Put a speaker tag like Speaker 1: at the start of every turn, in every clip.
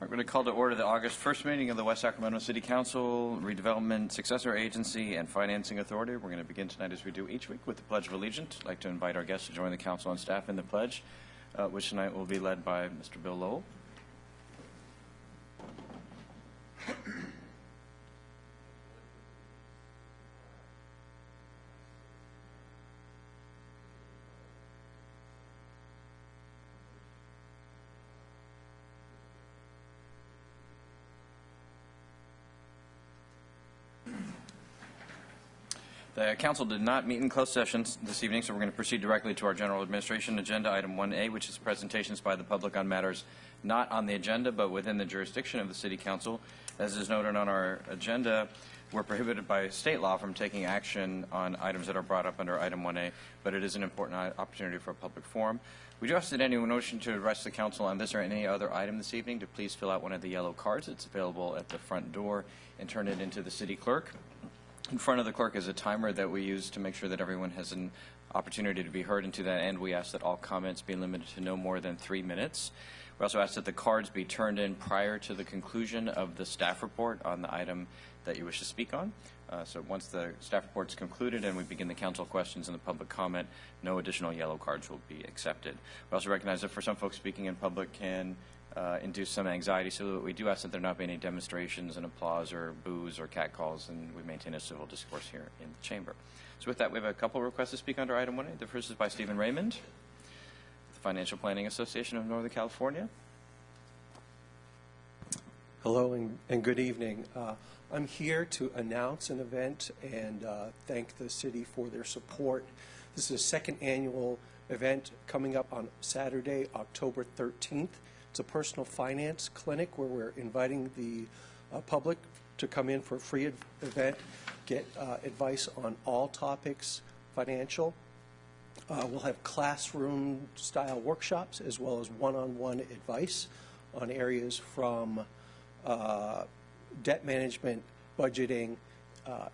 Speaker 1: We're going to call to order the August 1st meeting of the West Sacramento City Council, Redevelopment, Successor Agency, and Financing Authority. We're going to begin tonight, as we do each week, with the Pledge of Allegiance. I'd like to invite our guests to join the council and staff in the pledge, which tonight will be led by Mr. Bill Lowell. The council did not meet in closed sessions this evening, so we're going to proceed directly to our general administration agenda, item 1A, which is presentations by the public on matters not on the agenda but within the jurisdiction of the City Council. As is noted on our agenda, we're prohibited by state law from taking action on items that are brought up under item 1A, but it is an important opportunity for a public forum. We do ask that anyone wishing to address the council on this or any other item this evening to please fill out one of the yellow cards. It's available at the front door and turn it into the city clerk. In front of the clerk is a timer that we use to make sure that everyone has an opportunity to be heard, and to that end we ask that all comments be limited to no more than 3 minutes. We also ask that the cards be turned in prior to the conclusion of the staff report on the item that you wish to speak on. So once the staff report is concluded and we begin the council questions and the public comment, no additional yellow cards will be accepted. We also recognize that for some folks, speaking in public can induce some anxiety, so we do ask that there not be any demonstrations and applause or boos or catcalls, and we maintain a civil discourse here in the chamber. So with that, we have a couple of requests to speak under item 1A. The first is by Stephen Raymond, the Financial Planning Association of Northern California.
Speaker 2: Hello and good evening. I'm here to announce an event and thank the city for their support. This is a second annual event coming up on Saturday, October 13th. It's a personal finance clinic where we're inviting the public to come in for a free event, get advice on all topics financial. We'll have classroom-style workshops as well as one-on-one advice on areas from debt management, budgeting,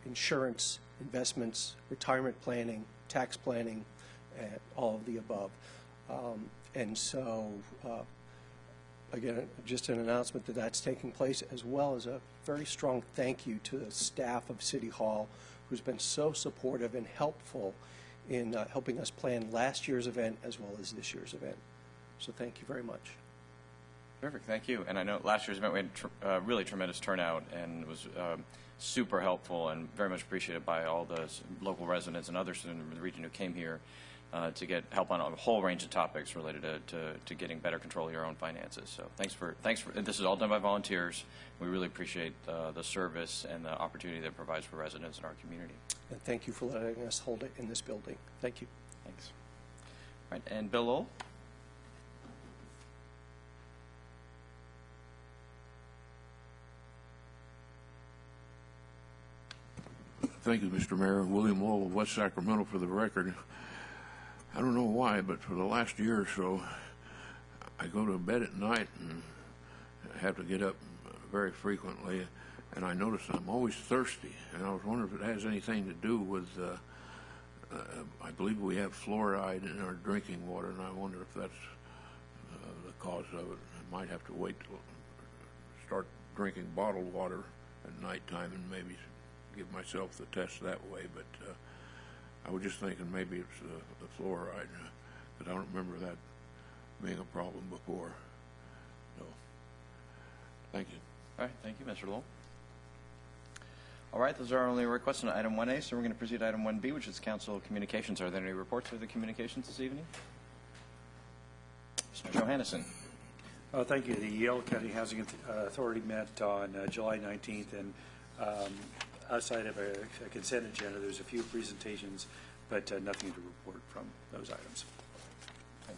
Speaker 2: insurance, investments, retirement planning, tax planning, and all of the above. And so, again, just an announcement that that's taking place, as well as a very strong thank you to the staff of City Hall, who's been so supportive and helpful in helping us plan last year's event as well as this year's event. So thank you very much.
Speaker 1: Terrific, thank you. And I know last year's event we had really tremendous turnout, and it was super helpful and very much appreciated by all the local residents and others in the region who came here to get help on a whole range of topics related to getting better control of your own finances. So thanks for this is all done by volunteers. We really appreciate the service and the opportunity that it provides for residents in our community.
Speaker 2: And thank you for letting us hold it in this building. Thank you.
Speaker 1: Thanks. All right, and Bill Lowell.
Speaker 3: Thank you, Mr. Mayor. William Lowell of West Sacramento for the record. I don't know why, but for the last year or so, I go to bed at night and have to get up very frequently, and I notice I'm always thirsty. And I was wondering if it has anything to do with, I believe we have fluoride in our drinking water, and I wonder if that's the cause of it. I might have to wait to start drinking bottled water at nighttime and maybe give myself the test that way, but I was just thinking maybe it's the fluoride, but I don't remember that being a problem before. So, thank you.
Speaker 1: All right, thank you, Mr. Lowell. All right, those are our only requests on item 1A, so we're going to proceed to item 1B, which is council communications. Are there any reports for the communications this evening? Mr. Johannesson.
Speaker 4: Thank you. The Yale County Housing Authority met on July 19th, and outside of a consent agenda, there's a few presentations, but nothing to report from those items.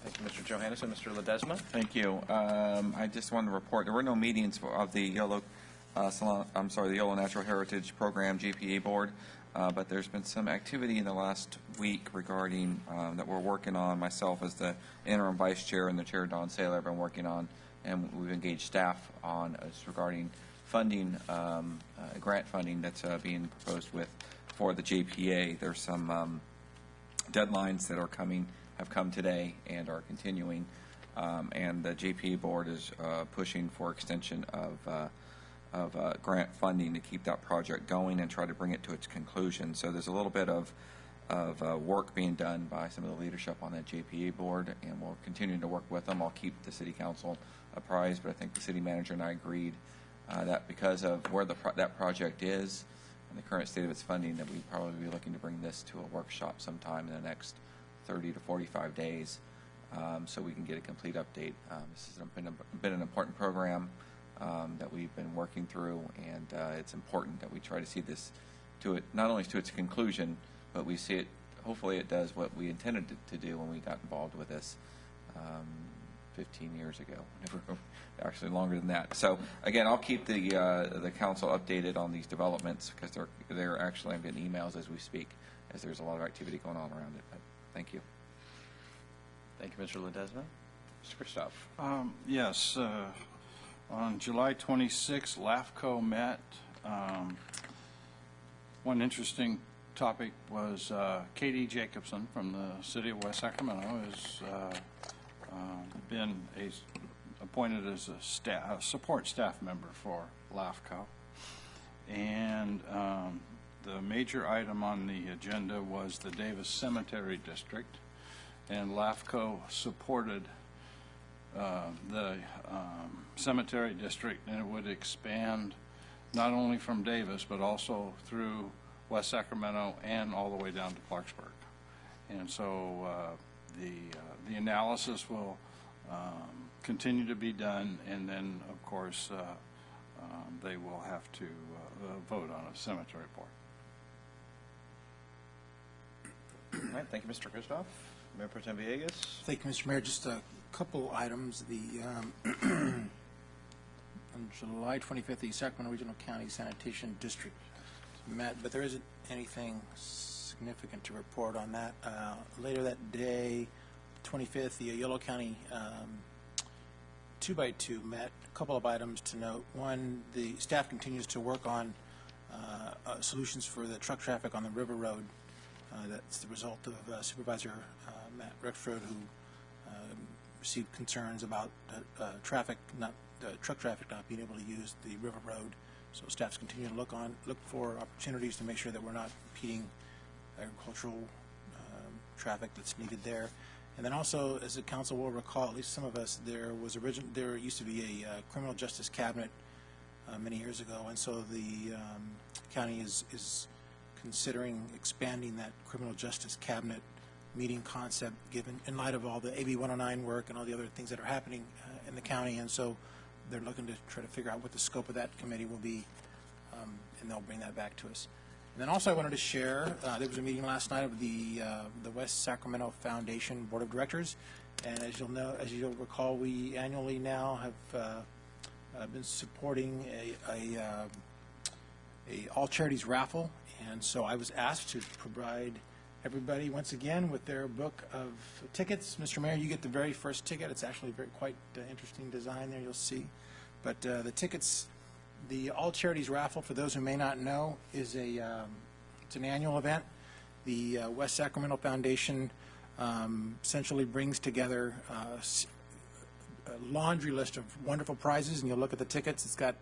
Speaker 1: Thank you, Mr. Johannesson. Mr. Ledesma.
Speaker 5: Thank you. I just wanted to report there were no meetings of the Yolo the Yolo Natural Heritage Program GPA board, but there's been some activity in the last week regarding that we're working on. Myself as the interim vice chair and the chair Don Saylor have been working on, and we've engaged staff on regarding funding, grant funding that's being proposed for the JPA. There's some deadlines that have come today and are continuing. and the GPE board is pushing for extension of grant funding to keep that project going and try to bring it to its conclusion. So there's a little bit of work being done by some of the leadership on that JPA board, and we'll continue to work with them. I'll keep the city council apprised, but I think the city manager and I agreed that because of where that project is and the current state of its funding, that we'd probably be looking to bring this to a workshop sometime in the next 30 to 45 days so we can get a complete update. This has been an important program that we've been working through, and it's important that we try to see this to it, not only to its conclusion, but we see it, hopefully it does what we intended to do when we got involved with this 15 years ago, actually longer than that. So again, I'll keep the council updated on these developments, because they're actually, I'm getting emails as we speak, as there's a lot of activity going on around it. But thank you.
Speaker 1: Thank you, Mr. Ledesma. Mr. Christoph.
Speaker 6: Yes, on July 26, LAFCO met. One interesting topic was Katie Jacobson from the city of West Sacramento has been appointed as a support staff member for LAFCO. And the major item on the agenda was the Davis Cemetery District, and LAFCO supported the cemetery district, and it would expand not only from Davis but also through West Sacramento and all the way down to Clarksburg. And so the analysis will continue to be done, and then of course they will have to vote on a cemetery board.
Speaker 1: All right, thank you, Mr. Christoph. Mayor Pro Tem Villegas.
Speaker 7: Thank you, Mr. Mayor. Just a couple items. On July 25th, the Sacramento Regional County Sanitation District met, but there isn't anything significant to report on that. Later that day, 25th, the Yolo County 2x2 met. A couple of items to note. One, the staff continues to work on solutions for the truck traffic on the River Road. That's the result of Supervisor Matt Rexroad, who received concerns about truck traffic not being able to use the River Road. So staffs continue to look for opportunities to make sure that we're not impeding agricultural traffic that's needed there. And then also, as the council will recall, at least some of us, there used to be a criminal justice cabinet many years ago, and so the county is considering expanding that criminal justice cabinet meeting concept, given in light of all the AB 109 work and all the other things that are happening in the county. And so they're looking to try to figure out what the scope of that committee will be, and they'll bring that back to us. And then also I wanted to share, there was a meeting last night of the West Sacramento Foundation Board of Directors, and as you'll recall, we annually now have been supporting a all charities raffle, and so I was asked to provide everybody once again with their book of tickets. Mr. Mayor, you get the very first ticket. It's actually quite interesting design there, you'll see. But the tickets, the All Charities Raffle, for those who may not know, is it's an annual event. The West Sacramento Foundation essentially brings together a laundry list of wonderful prizes, and you'll look at the tickets. It's got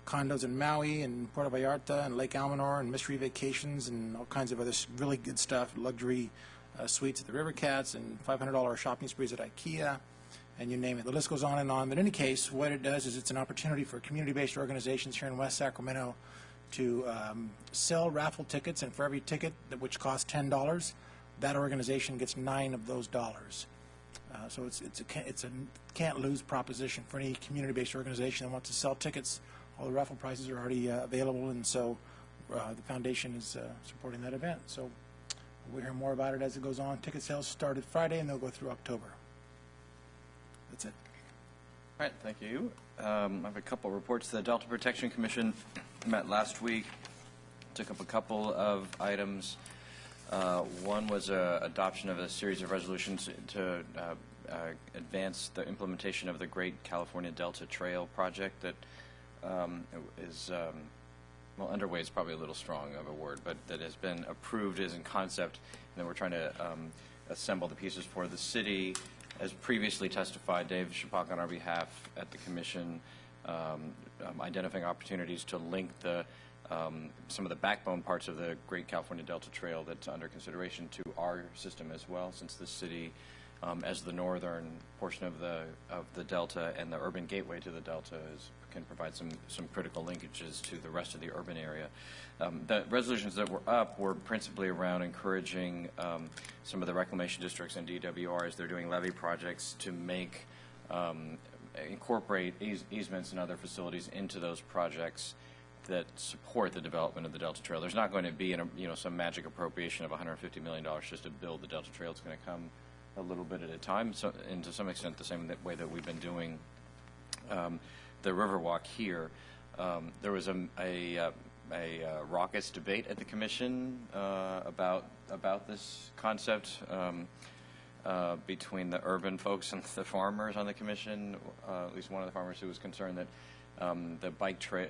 Speaker 7: condos in Maui and Puerto Vallarta and Lake Almanor and Mystery Vacations and all kinds of other really good stuff, luxury suites at the River Cats and $500 shopping sprees at IKEA, and you name it. The list goes on and on. But in any case, what it does is it's an opportunity for community-based organizations here in West Sacramento to sell raffle tickets, and for every ticket which costs $10, that organization gets 9 of those dollars. So it's a can't-lose proposition for any community-based organization that wants to sell tickets. All the raffle prizes are already available, and so the foundation is supporting that event. So we'll hear more about it as it goes on. Ticket sales started Friday, and they'll go through October. That's it.
Speaker 1: All right, thank you. I have a couple reports. The Delta Protection Commission met last week, took up a couple of items. One was adoption of a series of resolutions to advance the implementation of the Great California Delta Trail project that is, well, underway is probably a little strong of a word, but that has been approved as in concept, and then we're trying to assemble the pieces for the city as previously testified, Dave Shapak on our behalf at the commission, identifying opportunities to link some of the backbone parts of the Great California Delta Trail that's under consideration to our system as well, since the city, as the northern portion of the Delta and the urban gateway to the Delta can provide some critical linkages to the rest of the urban area. The resolutions that were up were principally around encouraging some of the reclamation districts and DWRs. They're doing levee projects to make incorporate easements and other facilities into those projects that support the development of the Delta Trail. There's not going to be some magic appropriation of $150 million just to build the Delta Trail. It's going to come a little bit at a time, and to some extent the same way that we've been doing the Riverwalk here. There was a raucous debate at the commission about this concept between the urban folks and the farmers on the commission. At least one of the farmers who was concerned that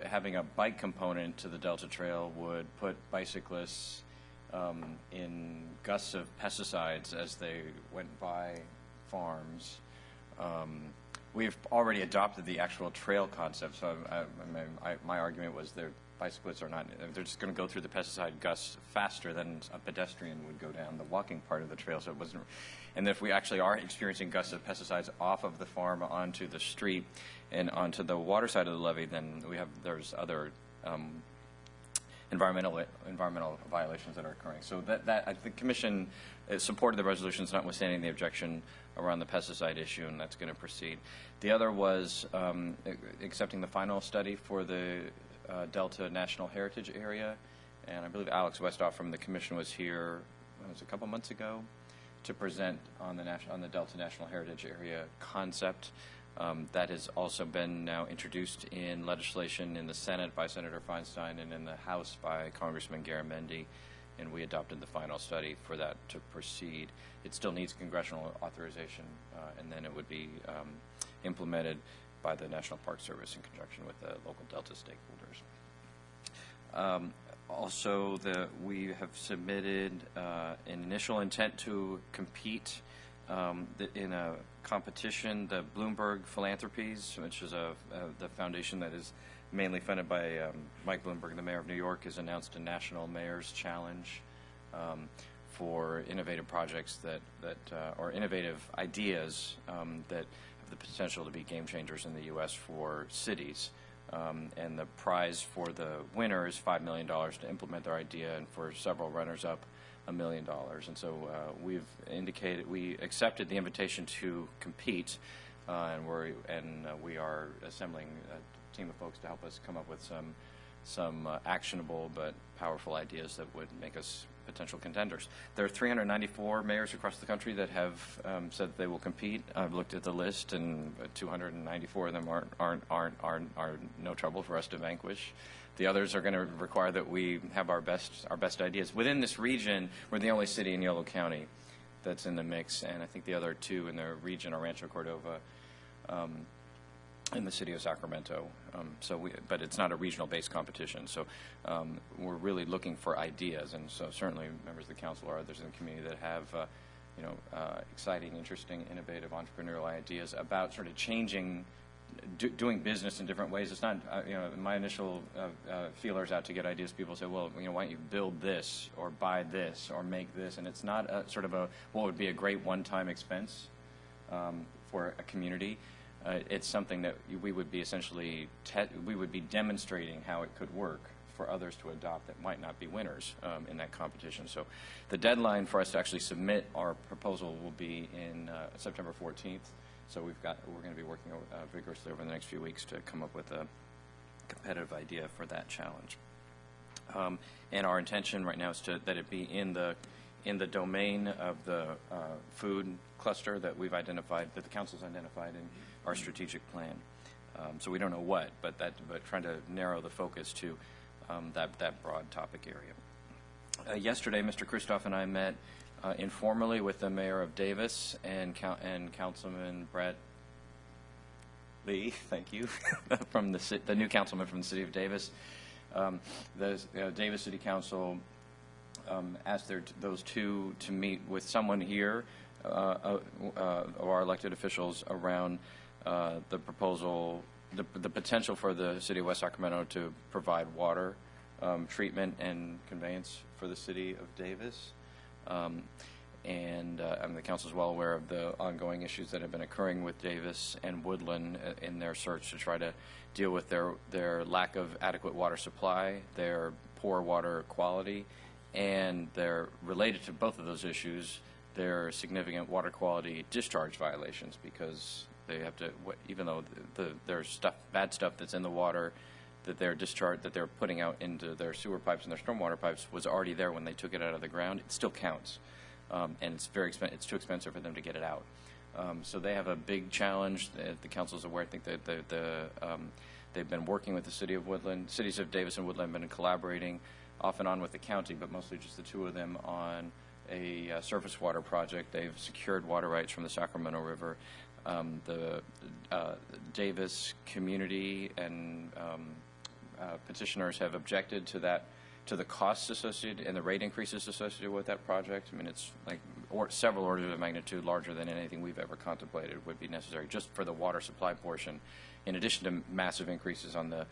Speaker 1: having a bike component to the Delta Trail would put bicyclists in gusts of pesticides as they went by farms. We've already adopted the actual trail concept, so my argument was that bicyclists are not, they're just going to go through the pesticide gusts faster than a pedestrian would go down the walking part of the trail, so it wasn't, and if we actually are experiencing gusts of pesticides off of the farm onto the street and onto the water side of the levee, then there's other environmental violations that are occurring. So the commission supported the resolutions, notwithstanding the objection around the pesticide issue, and that's going to proceed. The other was accepting the final study for the Delta National Heritage Area, and I believe Alex Westhoff from the commission was here, it was a couple months ago, to present on the Delta National Heritage Area concept. That has also been now introduced in legislation in the Senate by Senator Feinstein and in the House by Congressman Garamendi, and we adopted the final study for that to proceed. It still needs congressional authorization, and then it would be implemented by the National Park Service in conjunction with the local Delta stakeholders. Also, we have submitted an initial intent to compete in a competition. The Bloomberg Philanthropies, which is the foundation that is mainly funded by Mike Bloomberg, the mayor of New York, has announced a national mayor's challenge for innovative projects or innovative ideas that have the potential to be game changers in the U.S. for cities. And the prize for the winner is $5 million to implement their idea, and for several runners-up, $1 million. And so we accepted the invitation to compete, and we are assembling a team of folks to help us come up with some actionable but powerful ideas that would make us potential contenders. There are 394 mayors across the country that have said that they will compete. I've looked at the list, and 294 of them are no trouble for us to vanquish. The others are going to require that we have our best ideas. Within this region, we're the only city in Yolo County that's in the mix, and I think the other two in the region are Rancho Cordova in the city of Sacramento. But it's not a regional-based competition. So we're really looking for ideas, and so certainly members of the council or others in the community that have exciting, interesting, innovative entrepreneurial ideas about sort of changing, doing business in different ways. It's not, my initial feelers out to get ideas. People say, well, why don't you build this or buy this or make this, and it's not a sort of what would be a great one-time expense for a community. It's something that we would be essentially demonstrating how it could work for others to adopt that might not be winners in that competition. So the deadline for us to actually submit our proposal will be in September 14th. So we're going to be working vigorously over the next few weeks to come up with a competitive idea for that challenge. And our intention right now is that it be in the domain of the food cluster that we've identified, that the council's identified in our strategic plan. So we don't know what, but trying to narrow the focus to that broad topic area. Yesterday, Mr. Kristoff and I met informally with the mayor of Davis and Councilman Brett Lee, thank you, from the new councilman from the city of Davis. The Davis City Council asked those two to meet with someone here of our elected officials around the proposal, the potential for the city of West Sacramento to provide water treatment and conveyance for the city of Davis. The council is well aware of the ongoing issues that have been occurring with Davis and Woodland in their search to try to deal with their lack of adequate water supply, their poor water quality, and they're related to both of those issues. There are significant water quality discharge violations because they have to, even though there's bad stuff that's in the water that they're putting out into their sewer pipes and their stormwater pipes was already there when they took it out of the ground. It still counts, and it's it's too expensive for them to get it out. So they have a big challenge. The council is aware. I think that they've been working with the city of Woodland. Cities of Davis and Woodland have been collaborating off and on with the county, but mostly just the two of them on a surface water project. They've secured water rights from the Sacramento River. The Davis community and petitioners have objected to that, to the costs associated and the rate increases associated with that project. I mean, it's like several orders of magnitude larger than anything we've ever contemplated would be necessary just for the water supply portion, in addition to massive increases on the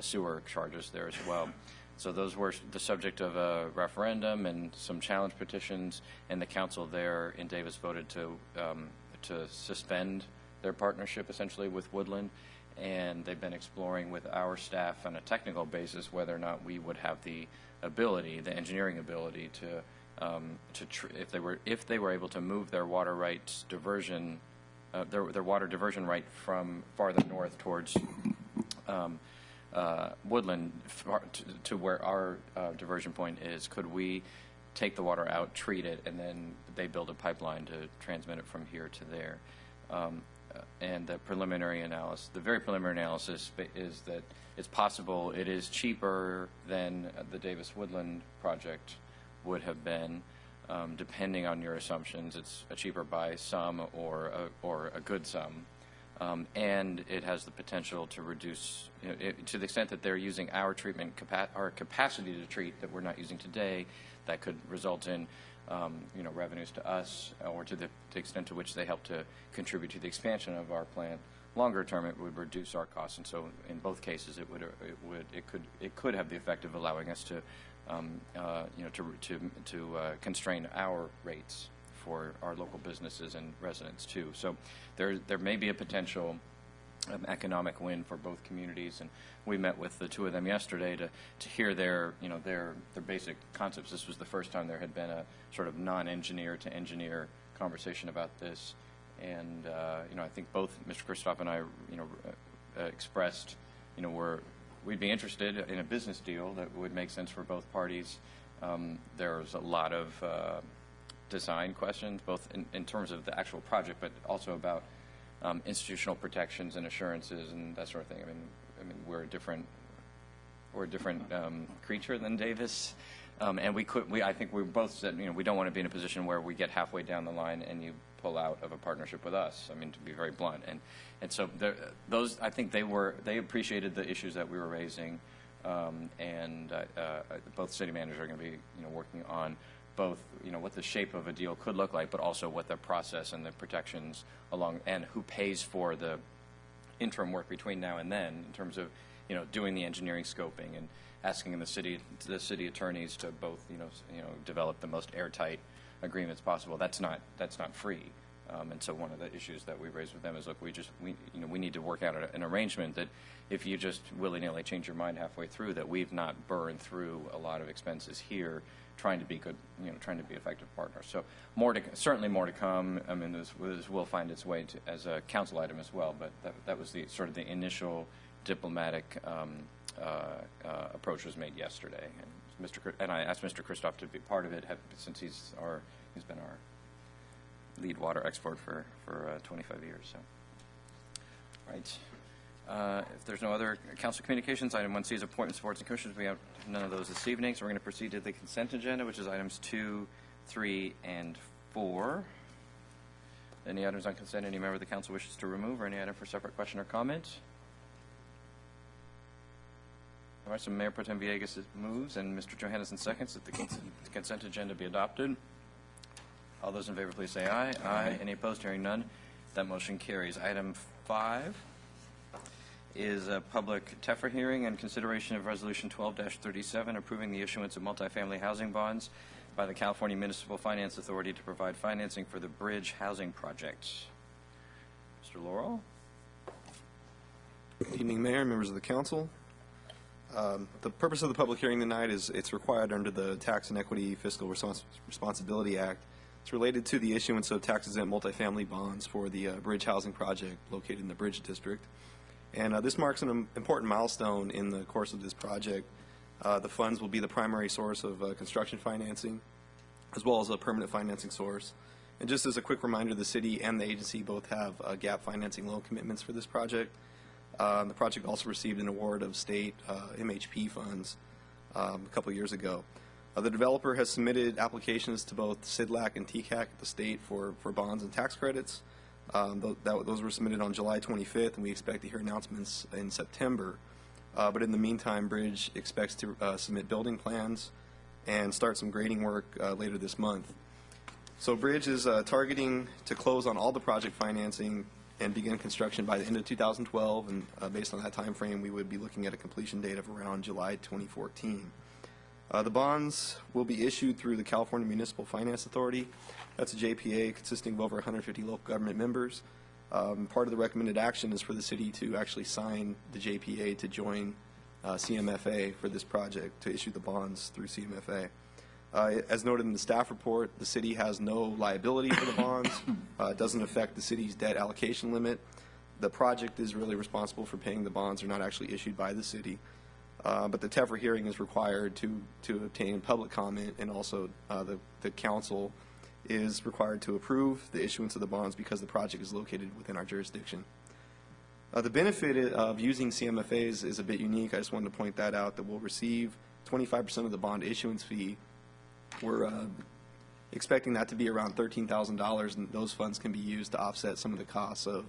Speaker 1: sewer charges there as well. So those were the subject of a referendum and some challenge petitions, and the council there in Davis voted to suspend their partnership essentially with Woodland, and they've been exploring with our staff on a technical basis whether or not we would have the ability, the engineering ability if they were able to move their water rights diversion, their water diversion right from farther north towards Woodland to where our diversion point is. Could we take the water out, treat it, and then they build a pipeline to transmit it from here to there? And the preliminary analysis, the very preliminary analysis is that it's possible it is cheaper than the Davis Woodland project would have been, depending on your assumptions. It's cheaper by some or a good sum. And it has the potential to reduce, to the extent that they're using our treatment our capacity to treat that we're not using today, that could result in revenues to us, or to the extent to which they help to contribute to the expansion of our plant. Longer term, it would reduce our costs, and so in both cases, it could have the effect of allowing us to constrain our rates for our local businesses and residents too. So there may be a potential economic win for both communities, and we met with the two of them yesterday to hear their basic concepts. This was the first time there had been a sort of non-engineer to engineer conversation about this, and I think both Mr. Kristoff and I expressed we'd be interested in a business deal that would make sense for both parties. There's a lot of design questions, both in terms of the actual project, but also about institutional protections and assurances and that sort of thing. I mean, we're a different creature than Davis, and I think we both said, we don't want to be in a position where we get halfway down the line and you pull out of a partnership with us. I mean, to be very blunt, and so I think they appreciated the issues that we were raising, and both city managers are going to be working on both what the shape of a deal could look like, but also what the process and the protections along, and who pays for the interim work between now and then in terms of doing the engineering scoping and asking the city attorneys to both develop the most airtight agreements possible. That's not free. And so one of the issues that we raised with them is, look, we need to work out an arrangement that if you just willy-nilly change your mind halfway through, that we've not burned through a lot of expenses here trying to be good, trying to be effective partners. So certainly more to come. I mean, this will find its way as a council item as well, but that was the sort of the initial diplomatic approach was made yesterday. And I asked Mr. Kristoff to be part of it since he's been our lead water expert for 25 years. So, right. If there's no other council communications, item 1C is appointments, boards, and commissions. We have none of those this evening, so we're going to proceed to the consent agenda, which is items 2, 3, and 4. Any items on consent any member of the council wishes to remove, or any item for separate question or comment? All right, so Mayor Pro Tem Villegas moves and Mr. Johannesson seconds that the consent agenda be adopted. All those in favor, please say aye. Aye. Any opposed? Hearing none, that motion carries. Item 5 is a public TEFRA hearing and consideration of Resolution 12-37, approving the issuance of multifamily housing bonds by the California Municipal Finance Authority to provide financing for the Bridge housing project. Mr. Laurel?
Speaker 8: Good evening, Mayor, members of the council. The purpose of the public hearing tonight is it's required under the Tax and Equity Fiscal Responsibility Act. It's related to the issuance of tax-exempt multifamily bonds for the Bridge housing project located in the Bridge District. And this marks an important milestone in the course of this project. The funds will be the primary source of construction financing, as well as a permanent financing source. And just as a quick reminder, the city and the agency both have gap financing loan commitments for this project. The project also received an award of state MHP funds a couple of years ago. The developer has submitted applications to both SIDLAC and TCAC at the state for bonds and tax credits. Those were submitted on July 25th, and we expect to hear announcements in September. But in the meantime, Bridge expects to submit building plans and start some grading work later this month. So Bridge is targeting to close on all the project financing and begin construction by the end of 2012, and based on that time frame, we would be looking at a completion date of around July 2014. The bonds will be issued through the California Municipal Finance Authority. That's a JPA consisting of over 150 local government members. Part of the recommended action is for the city to actually sign the JPA to join CMFA for this project, to issue the bonds through CMFA. As noted in the staff report, the city has no liability for the bonds. It doesn't affect the city's debt allocation limit. The project is really responsible for paying the bonds. They're not actually issued by the city. But the TEFRA hearing is required to obtain public comment, and also the council is required to approve the issuance of the bonds because the project is located within our jurisdiction. The benefit of using CMFAs is a bit unique. I just wanted to point that out, that we'll receive 25% of the bond issuance fee. We're expecting that to be around $13,000, and those funds can be used to offset some of the costs of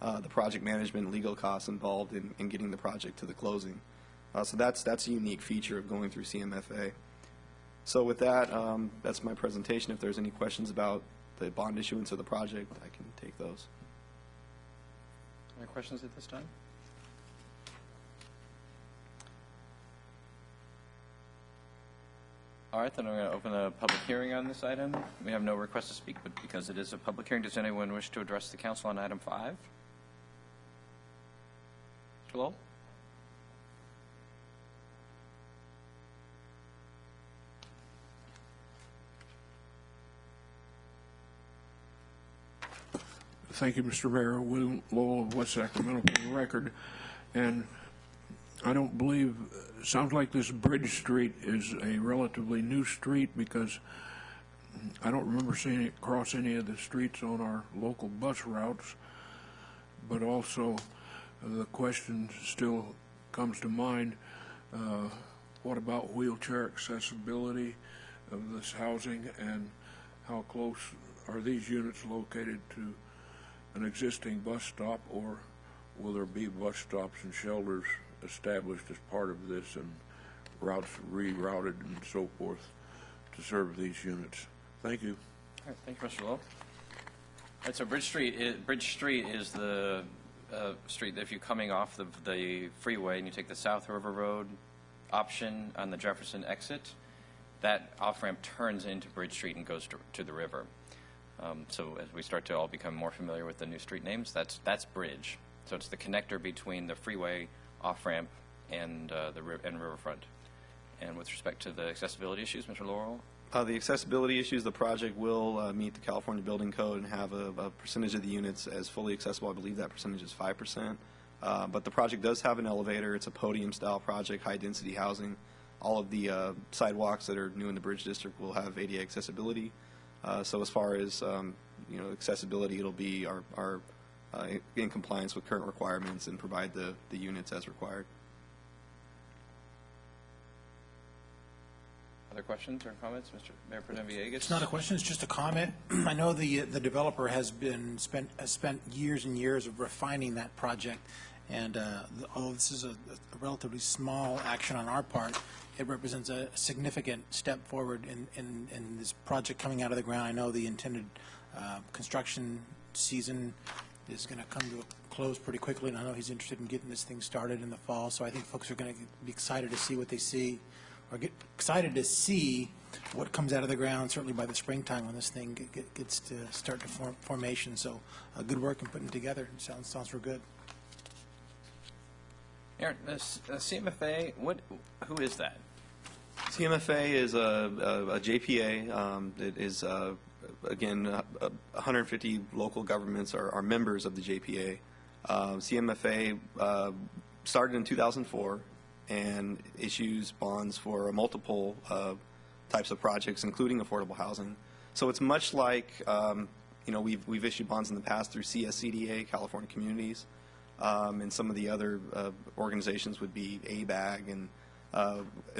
Speaker 8: the project management and legal costs involved in getting the project to the closing. So that's a unique feature of going through CMFA. So with that, that's my presentation. If there's any questions about the bond issuance of the project, I can take those.
Speaker 1: Any questions at this time? All right, then I'm going to open a public hearing on this item. We have no request to speak, but because it is a public hearing, does anyone wish to address the council on item 5? Mr. Lowell?
Speaker 3: Thank you, Mr. Mayor. William Lowell of West Sacramento for the record. And I don't believe, sounds like this Bridge Street is a relatively new street, because I don't remember seeing it cross any of the streets on our local bus routes. But also the question still comes to mind, what about wheelchair accessibility of this housing, and how close are these units located to an existing bus stop, or will there be bus stops and shelters established as part of this, and routes rerouted and so forth to serve these units? Thank you.
Speaker 1: All right, thank you, Mr. Lowe. All right, so Bridge Street is the street that if you're coming off the freeway and you take the South River Road option on the Jefferson exit, that off-ramp turns into Bridge Street and goes to the river. So as we start to all become more familiar with the new street names, that's Bridge. So it's the connector between the freeway off-ramp and riverfront. And with respect to the accessibility issues, Mr. Laurel?
Speaker 8: The accessibility issues, the project will meet the California Building Code and have a percentage of the units as fully accessible. I believe that percentage is 5%. But the project does have an elevator. It's a podium-style project, high-density housing. All of the sidewalks that are new in the Bridge District will have ADA accessibility. So as far as accessibility, it'll be our in compliance with current requirements and provide the units as required.
Speaker 1: Other questions or comments, Mr. Mayor Pro Tem Villegas?
Speaker 7: It's not a question, it's just a comment. I know the developer has spent years and years of refining that project, And although this is a relatively small action on our part, it represents a significant step forward in this project coming out of the ground. I know the intended construction season is going to come to a close pretty quickly, and I know he's interested in getting this thing started in the fall. So I think folks are going to be excited to see what they see, or get excited to see what comes out of the ground, certainly by the springtime when this thing gets to start to formation. So good work in putting it together. It sounds real good.
Speaker 1: Aaron, CMFA, who is that?
Speaker 8: CMFA is a JPA. It is, again, 150 local governments are members of the JPA. CMFA started in 2004 and issues bonds for multiple types of projects, including affordable housing. So it's much like, we've issued bonds in the past through CSCDA, California Communities, and some of the other organizations would be ABAG, and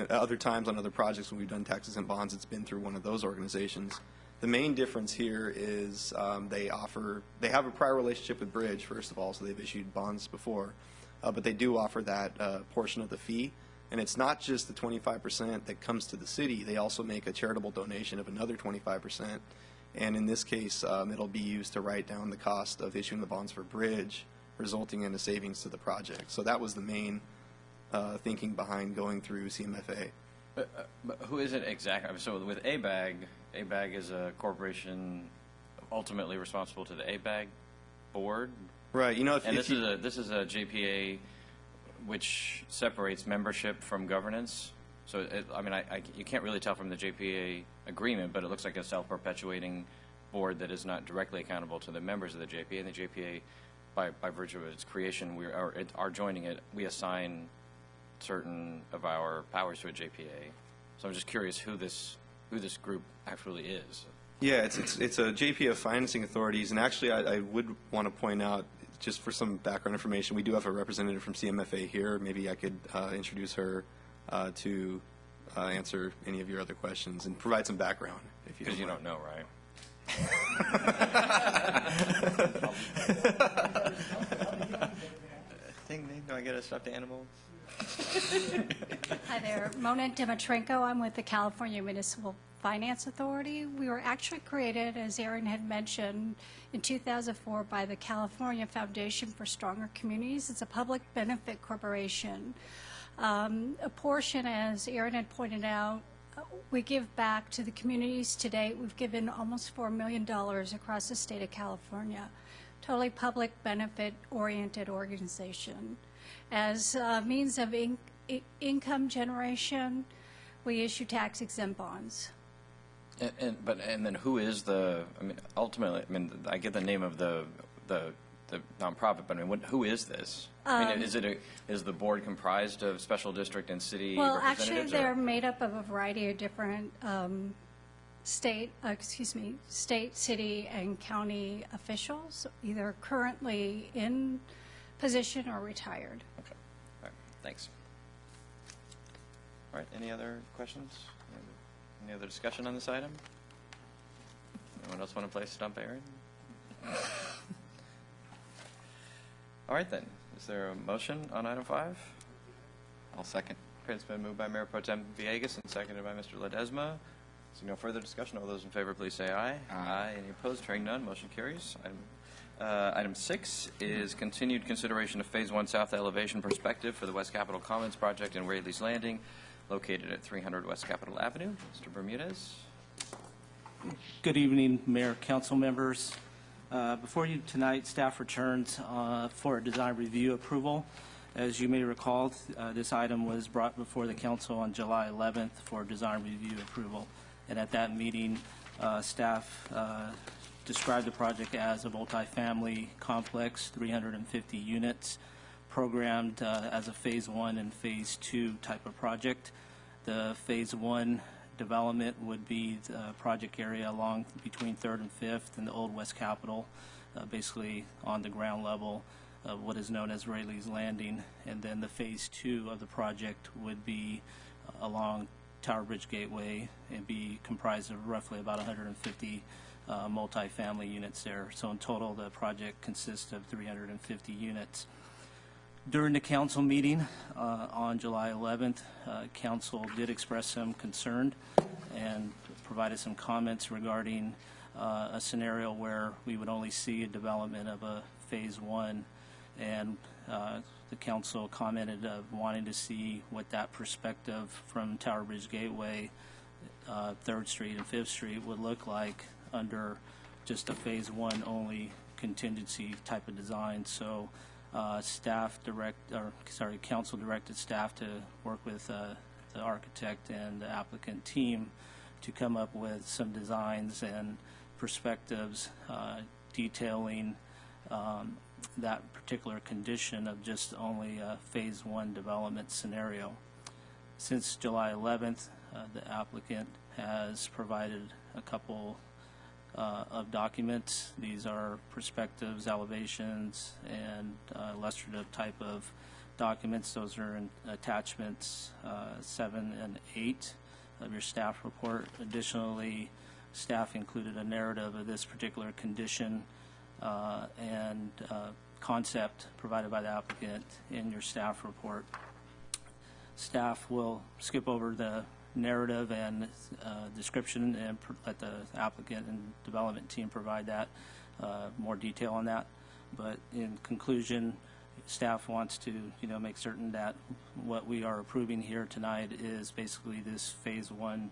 Speaker 8: other times on other projects when we've done tax-exempt bonds, it's been through one of those organizations. The main difference here is they have a prior relationship with Bridge, first of all, so they've issued bonds before, but they do offer that portion of the fee. And it's not just the 25% that comes to the city. They also make a charitable donation of another 25%. And in this case, it'll be used to write down the cost of issuing the bonds for Bridge, resulting in a savings to the project. So that was the main thinking behind going through CMFA.
Speaker 1: But who is it exactly? So with ABAG is a corporation ultimately responsible to the ABAG board?
Speaker 8: Right.
Speaker 1: This is a JPA which separates membership from governance. So, you can't really tell from the JPA agreement, but it looks like a self-perpetuating board that is not directly accountable to the members of the JPA. And the JPA, by virtue of its creation, our joining it, we assign certain of our powers to a JPA. So I'm just curious who this group actually is.
Speaker 8: Yeah, it's a JPA of financing authorities, and actually I would want to point out, just for some background information, we do have a representative from CMFA here. Maybe I could introduce her to answer any of your other questions and provide some background.
Speaker 1: Because you don't know, right? Ding, ding, do I get a stuffed animal?
Speaker 9: Hi there, Mona Dimitrenko. I'm with the California Municipal Finance Authority. We were actually created, as Aaron had mentioned, in 2004 by the California Foundation for Stronger Communities. It's a public benefit corporation. A portion, as Aaron had pointed out, we give back to the communities. To date, we've given almost $4 million across the state of California. Totally public benefit oriented organization. As a means of income generation, we issue tax-exempt bonds.
Speaker 1: And then who is ultimately, I get the name of the nonprofit, but who is this? Is the board comprised of special district and city
Speaker 9: well,
Speaker 1: representatives?
Speaker 9: Well, actually, they're made up of a variety of different state, city, and county officials, either currently in position or retired.
Speaker 1: Okay. All right. Thanks. All right. Any other questions? Any other discussion on this item? Anyone else want to play Stump Aaron? All right, then. Is there a motion on item 5?
Speaker 5: I'll second.
Speaker 1: Okay, it's been moved by Mayor Pro Tem Villegas and seconded by Mr. Ledesma. So no further discussion. All those in favor, please say aye.
Speaker 5: Aye.
Speaker 1: Any opposed? Hearing none, motion carries. Item 6 is continued consideration of Phase 1 South Elevation Perspective for the West Capitol Commons project in Rayleigh's Landing, located at 300 West Capitol Avenue. Mr. Bermudez.
Speaker 10: Good evening, Mayor, council members. Before you tonight, staff returns for a design review approval. As you may recall, this item was brought before the council on July 11th for design review approval. And at that meeting, staff described the project as a multifamily complex, 350 units, programmed as a Phase 1 and Phase 2 type of project. The Phase 1 development would be the project area along between 3rd and 5th in the Old West Capitol, basically on the ground level of what is known as Rayleigh's Landing. And then the Phase 2 of the project would be along Tower Bridge Gateway and be comprised of roughly about 150 multifamily units there. So in total, the project consists of 350 units. During the council meeting on July 11th, council did express some concern and provided some comments regarding a scenario where we would only see a development of a phase one, and the council commented of wanting to see what that perspective from Tower Bridge Gateway, 3rd Street and 5th Street would look like under just a phase one only contingency type of design. So council directed staff to work with the architect and the applicant team to come up with some designs and perspectives detailing that particular condition of just only a phase one development scenario. Since July 11th, the applicant has provided a couple of documents. These are perspectives, elevations, and illustrative type of documents. Those are in attachments 7 and 8 of your staff report. Additionally, staff included a narrative of this particular condition and concept provided by the applicant in your staff report. Staff will skip over the narrative and description and let the applicant and development team provide that more detail on that. But in conclusion, staff wants to make certain that what we are approving here tonight is basically this phase one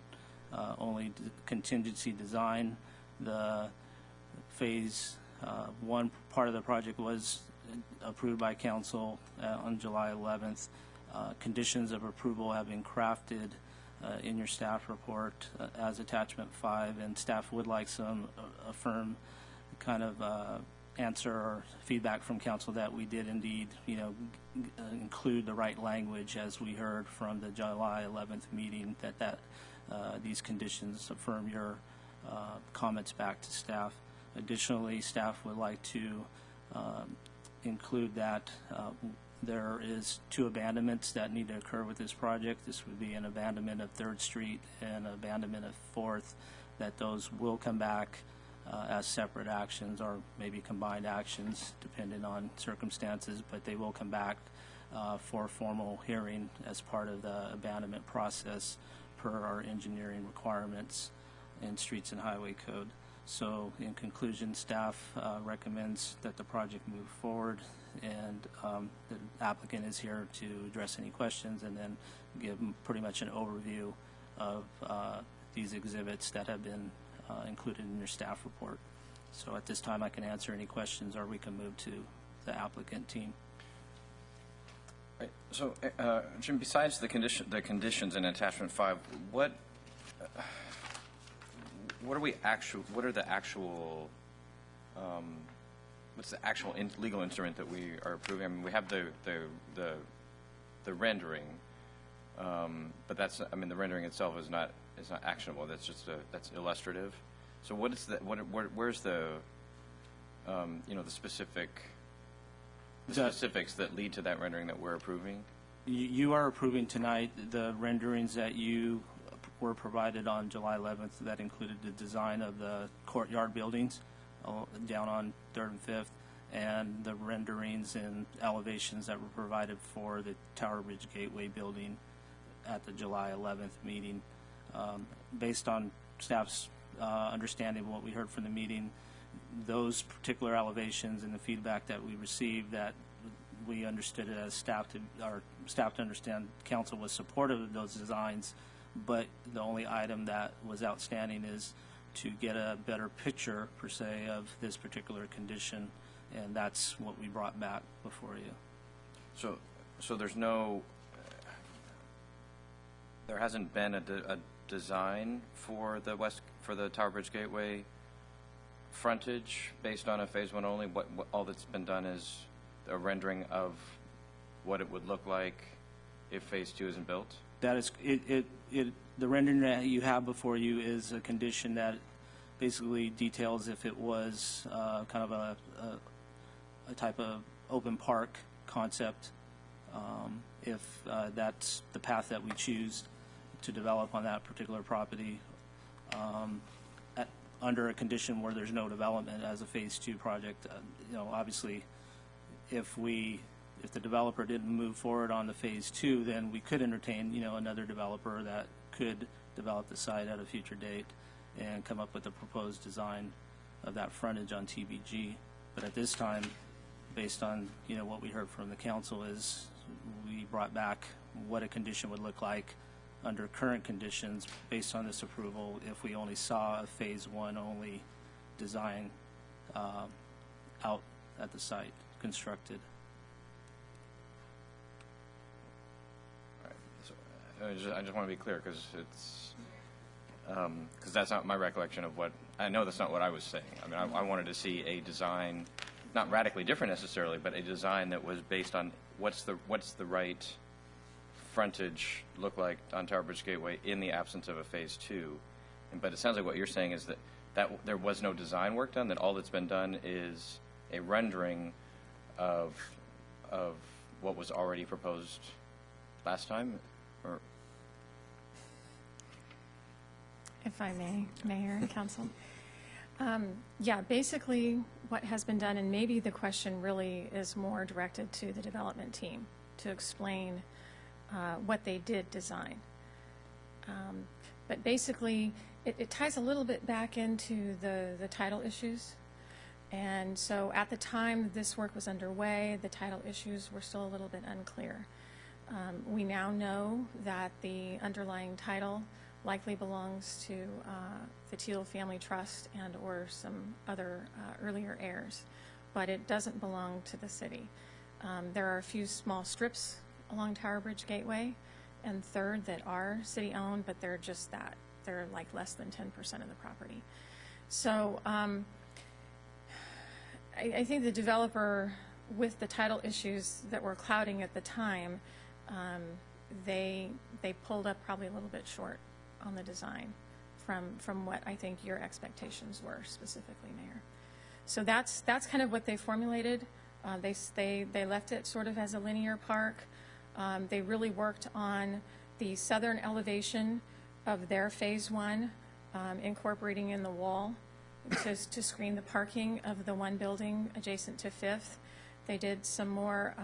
Speaker 10: only contingency design. The phase one part of the project was approved by council on July 11th. Conditions of approval have been crafted in your staff report as attachment 5, and staff would like some affirm kind of answer or feedback from council that we did indeed include the right language as we heard from the July 11th meeting, that these conditions affirm your comments back to staff. Additionally, staff would like to include that there is 2 abandonments that need to occur with this project. This would be an abandonment of 3rd Street and an abandonment of 4th, that those will come back as separate actions or maybe combined actions depending on circumstances, but they will come back for formal hearing as part of the abandonment process per our engineering requirements in Streets and Highway Code. So in conclusion, staff recommends that the project move forward, and the applicant is here to address any questions and then give pretty much an overview of these exhibits that have been included in your staff report. So at this time I can answer any questions, or we can move to the applicant team.
Speaker 1: Right. So Jim, besides the conditions in attachment 5, what are the actual what's the actual legal instrument that we are approving? I mean, we have the rendering, but that's, I mean, the rendering itself is not actionable. That's just that's illustrative. So what is the where's the the specifics that lead to that rendering that we're approving?
Speaker 10: You are approving tonight the renderings that you were provided on July 11th that included the design of the courtyard buildings down on 3rd and 5th, and the renderings and elevations that were provided for the Tower Bridge Gateway building at the July 11th meeting. Based on staff's understanding of what we heard from the meeting, those particular elevations and the feedback that we received, that we understood it as staff to understand council was supportive of those designs, but the only item that was outstanding is to get a better picture, per se, of this particular condition, and that's what we brought back before you.
Speaker 1: So there hasn't been a design for the Tower Bridge Gateway frontage based on a phase one only. What all that's been done is a rendering of what it would look like if phase 2 isn't built.
Speaker 10: That is the rendering that you have before you is a condition that basically details if it was kind of a type of open park concept, if that's the path that we choose to develop on that particular property, under a condition where there's no development as a phase 2 project. Obviously, if if the developer didn't move forward on the Phase 2, then we could entertain, another developer that could develop the site at a future date and come up with a proposed design of that frontage on TBG. But at this time, based on, what we heard from the council, is we brought back what a condition would look like under current conditions based on this approval if we only saw a Phase 1 only design out at the site constructed.
Speaker 1: All right. So, I just want to be clear because it's because that's not my recollection of what I know. That's not what I was saying. I mean, I wanted to see a design, not radically different necessarily, but a design that was based on what's the right frontage look like on Tower Bridge Gateway in the absence of a Phase 2. But it sounds like what you're saying is that there was no design work done, that all that's been done is a rendering of what was already proposed last time? Or
Speaker 11: If I may, Mayor and Council. Yeah, basically what has been done, and maybe the question really is more directed to the development team to explain what they did design. But basically, it ties a little bit back into the title issues. And so at the time this work was underway, the title issues were still a little bit unclear. We now know that the underlying title likely belongs to the Teal Family Trust and or some other earlier heirs, but it doesn't belong to the city. There are a few small strips along Tower Bridge Gateway and Third that are city-owned, but they're just that. They're like less than 10% of the property. So I think the developer, with the title issues that were clouding at the time, they pulled up probably a little bit short on the design from what I think your expectations were specifically, Mayor. So that's kind of what they formulated. They left it sort of as a linear park. They really worked on the southern elevation of their Phase 1, incorporating in the wall to screen the parking of the one building adjacent to Fifth. They did some more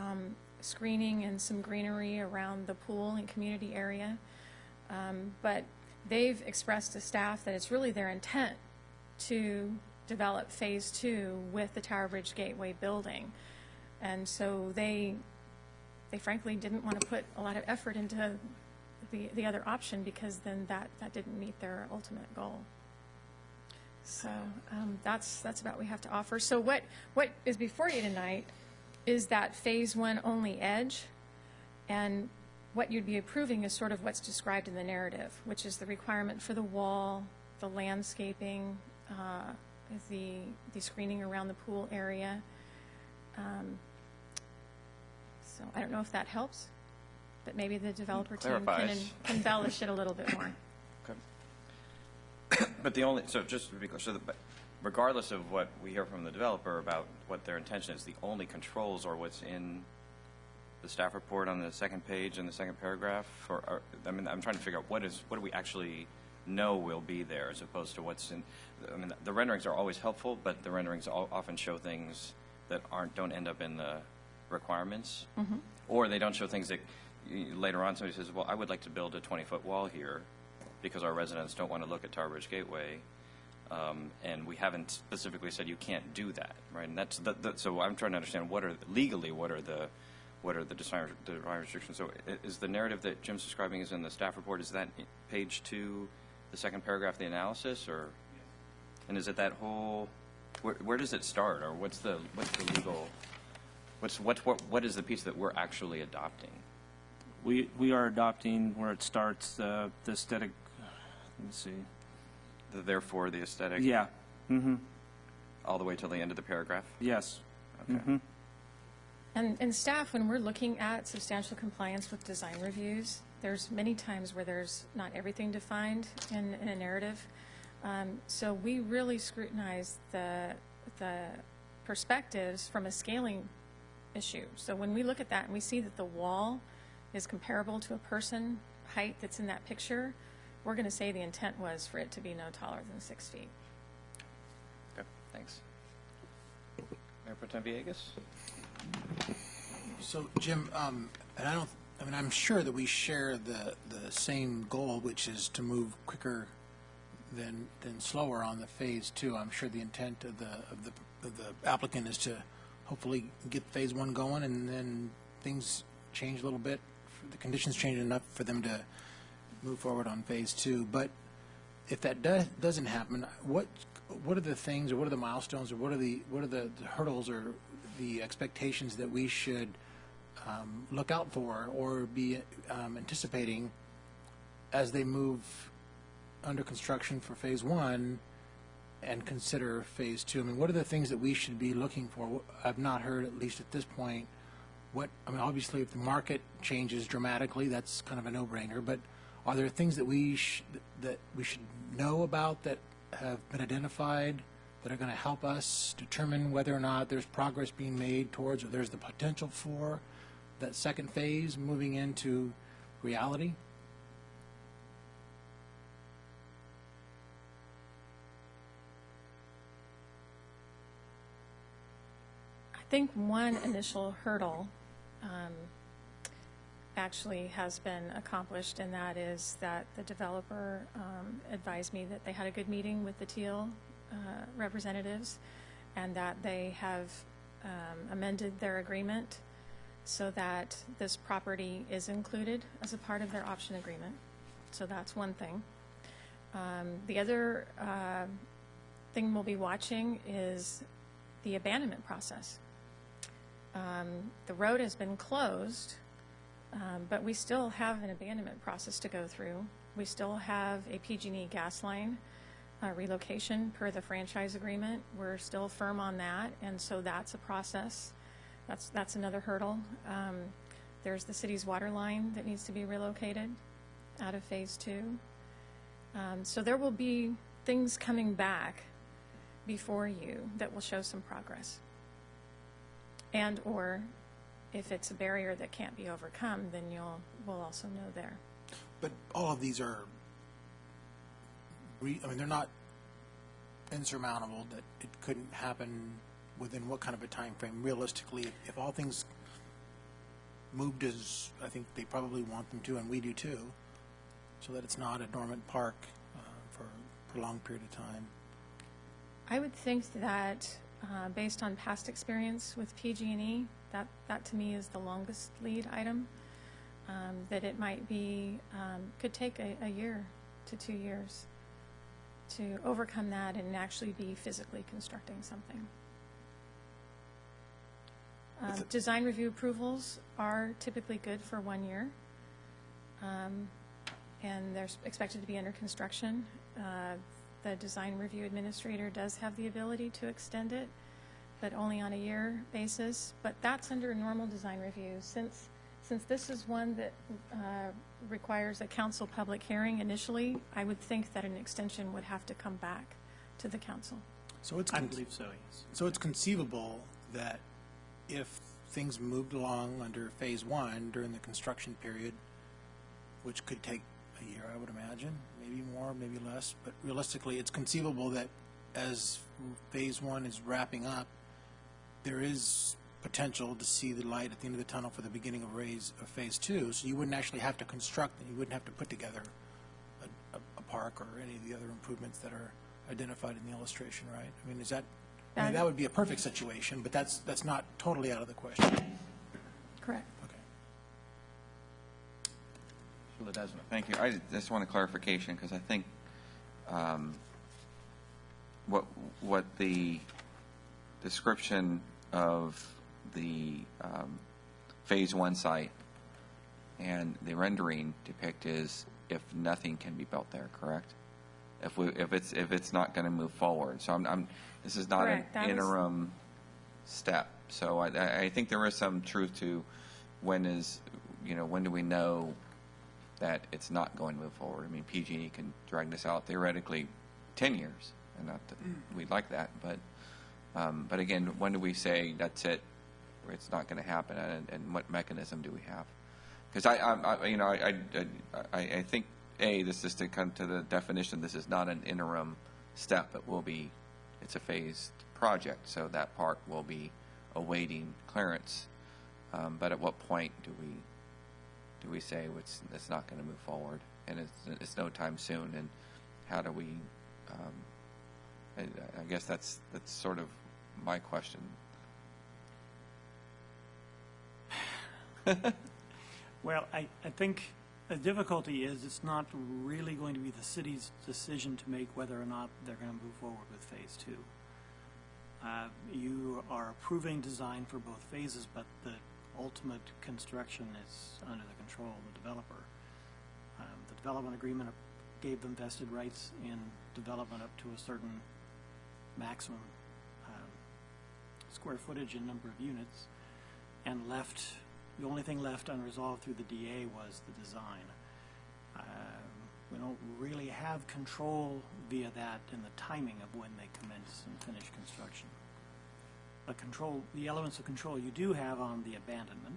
Speaker 11: screening and some greenery around the pool and community area. But they've expressed to staff that it's really their intent to develop Phase 2 with the Tower Bridge Gateway building. And so they frankly didn't want to put a lot of effort into the other option, because then that didn't meet their ultimate goal. So that's about what we have to offer. So what is before you tonight is that Phase 1 only edge, and what you'd be approving is sort of what's described in the narrative, which is the requirement for the wall, the landscaping, the screening around the pool area. So I don't know if that helps, but maybe the developer team can embellish it a little bit more.
Speaker 1: Okay. But so just to be clear, regardless of what we hear from the developer about what their intention is, the only controls are what's in the staff report on the second page and the second paragraph? I'm trying to figure out what do we actually know will be there as opposed to what's in. I mean, the renderings are always helpful, but the renderings often show things that don't end up in the requirements, or they don't show things that later on somebody says, well, I would like to build a 20-foot wall here because our residents don't want to look at Tower Bridge Gateway, and we haven't specifically said you can't do that, right? And that's so I'm trying to understand what are the design restrictions. So is the narrative that Jim's describing is in the staff report, is that page 2, the second paragraph of the analysis, or? And is it that whole, where does it start, or what's the legal, what is the piece that we're actually adopting?
Speaker 10: We are adopting where it starts, the aesthetic, let me see.
Speaker 1: Therefore, the aesthetic?
Speaker 10: Yeah.
Speaker 1: All the way till the end of the paragraph?
Speaker 10: Yes.
Speaker 1: Okay.
Speaker 11: And staff, when we're looking at substantial compliance with design reviews, there's many times where there's not everything defined in a narrative. So we really scrutinize the perspectives from a scaling issue. So when we look at that and we see that the wall is comparable to a person height that's in that picture, we're going to say the intent was for it to be no taller than 6 feet.
Speaker 1: Okay, thanks. Mayor Pro Tem Villegas?
Speaker 7: So, Jim, and I'm sure that we share the same goal, which is to move quicker than slower on the phase 2. I'm sure the intent of the applicant is to hopefully get phase 1 going, and then things change a little bit. The conditions change enough for them to move forward on phase 2. But if that doesn't happen, what are the things, or what are the milestones, or what are the hurdles or the expectations that we should look out for or be anticipating as they move under construction for phase 1 and consider phase 2? I mean, what are the things that we should be looking for? I've not heard, at least at this point, obviously if the market changes dramatically, that's kind of a no-brainer, but are there things that we should know about that have been identified that are going to help us determine whether or not there's progress being made towards, or there's the potential for that second phase moving into reality?
Speaker 11: I think one initial hurdle actually has been accomplished, and that is that the developer advised me that they had a good meeting with the Teal representatives, and that they have amended their agreement so that this property is included as a part of their option agreement. So that's one thing. The other thing we'll be watching is the abandonment process. The road has been closed, but we still have an abandonment process to go through. We still have a PG&E gas line relocation per the franchise agreement. We're still firm on that, and so that's a process. That's another hurdle. There's the city's water line that needs to be relocated out of phase 2. So there will be things coming back before you that will show some progress. And or if it's a barrier that can't be overcome, then we'll also know there.
Speaker 7: But all of these are, they're not insurmountable, that it couldn't happen within what kind of a time frame? Realistically, if all things moved as I think they probably want them to, and we do too, so that it's not a dormant park for a prolonged period of time.
Speaker 11: I would think that based on past experience with PG&E, that to me is the longest lead item, that it might be, could take a year to 2 years to overcome that and actually be physically constructing something. Design review approvals are typically good for 1 year, and they're expected to be under construction. The design review administrator does have the ability to extend it, but only on a year basis. But that's under a normal design review. Since this is one that requires a council public hearing initially, I would think that an extension would have to come back to the council.
Speaker 7: So it's
Speaker 10: I believe so, yes.
Speaker 7: So it's conceivable that if things moved along under phase 1 during the construction period, which could take a year, I would imagine, maybe more, maybe less, but realistically, it's conceivable that as phase 1 is wrapping up, there is potential to see the light at the end of the tunnel for the beginning of phase 2. So you wouldn't actually have to construct, and you wouldn't have to put together a park or any of the other improvements that are identified in the illustration, right? I mean, that would be a perfect situation, but that's not totally out of the question.
Speaker 11: Correct.
Speaker 7: Okay.
Speaker 5: Thank you. I just want a clarification, because I think what the description of the phase 1 site and the rendering depict is if nothing can be built there, correct? If it's not going to move forward. So this is not
Speaker 11: Correct.
Speaker 5: an interim step. So I think there is some truth to when do we know that it's not going to move forward. I mean, PG&E can drag this out theoretically 10 years, and not that we'd like that, but again, when do we say that's it, or it's not going to happen, and what mechanism do we have? Because I think this is to come to the definition. This is not an interim step. It's a phased project, so that part will be awaiting clearance But at what point do we say it's not going to move forward, and it's no time soon, and how do we? I guess that's sort of my question.
Speaker 12: Well, I think the difficulty is it's not really going to be the city's decision to make whether or not they're going to move forward with Phase 2. You are approving design for both phases, but the ultimate construction is under the control of the developer. The development agreement gave them vested rights in development up to a certain maximum square footage and number of units, and the only thing left unresolved through the DA was the design. We don't really have control via that in the timing of when they commence and finish construction. The elements of control you do have on the abandonment.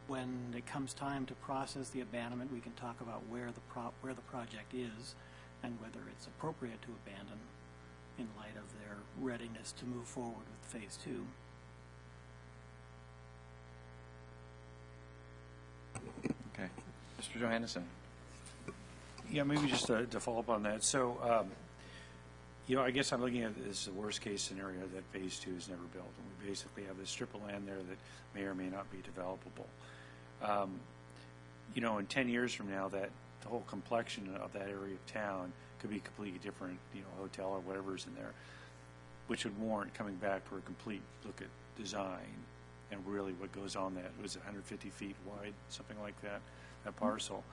Speaker 12: When it comes time to process the abandonment, we can talk about where the project is and whether it's appropriate to abandon in light of their readiness to move forward with Phase 2.
Speaker 1: Okay. Mr. Johannesson.
Speaker 4: Yeah, maybe just to follow up on that. So, I guess I'm looking at it as the worst-case scenario that Phase 2 is never built, and we basically have this strip of land there that may or may not be developable. In 10 years from now, that the whole complexion of that area of town could be completely different, hotel or whatever's in there, which would warrant coming back for a complete look at design and really what goes on that. Was it 150 feet wide, something like that parcel?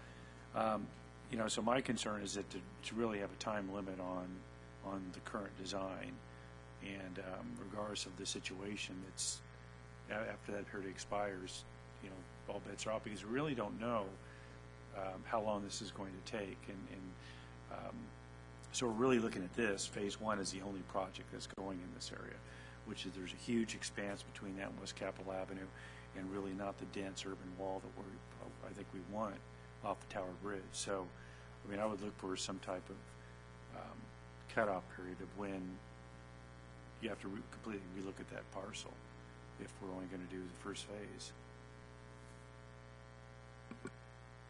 Speaker 4: So my concern is that to really have a time limit on the current design, and regardless of the situation, it's after that period expires, all bets are off, because we really don't know how long this is going to take, so we're really looking at this. Phase 1 is the only project that's going in this area, which is there's a huge expanse between that and West Capitol Avenue, and really not the dense urban wall that I think we want off the Tower Bridge. So, I would look for some type of cutoff period of when you have to completely relook at that parcel if we're only going to do the first phase.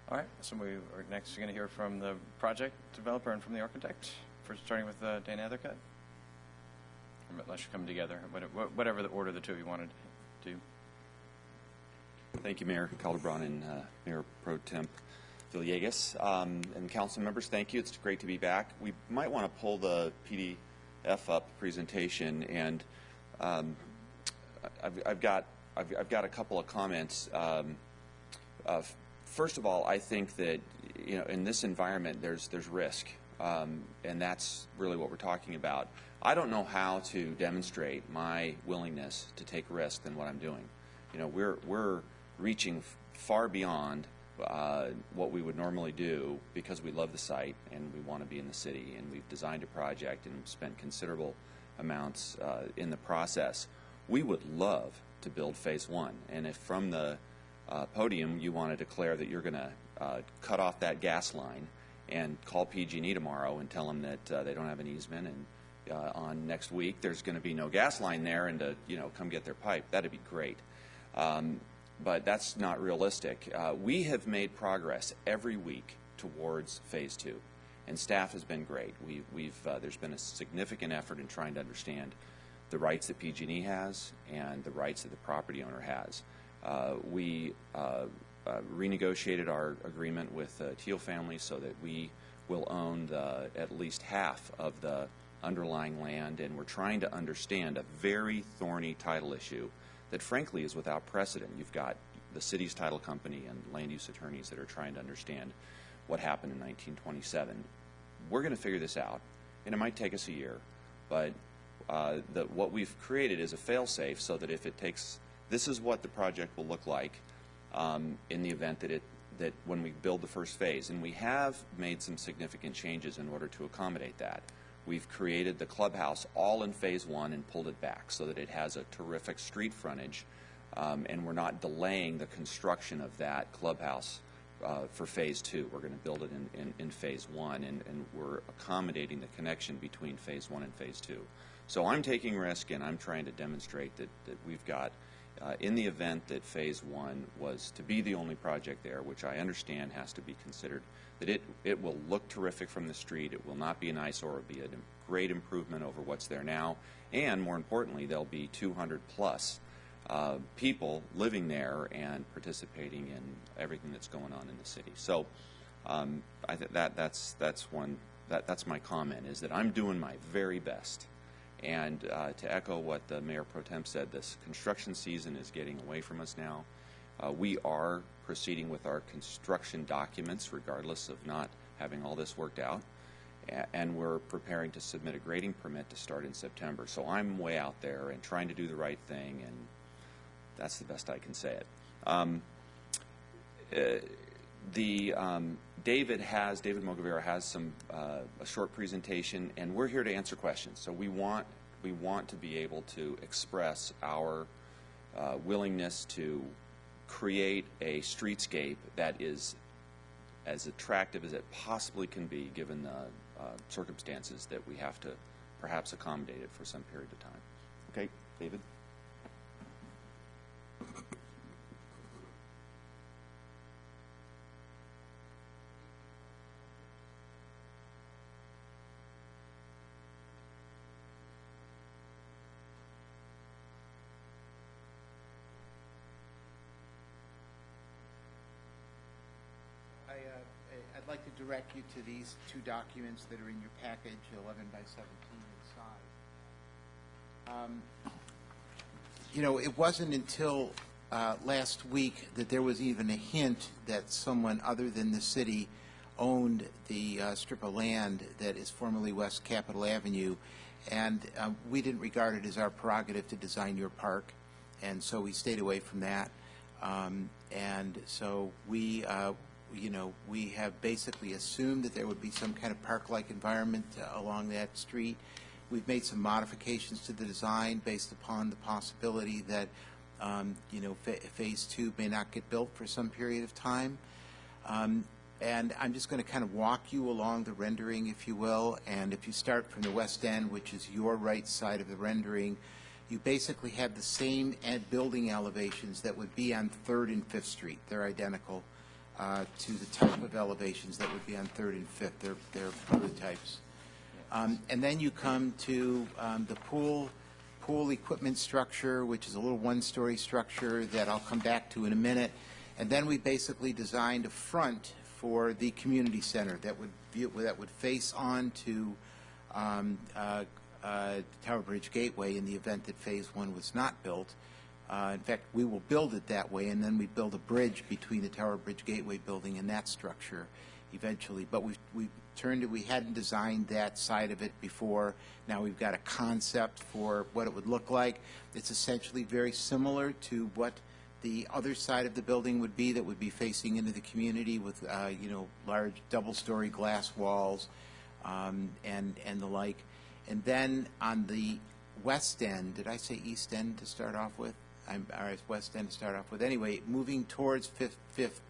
Speaker 1: All right, so we are next going to hear from the project developer and from the architect. First, starting with Dan Ethercutt. Let's come together, whatever the order the two of you wanted to do.
Speaker 13: Thank you, Mayor Calderon and Mayor Pro Temp Villegas. And council members, thank you. It's great to be back. We might want to pull the PDF up presentation, and I've got a couple of comments. First of all, I think that in this environment there's risk, and that's really what we're talking about. I don't know how to demonstrate my willingness to take risk than what I'm doing. We're reaching far beyond what we would normally do because we love the site and we want to be in the city, and we've designed a project and spent considerable amounts in the process. We would love to build Phase 1, and if from the podium you want to declare that you're going to cut off that gas line and call PG&E tomorrow and tell them that they don't have an easement, and on next week there's going to be no gas line there, and to come get their pipe, that'd be great. But that's not realistic. We have made progress every week towards Phase 2, and staff has been great. There's been a significant effort in trying to understand the rights that PG&E has and the rights that the property owner has. We renegotiated our agreement with the Teal family so that we will own at least half of the underlying land, and we're trying to understand a very thorny title issue that frankly is without precedent. You've got the city's title company and land use attorneys that are trying to understand what happened in 1927. We're going to figure this out, and it might take us a year, but what we've created is a fail-safe so that if it takes, this is what the project will look like in the event that when we build the first phase, and we have made some significant changes in order to accommodate that. We've created the clubhouse all in Phase 1 and pulled it back so that it has a terrific street frontage, and we're not delaying the construction of that clubhouse for Phase 2. We're going to build it in Phase 1, and we're accommodating the connection between Phase 1 and Phase 2. So I'm taking risk, and I'm trying to demonstrate that we've got, in the event that Phase 1 was to be the only project there, which I understand has to be considered, that it will look terrific from the street. It will not be an eyesore. It will be a great improvement over what's there now. And more importantly, there'll be 200 plus people living there and participating in everything that's going on in the city. So I think that's my comment, is that I'm doing my very best. And to echo what the Mayor Pro Tem said, this construction season is getting away from us now. We are proceeding with our construction documents regardless of not having all this worked out. And we're preparing to submit a grading permit to start in September. So I'm way out there and trying to do the right thing, and that's the best I can say it. David Mogavera has a short presentation, and we're here to answer questions. So we want to be able to express our willingness to create a streetscape that is as attractive as it possibly can be, given the circumstances that we have to perhaps accommodate it for some period of time. Okay, David?
Speaker 14: I'd like to direct you to these two documents that are in your package, 11 by 17 in size. It wasn't until last week that there was even a hint that someone other than the city owned the strip of land that is formerly West Capitol Avenue, and we didn't regard it as our prerogative to design your park, and so we stayed away from that. And so we have basically assumed that there would be some kind of park-like environment along that street. We've made some modifications to the design based upon the possibility that, Phase 2 may not get built for some period of time. And I'm just going to kind of walk you along the rendering, if you will. And if you start from the west end, which is your right side of the rendering, you basically have the same building elevations that would be on 3rd and 5th Street. They're identical to the type of elevations that would be on 3rd and 5th. They're prototypes. And then you come to the pool equipment structure, which is a little one-story structure that I'll come back to in a minute. And then we basically designed a front for the community center that would face on to Tower Bridge Gateway in the event that Phase 1 was not built. In fact, we will build it that way, and then we build a bridge between the Tower Bridge Gateway building and that structure eventually. But we hadn't designed that side of it before. Now we've got a concept for what it would look like. It's essentially very similar to what the other side of the building would be, that would be facing into the community with large double-story glass walls and the like. And then on the west end, did I say east end to start off with? All right, west end to start off with. Anyway, moving towards Fifth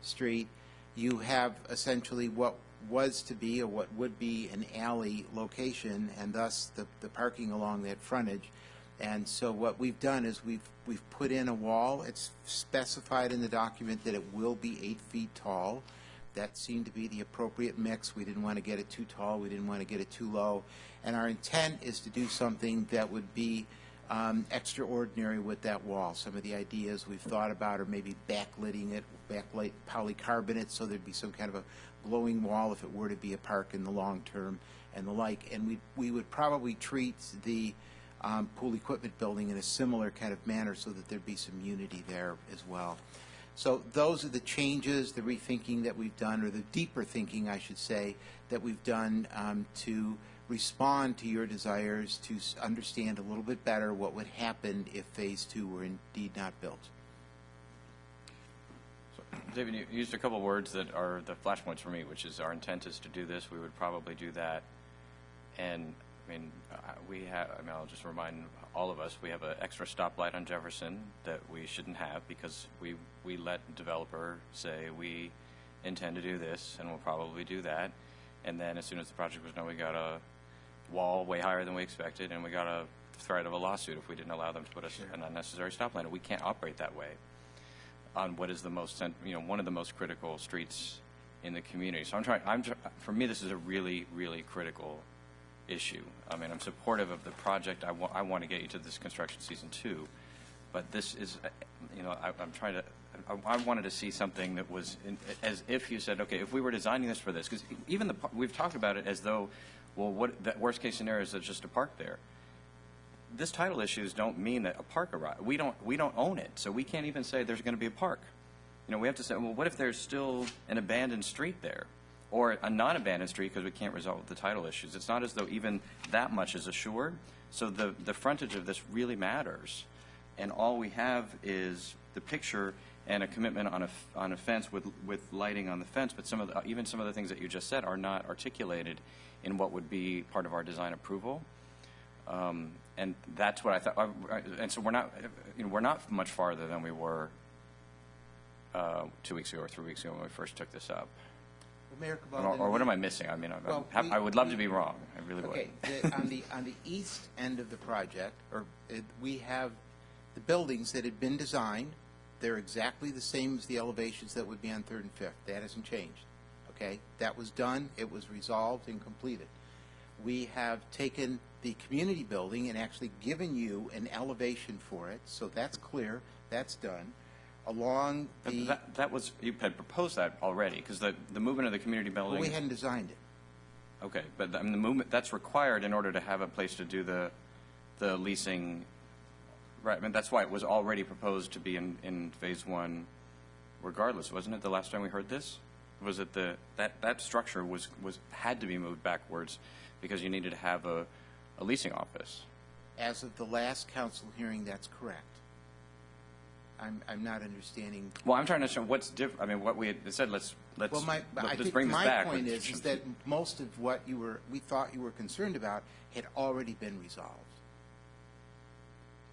Speaker 14: Street, you have essentially what was to be or what would be an alley location, and thus the parking along that frontage. And so what we've done is we've put in a wall. It's specified in the document that it will be 8 feet tall. That seemed to be the appropriate mix. We didn't want to get it too tall. We didn't want to get it too low. And our intent is to do something that would be extraordinary with that wall. Some of the ideas we've thought about are maybe backlighting it, backlight polycarbonate, so there'd be some kind of a glowing wall if it were to be a park in the long term and the like. And we would probably treat the pool equipment building in a similar kind of manner so that there'd be some unity there as well. So those are the changes, the rethinking that we've done, or the deeper thinking, I should say, that we've done to respond to your desires to understand a little bit better what would happen if Phase 2 were indeed not built.
Speaker 1: So, David, you used a couple of words that are the flashpoints for me, which is our intent is to do this. We would probably do that. And, I'll just remind all of us, we have an extra stoplight on Jefferson that we shouldn't have because we let developer say we intend to do this and we'll probably do that. And then as soon as the project was done, we got a wall way higher than we expected, and we got a threat of a lawsuit if we didn't allow them to put us an unnecessary stop line. We can't operate that way on what is the most, one of the most critical streets in the community. So for me, this is a really, really critical issue. I mean, I'm supportive of the project. I want to get you to this construction season too, but this is, I wanted to see something that was as if you said, okay, if we were designing this for this, because even we've talked about it as though, well, what the worst case scenario is there's just a park there. This title issues don't mean that a park arrives. We don't own it, so we can't even say there's going to be a park. We have to say, well, what if there's still an abandoned street there, or a non-abandoned street because we can't resolve the title issues? It's not as though even that much is assured. So the frontage of this really matters, and all we have is the picture and a commitment on a fence with lighting on the fence. But even some of the things that you just said are not articulated in what would be part of our design approval. And that's what I thought. And so we're not much farther than we were 2 weeks ago or 3 weeks ago when we first took this up.
Speaker 14: Well, Mayor Cabal,
Speaker 1: or what am I missing? I mean, I would love to be wrong. I really would.
Speaker 14: Okay, on the east end of the project, we have the buildings that had been designed. They're exactly the same as the elevations that would be on 3rd and 5th. That hasn't changed. Okay, that was done. It was resolved and completed. We have taken the community building and actually given you an elevation for it, so that's clear. That's done. Along the
Speaker 1: you had proposed that already, because the movement of the community building.
Speaker 14: Well, we hadn't designed it.
Speaker 1: Okay, but the movement that's required in order to have a place to do the leasing. Right, I mean, that's why it was already proposed to be in phase 1, regardless, wasn't it? The last time we heard this, was it that structure had to be moved backwards because you needed to have a leasing office.
Speaker 14: As of the last council hearing, that's correct. I'm not understanding.
Speaker 1: Well, I'm trying to understand what's different. I mean, what we had said. Let's bring this back.
Speaker 14: My point is that most of what we thought you were concerned about had already been resolved.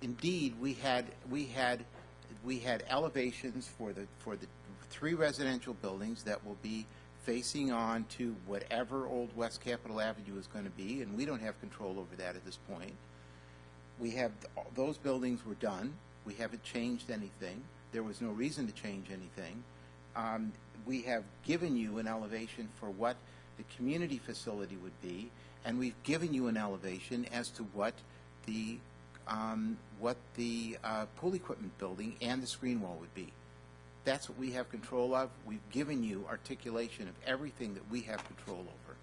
Speaker 14: Indeed, we had elevations for the 3 residential buildings that will be facing on to whatever Old West Capitol Avenue is going to be, and we don't have control over that at this point. We have those buildings were done. We haven't changed anything. There was no reason to change anything. We have given you an elevation for what the community facility would be, and we've given you an elevation as to what the pool equipment building and the screen wall would be. That's what we have control of. We've given you articulation of everything that we have control over.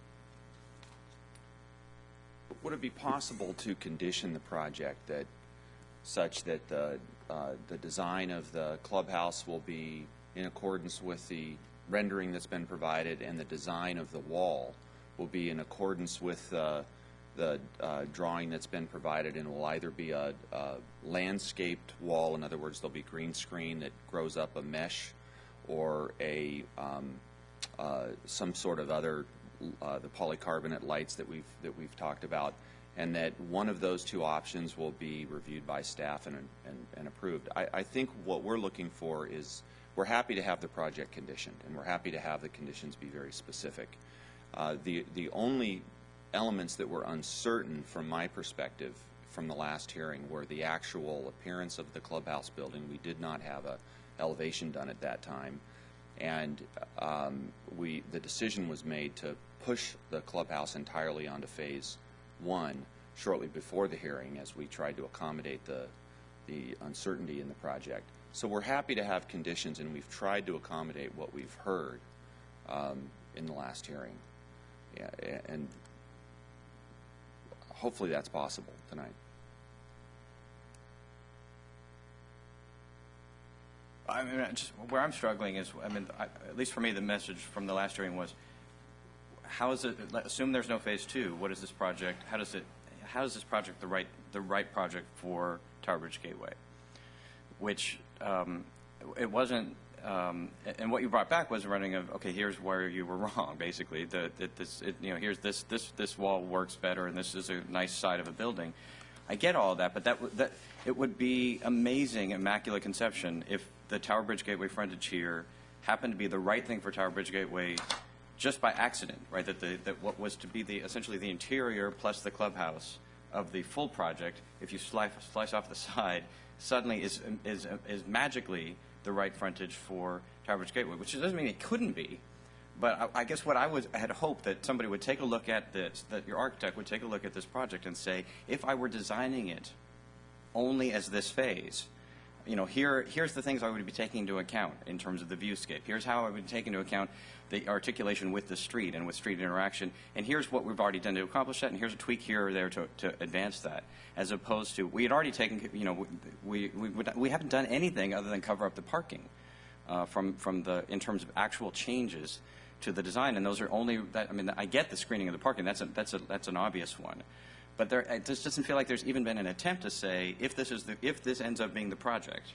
Speaker 13: Would it be possible to condition the project such that the design of the clubhouse will be in accordance with the rendering that's been provided, and the design of the wall will be in accordance with the drawing that's been provided, and will either be a landscaped wall, in other words, there'll be green screen that grows up a mesh, or some sort of other the polycarbonate lights that we've talked about, and that one of those 2 options will be reviewed by staff and approved. I think what we're looking for is, we're happy to have the project conditioned, and we're happy to have the conditions be very specific. The only elements that were uncertain from my perspective from the last hearing were the actual appearance of the clubhouse building. We did not have a elevation done at that time, and the decision was made to push the clubhouse entirely onto phase 1 shortly before the hearing, as we tried to accommodate the uncertainty in the project. So we're happy to have conditions, and we've tried to accommodate what we've heard in the last hearing. Yeah, and hopefully that's possible tonight.
Speaker 1: I mean, just where I'm struggling is, at least for me, the message from the last hearing was, how is it? Assume there's no phase 2. What is this project? How is this project the right project for Tower Bridge Gateway? Which it wasn't. And what you brought back was running of, okay, here's where you were wrong, basically. Here's this wall works better, and this is a nice side of a building. I get all of that, but that it would be amazing, immaculate conception if the Tower Bridge Gateway frontage here happened to be the right thing for Tower Bridge Gateway just by accident, right, that what was to be essentially the interior plus the clubhouse of the full project, if you slice off the side, suddenly is magically the right frontage for Tower Bridge Gateway, which doesn't mean it couldn't be. But I guess what I had hoped that somebody would take a look at this, that your architect would take a look at this project and say, if I were designing it only as this phase, here's the things I would be taking into account in terms of the viewscape. Here's how I would take into account the articulation with the street and with street interaction. And here's what we've already done to accomplish that, and here's a tweak here or there to advance that. As opposed to, we had already taken, we haven't done anything other than cover up the parking in terms of actual changes to the design. And those are only, I get the screening of the parking. That's an obvious one. But it just doesn't feel like there's even been an attempt to say, if this ends up being the project,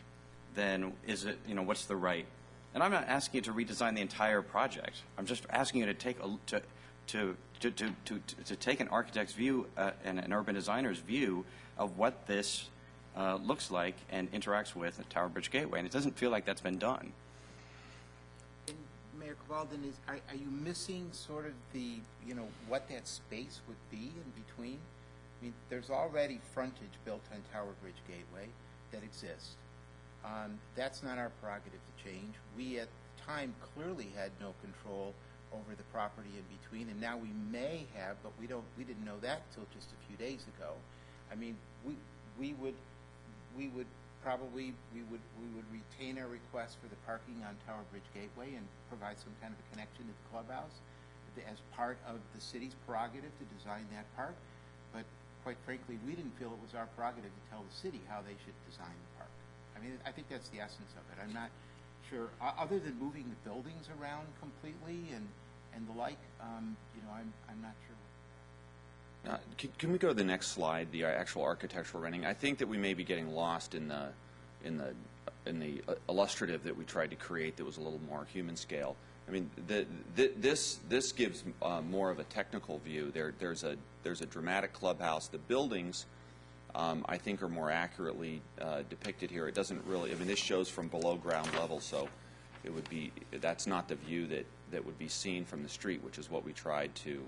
Speaker 1: then is it, what's the right? And I'm not asking you to redesign the entire project. I'm just asking you to take to take an architect's view and an urban designer's view of what this looks like and interacts with Tower Bridge Gateway. And it doesn't feel like that's been done.
Speaker 14: And Mayor Cavalden, are you missing sort of the, what that space would be in between? I mean, there's already frontage built on Tower Bridge Gateway that exists. That's not our prerogative to change. We at the time clearly had no control over the property in between, and now we may have, but we didn't know that till just a few days ago. I mean, we would retain our request for the parking on Tower Bridge Gateway and provide some kind of a connection to the clubhouse as part of the city's prerogative to design that park. But quite frankly, we didn't feel it was our prerogative to tell the city how they should design the park. I mean, I think that's the essence of it. I'm not sure, other than moving the buildings around completely and the like, I'm not sure.
Speaker 13: Can we go to the next slide, the actual architectural rendering? I think that we may be getting lost in the illustrative that we tried to create that was a little more human scale. I mean, this gives more of a technical view. There's a dramatic clubhouse. The buildings, I think, are more accurately depicted here. It doesn't really. I mean, this shows from below ground level, so it would be. That's not the view that would be seen from the street, which is what we tried to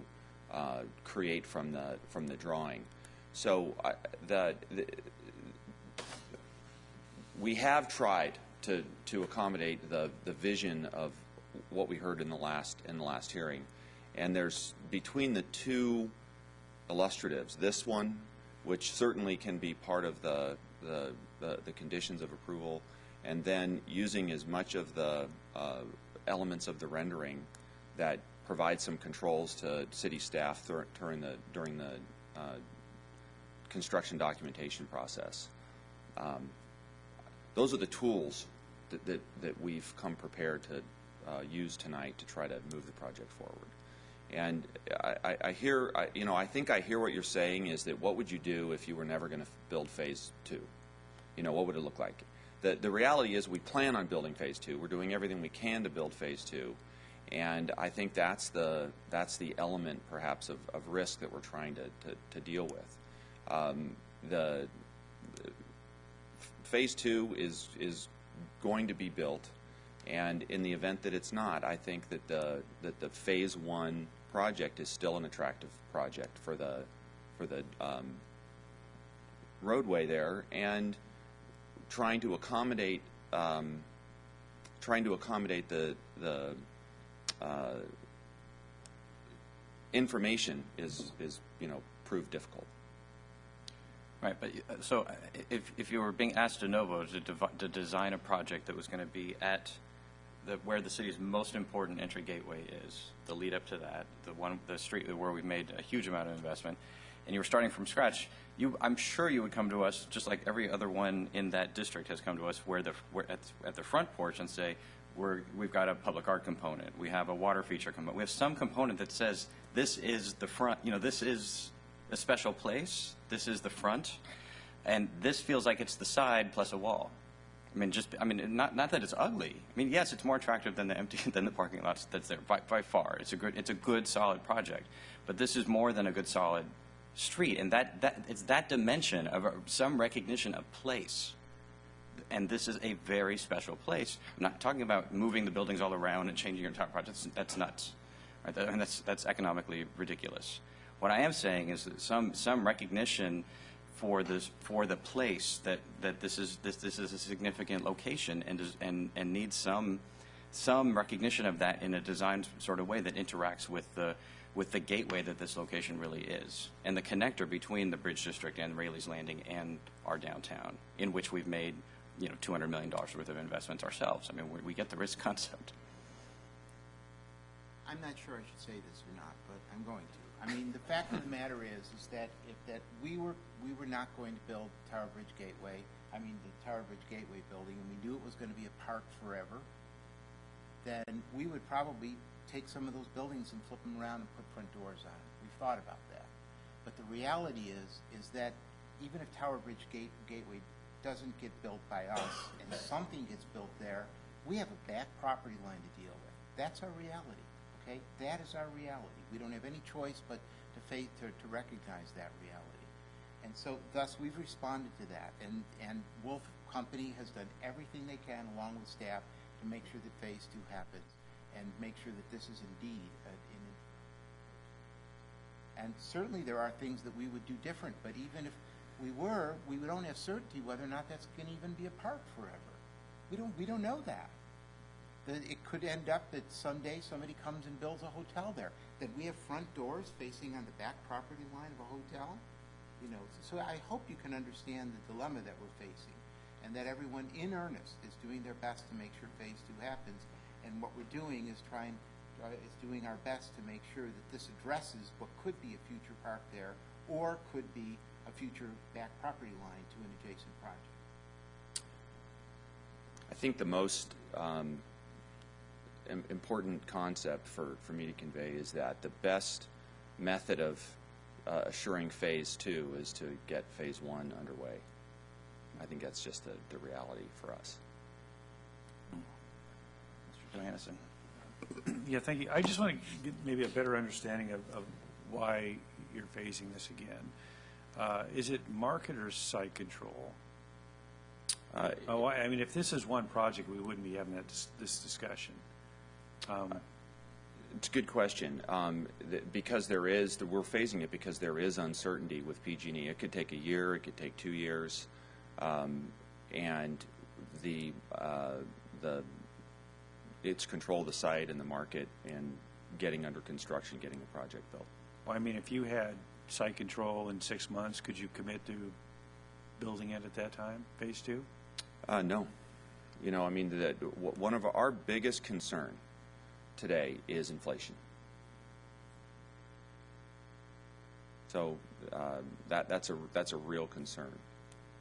Speaker 13: create from the drawing. So we have tried to accommodate the vision of what we heard in the last hearing, and there's between the two illustratives, this one, which certainly can be part of the conditions of approval, and then using as much of the elements of the rendering that provide some controls to city staff during the construction documentation process. Those are the tools that we've come prepared to use tonight to try to move the project forward. And I think I hear what you're saying is that what would you do if you were never going to build phase 2? What would it look like? The reality is we plan on building phase 2. We're doing everything we can to build phase 2. And I think that's the element perhaps of risk that we're trying to deal with. The phase 2 is going to be built. And in the event that it's not, I think that the phase 1 project is still an attractive project for the roadway there, and trying to accommodate the information is proved difficult.
Speaker 1: Right, but so if you were being asked de novo to design a project that was going to be at where the city's most important entry gateway is, the lead up to that, the street where we've made a huge amount of investment, and you were starting from scratch, I'm sure you would come to us, just like every other one in that district has come to us, where at the front porch and say, we've got a public art component, we have a water feature component, we have some component that says this is the front, this is a special place, this is the front, and this feels like it's the side plus a wall. Not that it's ugly. Yes, it's more attractive than the parking lots that's there by far. It's a good solid project, but this is more than a good solid street, and it's that dimension of some recognition of place. And this is a very special place. I'm not talking about moving the buildings all around and changing your entire project. That's nuts. Right? And that's economically ridiculous. What I am saying is that some recognition for the place that this is a significant location and needs some recognition of that in a design sort of way that interacts with the gateway that this location really is, and the connector between the Bridge District and Rayleigh's Landing and our downtown, in which we've made $200 million worth of investments ourselves. I mean, we get the risk concept.
Speaker 14: I'm not sure I should say this or not, but I'm going to. I mean, the fact of the matter is that if we were not going to build Tower Bridge Gateway, the Tower Bridge Gateway building, and we knew it was going to be a park forever, then we would probably take some of those buildings and flip them around and put front doors on. We've thought about that. But the reality is that even if Tower Bridge Gateway doesn't get built by us and something gets built there, we have a back property line to deal with. That's our reality, okay? That is our reality. We don't have any choice but to recognize that reality. And so thus we've responded to that. And Wolf Company has done everything they can along with staff to make sure that Phase 2 happens and make sure that this is indeed and certainly there are things that we would do different, but even if we don't have certainty whether or not that's going to even be a park forever. We don't know that. It could end up that someday somebody comes and builds a hotel there. That we have front doors facing on the back property line of a hotel. So I hope you can understand the dilemma that we're facing, and that everyone in earnest is doing their best to make sure Phase 2 happens. And what we're doing is doing our best to make sure that this addresses what could be a future park there, or could be a future back property line to an adjacent project.
Speaker 13: I think the most important concept for me to convey is that the best method of assuring Phase 2 is to get Phase 1 underway. I think that's just the reality for us. Mr. Johannesson.
Speaker 4: Yeah, thank you. I just want to get maybe a better understanding of why you're phasing this again. Is it market or site control? I mean, if this is one project, we wouldn't be having this discussion.
Speaker 13: It's a good question. Because we're phasing it because there is uncertainty with PG&E. It could take a year, it could take 2 years, and it's control of the site and the market and getting under construction, getting the project built.
Speaker 4: Well, I mean, if you had site control in 6 months, could you commit to building it at that time, Phase 2?
Speaker 13: No. I mean, one of our biggest concern today is inflation. So that's a real concern,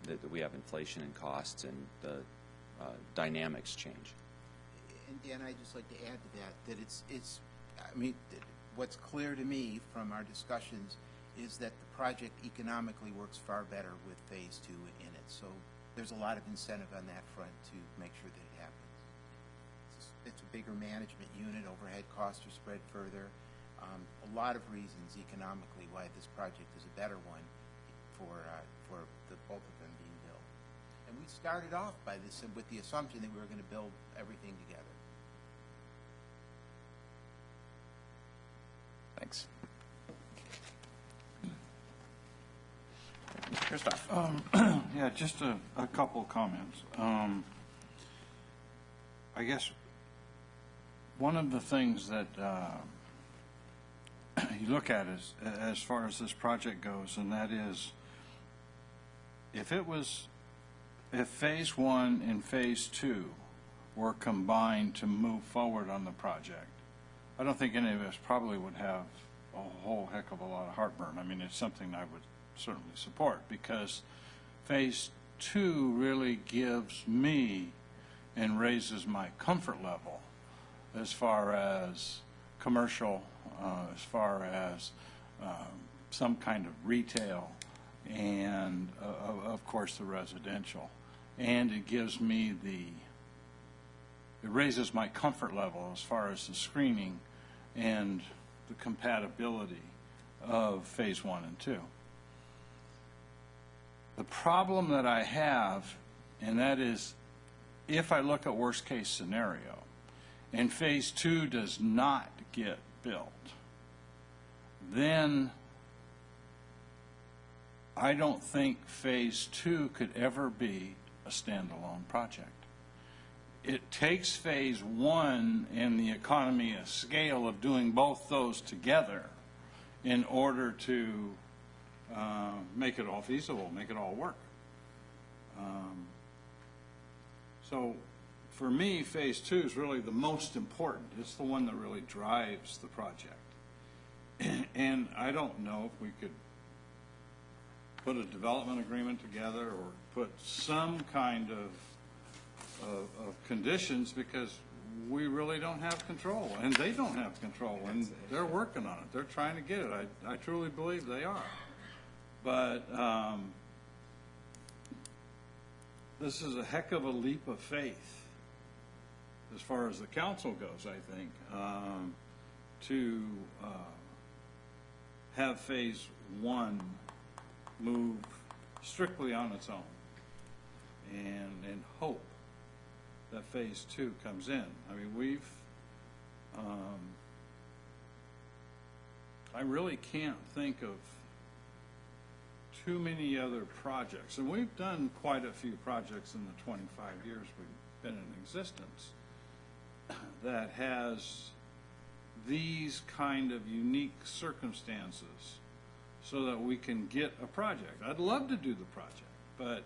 Speaker 13: that we have inflation and costs and the dynamics change.
Speaker 14: And Dan, I'd just like to add to that what's clear to me from our discussions is that the project economically works far better with Phase 2 in it. So there's a lot of incentive on that front to make sure that it happens. It's a bigger management unit. Overhead costs are spread further. A lot of reasons economically why this project is a better one for both of them being built. And we started off by this with the assumption that we were going to build everything together.
Speaker 1: Thanks. Christoph.
Speaker 6: Yeah, just a couple of comments. I guess one of the things that you look at is, as far as this project goes, and that is, if Phase 1 and Phase 2 were combined to move forward on the project, I don't think any of us probably would have a whole heck of a lot of heartburn. I mean, it's something I would certainly support, because Phase 2 really gives me and raises my comfort level as far as commercial, as far as some kind of retail, and of course the residential. And it gives me it raises my comfort level as far as the screening and the compatibility of Phase 1 and 2. The problem that I have, and that is, if I look at worst case scenario, and Phase 2 does not get built, then I don't think Phase 2 could ever be a standalone project. It takes Phase 1 and the economy of scale of doing both those together in order to make it all feasible, make it all work. So for me, Phase 2 is really the most important. It's the one that really drives the project. And I don't know if we could put a development agreement together or put some kind of conditions, because we really don't have control, and they don't have control, and they're working on it. They're trying to get it. I truly believe they are. But this is a heck of a leap of faith as far as the council goes, I think, to have Phase 1 move strictly on its own and hope that Phase 2 comes in. I mean, I really can't think of too many other projects, and we've done quite a few projects in the 25 years we've been in existence, that has these kind of unique circumstances so that we can get a project. I'd love to do the project, but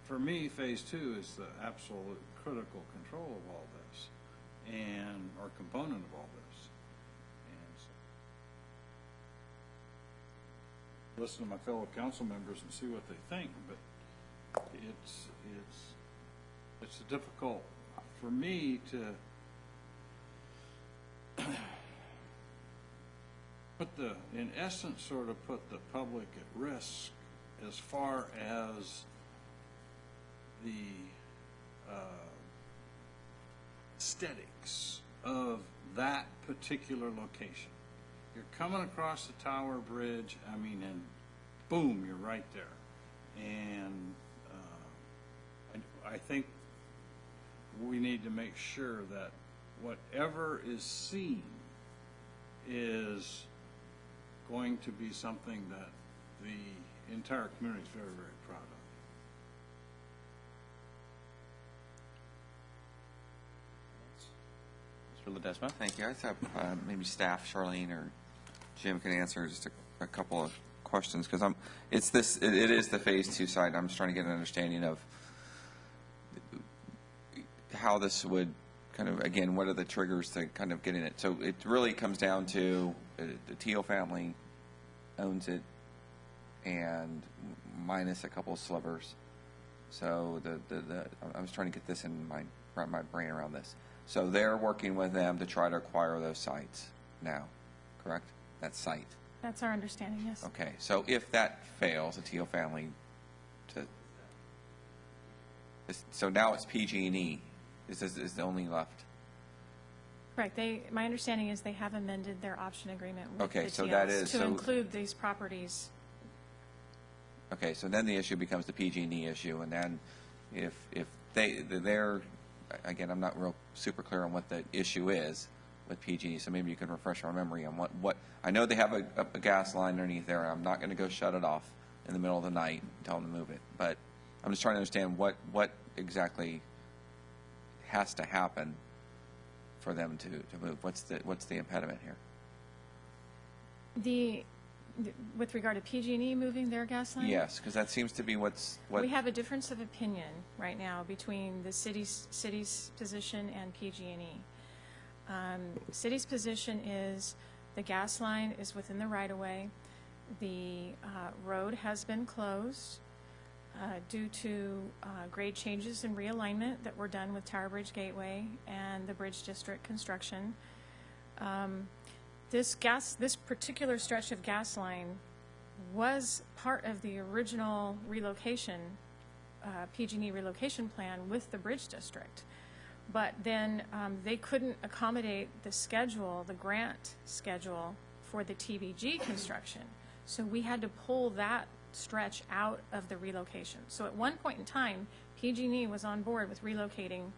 Speaker 6: for me, Phase 2 is the absolute critical control of all this, and or component of all this. And so, listen to my fellow council members and see what they think, but it's difficult for me to in essence, sort of put the public at risk as far as the aesthetics of that particular location. You're coming across the Tower Bridge, I mean, and boom, you're right there. And I think we need to make sure that whatever is seen is going to be something that the entire community is very, very proud of.
Speaker 1: Mr. Ledesma?
Speaker 5: Thank you. I just have maybe staff, Charlene or Jim, can answer just a couple of questions, because it is the Phase 2 site. I'm just trying to get an understanding of how this would kind of, again, what are the triggers to kind of getting it? So it really comes down to the Teal family owns it, and minus a couple of slivers. So I was trying to get this in my brain around this. So they're working with them to try to acquire those sites now, correct? That site.
Speaker 11: That's our understanding, yes.
Speaker 5: Okay. So if that fails, the Teal family, so now it's PG&E is the only left.
Speaker 11: Correct. My understanding is they have amended their option agreement with
Speaker 5: Okay,
Speaker 11: the
Speaker 5: so
Speaker 11: TLs
Speaker 5: that is-
Speaker 11: to
Speaker 5: so-
Speaker 11: include these properties.
Speaker 5: Okay, so then the issue becomes the PG&E issue, and then if they're, again, I'm not real super clear on what the issue is with PG&E, so maybe you can refresh our memory on what I know they have a gas line underneath there. I'm not going to go shut it off in the middle of the night and tell them to move it, but I'm just trying to understand what exactly has to happen for them to move. What's the impediment here?
Speaker 11: With regard to PG&E moving their gas line?
Speaker 5: Yes, because that seems to be what
Speaker 11: We have a difference of opinion right now between the city's position and PG&E. City's position is the gas line is within the right-of-way. The road has been closed due to grade changes and realignment that were done with Tower Bridge Gateway and the Bridge District construction. This particular stretch of gas line was part of the original relocation, PG&E relocation plan with the Bridge District. But then they couldn't accommodate the schedule, the grant schedule for the TBG construction. So we had to pull that stretch out of the relocation. So at one point in time, PG&E was on board with relocating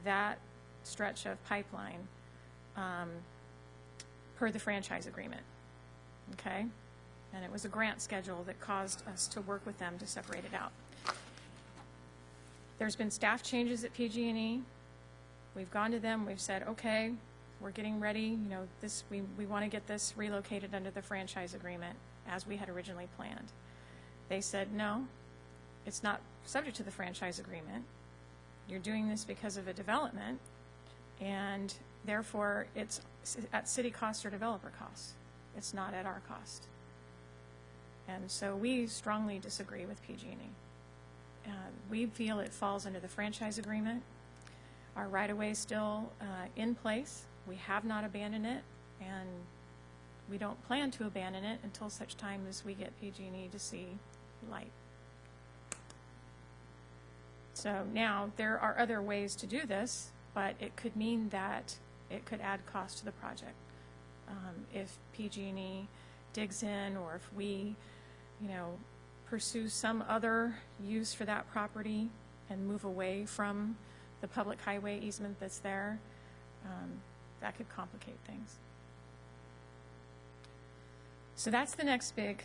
Speaker 11: that stretch of pipeline. per the franchise agreement, okay? And it was a grant schedule that caused us to work with them to separate it out. There's been staff changes at PG&E. We've gone to them, we've said, okay, we're getting ready, you know, we want to get this relocated under the franchise agreement as we had originally planned. They said, no, it's not subject to the franchise agreement. You're doing this because of a development, and therefore it's at city cost or developer cost. It's not at our cost. And so we strongly disagree with PG&E. We feel it falls under the franchise agreement. Our right-of-way is still in place. We have not abandoned it, and we don't plan to abandon it until such time as we get PG&E to see light. So now there are other ways to do this, but it could mean that it could add cost to the project. If PG&E digs in, or if we, you know, pursue some other use for that property and move away from the public highway easement that's there, that could complicate things. So that's the next big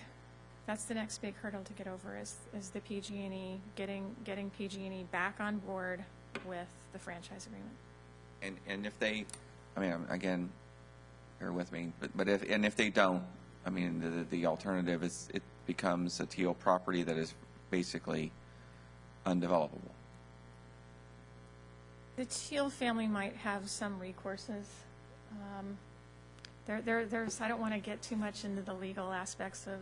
Speaker 11: hurdle to get over is the PG&E, getting PG&E back on board with the franchise agreement.
Speaker 5: And if they, I mean, again, bear with me, but if they don't, I mean, the alternative is it becomes a Teal property that is basically undevelopable.
Speaker 11: The Teal family might have some recourses. There's, I don't want to get too much into the legal aspects of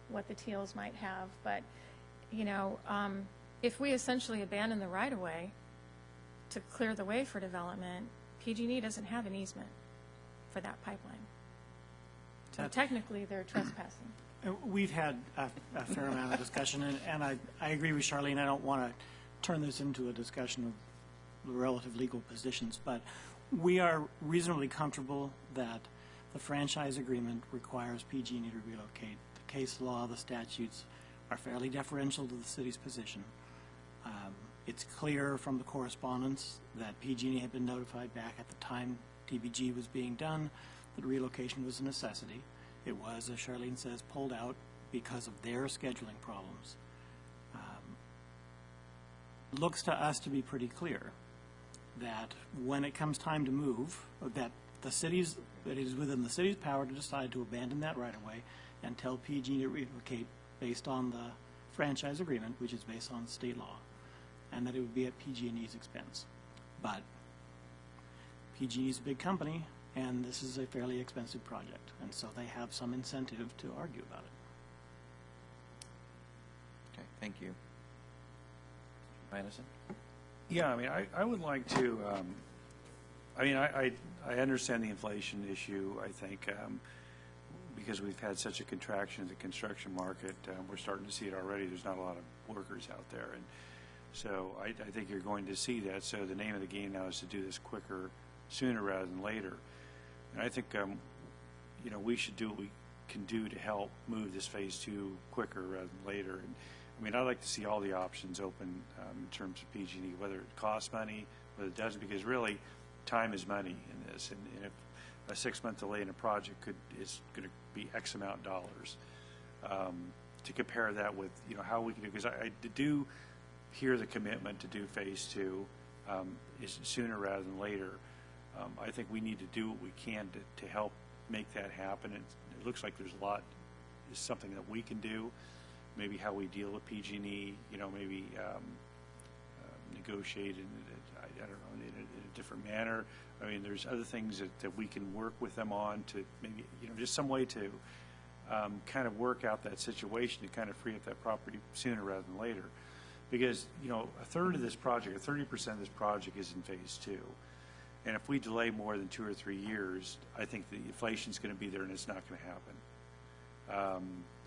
Speaker 11: what the Teals might have, but, you know, if we essentially abandon the right-of-way to clear the way for development, PG&E doesn't have an easement for that pipeline. So technically, they're trespassing.
Speaker 12: We've had a fair amount of discussion, and I agree with Charlene. I don't want to turn this into a discussion of relative legal positions, but we are reasonably comfortable that the franchise agreement requires PG&E to relocate. The case law, the statutes are fairly deferential to the city's position. It's clear from the correspondence that PG&E had been notified back at the time TBG was being done that relocation was a necessity. It was, as Charlene says, pulled out because of their scheduling problems. Looks to us to be pretty clear that when it comes time to move, that it is within the city's power to decide to abandon that right-of-way and tell PG&E to relocate based on the franchise agreement, which is based on state law, and that it would be at PG&E's expense. But PG&E is a big company, and this is a fairly expensive project, and so they have some incentive to argue about it.
Speaker 5: Okay, thank you.
Speaker 1: Madison?
Speaker 4: Yeah, I mean, I would like to, I mean, I understand the inflation issue, I think, because we've had such a contraction in the construction market. We're starting to see it already. There's not a lot of workers out there. And so I think you're going to see that. So the name of the game now is to do this quicker, sooner rather than later. And I think, you know, we should do what we can do to help move this phase 2 quicker rather than later. And I mean, I'd like to see all the options open in terms of PG&E, whether it costs money, whether it doesn't, because really time is money in this. And if a 6-month delay in a project is going to be X amount of dollars, to compare that with, you know, how we can do, because I do hear the commitment to do phase 2 is sooner rather than later. I think we need to do what we can to help make that happen. It looks like there's a lot, is something that we can do. Maybe how we deal with PG&E, you know, maybe negotiate I don't know, in a different manner. I mean, there's other things that we can work with them on to maybe, you know, just some way to kind of work out that situation to kind of free up that property sooner rather than later. Because, you know, a third of this project, or 30% of this project is in phase 2. And if we delay more than 2 or 3 years, I think the inflation's going to be there and it's not going to happen.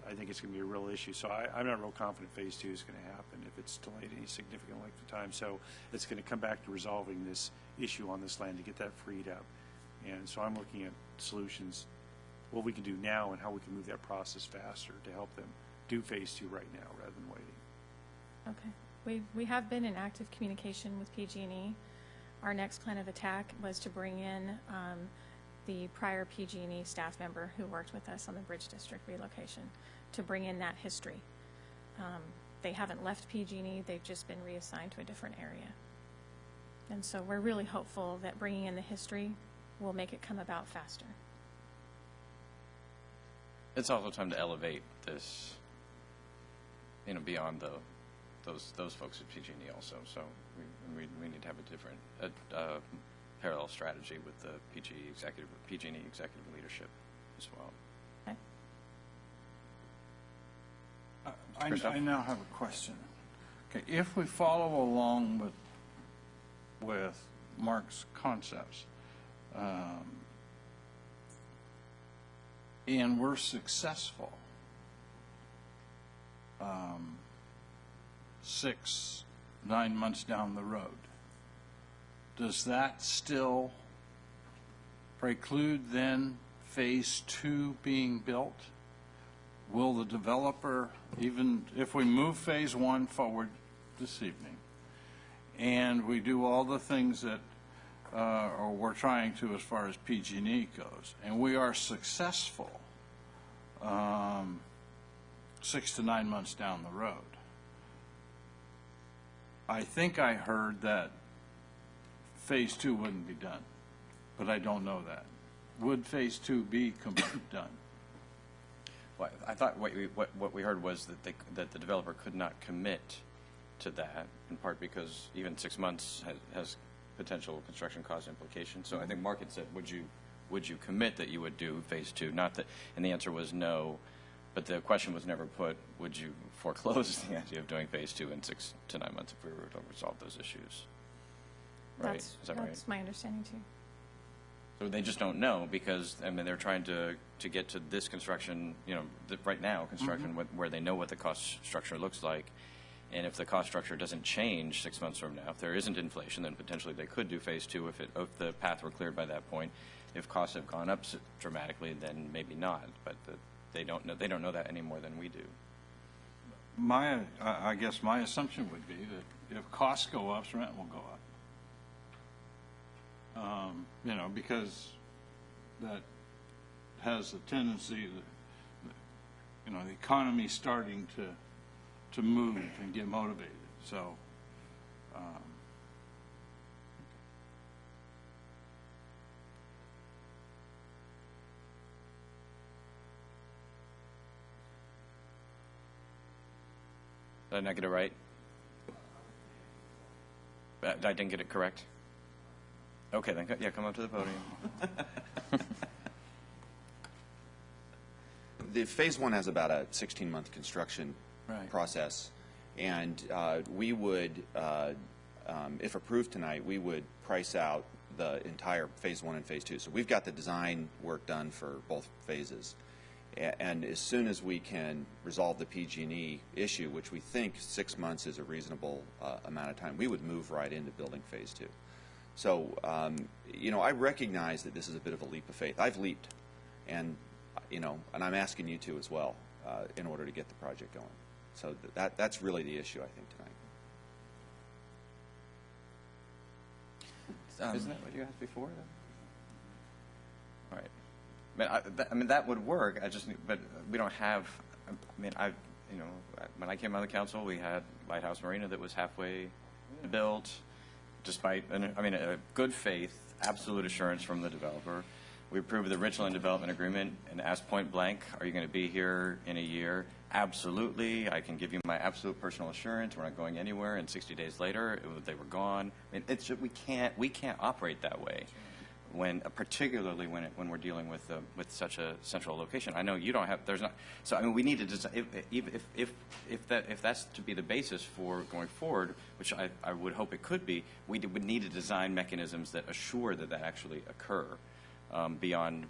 Speaker 4: I think it's going to be a real issue. So I'm not real confident phase 2 is going to happen if it's delayed any significant length of time. So it's going to come back to resolving this issue on this land to get that freed up. And so I'm looking at solutions, what we can do now and how we can move that process faster to help them do phase 2 right now rather than waiting.
Speaker 11: Okay. We have been in active communication with PG&E. Our next plan of attack was to bring in the prior PG&E staff member who worked with us on the Bridge District relocation to bring in that history. They haven't left PG&E, they've just been reassigned to a different area. And so we're really hopeful that bringing in the history will make it come about faster.
Speaker 1: It's also time to elevate this, beyond those folks at PG&E also. So we need to have a different parallel strategy with the PG&E executive leadership as well.
Speaker 11: Okay.
Speaker 6: I now have a question. Okay, if we follow along with Mark's concepts, and we're successful 6-9 months down the road, does that still preclude then phase 2 being built? Will the developer, even if we move phase 1 forward this evening and we do all the things that or we're trying to as far as PG&E goes, and we are successful 6 to 9 months down the road, I think I heard that phase 2 wouldn't be done, but I don't know that. Would phase 2 be done?
Speaker 1: Well, I thought what we heard was that the developer could not commit to that, in part because even 6 months has potential construction cost implications. So I think Mark had said, would you commit that you would do phase 2? Not that, and the answer was no. But the question was never put, would you foreclose the idea of doing phase 2 in 6 to 9 months if we were to resolve those issues? Right? Is that right?
Speaker 11: That's my understanding too.
Speaker 1: So they just don't know because, they're trying to get to this construction, right now construction, where they know what the cost structure looks like. And if the cost structure doesn't change 6 months from now, if there isn't inflation, then potentially they could do phase 2 if the path were cleared by that point. If costs have gone up dramatically, then maybe not. But they don't know that any more than we do.
Speaker 6: I guess my assumption would be that if costs go up, rent will go up. Because that has a tendency that, the economy's starting to move and get motivated. So,
Speaker 1: Did I not get it right? I didn't get it correct? Okay, then, yeah, come up to the podium.
Speaker 13: The phase 1 has about a 16-month construction process, and we would, if approved tonight, we would price out the entire phase 1 and phase 2. So we've got the design work done for both phases, and as soon as we can resolve the PG&E issue, which we think 6 months is a reasonable amount of time, we would move right into building phase 2. So, I recognize that this is a bit of a leap of faith. I've leaped, and I'm asking you to as well in order to get the project going. So that's really the issue, I think, tonight.
Speaker 1: Isn't that what you asked before? All right. That would work. But we don't have. When I came on the council, we had Lighthouse Marina that was halfway built. Despite, a good faith, absolute assurance from the developer. We approved the Richland Development Agreement and asked point blank, are you going to be here in a year? Absolutely. I can give you my absolute personal assurance. We're not going anywhere. And 60 days later, they were gone. It's just, we can't operate that way. Particularly when we're dealing with such a central location. I know you don't have. There's not. So we need to design. If that's to be the basis for going forward, which I would hope it could be, we would need to design mechanisms that assure that actually occur, beyond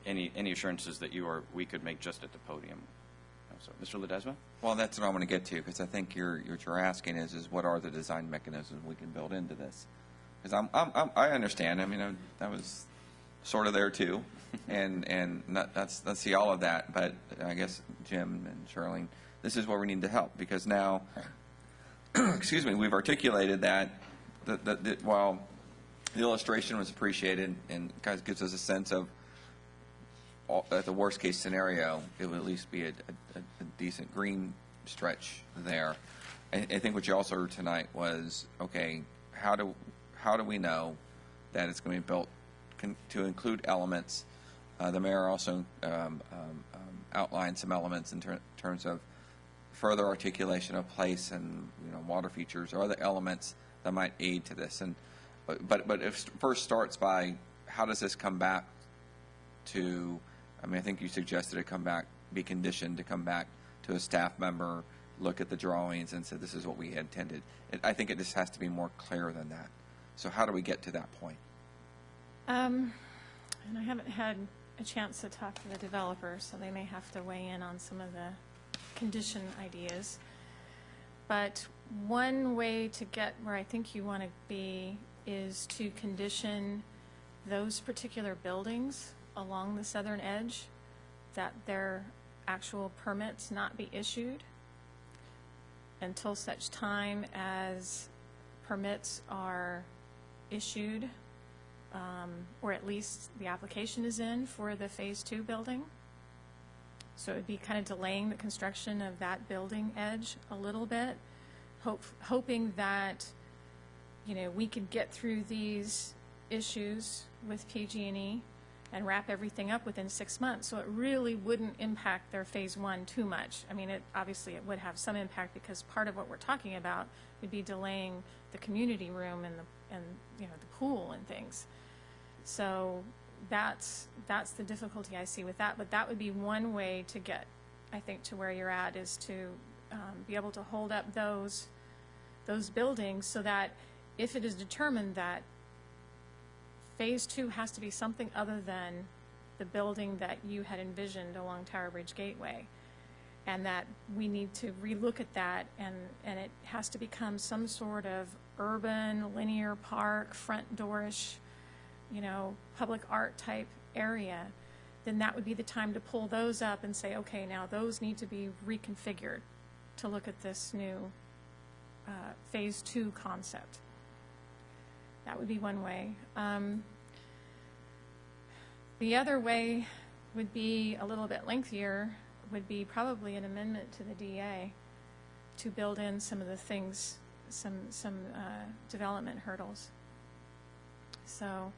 Speaker 1: any assurances that we could make just at the podium. So, Mr. Ledesma?
Speaker 5: Well, that's what I want to get to, because I think what you're asking is what are the design mechanisms we can build into this? Because I understand. I was sort of there too, and let's see all of that. But I guess Jim and Charlene, this is where we need to help, because now, excuse me, we've articulated that while The illustration was appreciated and kind of gives us a sense of, at the worst case scenario, it would at least be a decent green stretch there. I think what you also heard tonight was, okay, how do we know that it's going to be built to include elements? The mayor also outlined some elements in terms of further articulation of place and water features or other elements that might aid to this. But it first starts by, how does this come back to? I think you suggested it be conditioned to come back to a staff member, look at the drawings and say, this is what we intended. I think it just has to be more clear than that. So how do we get to that point?
Speaker 11: And I haven't had a chance to talk to the developers, so they may have to weigh in on some of the condition ideas. But one way to get where I think you want to be is to condition those particular buildings along the southern edge, that their actual permits not be issued until such time as permits are issued, or at least the application is in for the Phase 2 building. So it would be kind of delaying the construction of that building edge a little bit, hoping that we could get through these issues with PG&E and wrap everything up within 6 months, so it really wouldn't impact their Phase 1 too much. Obviously it would have some impact, because part of what we're talking about would be delaying the community room and the pool and things. So that's the difficulty I see with that. But that would be one way to get, I think, to where you're at, is to be able to hold up those buildings, so that if it is determined that Phase 2 has to be something other than the building that you had envisioned along Tower Bridge Gateway, and that we need to relook at that, and it has to become some sort of urban, linear park, front doorish, public art type area, then that would be the time to pull those up and say, okay, now those need to be reconfigured to look at this new Phase 2 concept. That would be one way. The other way would be a little bit lengthier, would be probably an amendment to the DA to build in some of the things, some development hurdles. So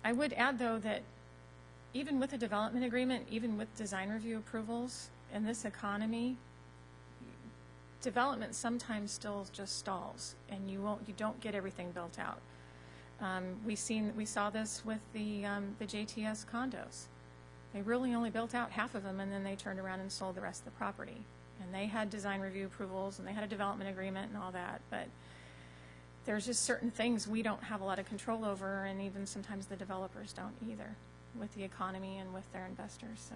Speaker 11: I would add, though, that even with a development agreement, even with design review approvals in this economy, development sometimes still just stalls, and you don't get everything built out. We saw this with the JTS condos. They really only built out half of them, and then they turned around and sold the rest of the property. And they had design review approvals, and they had a development agreement and all that, but there's just certain things we don't have a lot of control over, and even sometimes the developers don't either, with the economy and with their investors. So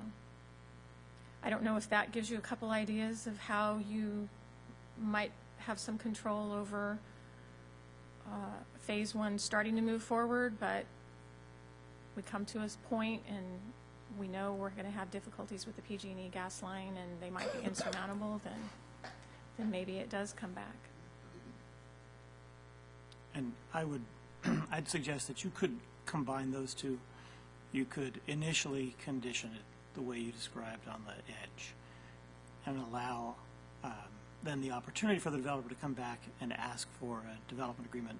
Speaker 11: I don't know if that gives you a couple ideas of how you might have some control over Phase 1 starting to move forward, but we come to a point and we know we're going to have difficulties with the PG&E gas line, and they might be insurmountable, then maybe it does come back.
Speaker 12: And I'd suggest that you could combine those two. You could initially condition it the way you described on the edge, and allow then the opportunity for the developer to come back and ask for a development agreement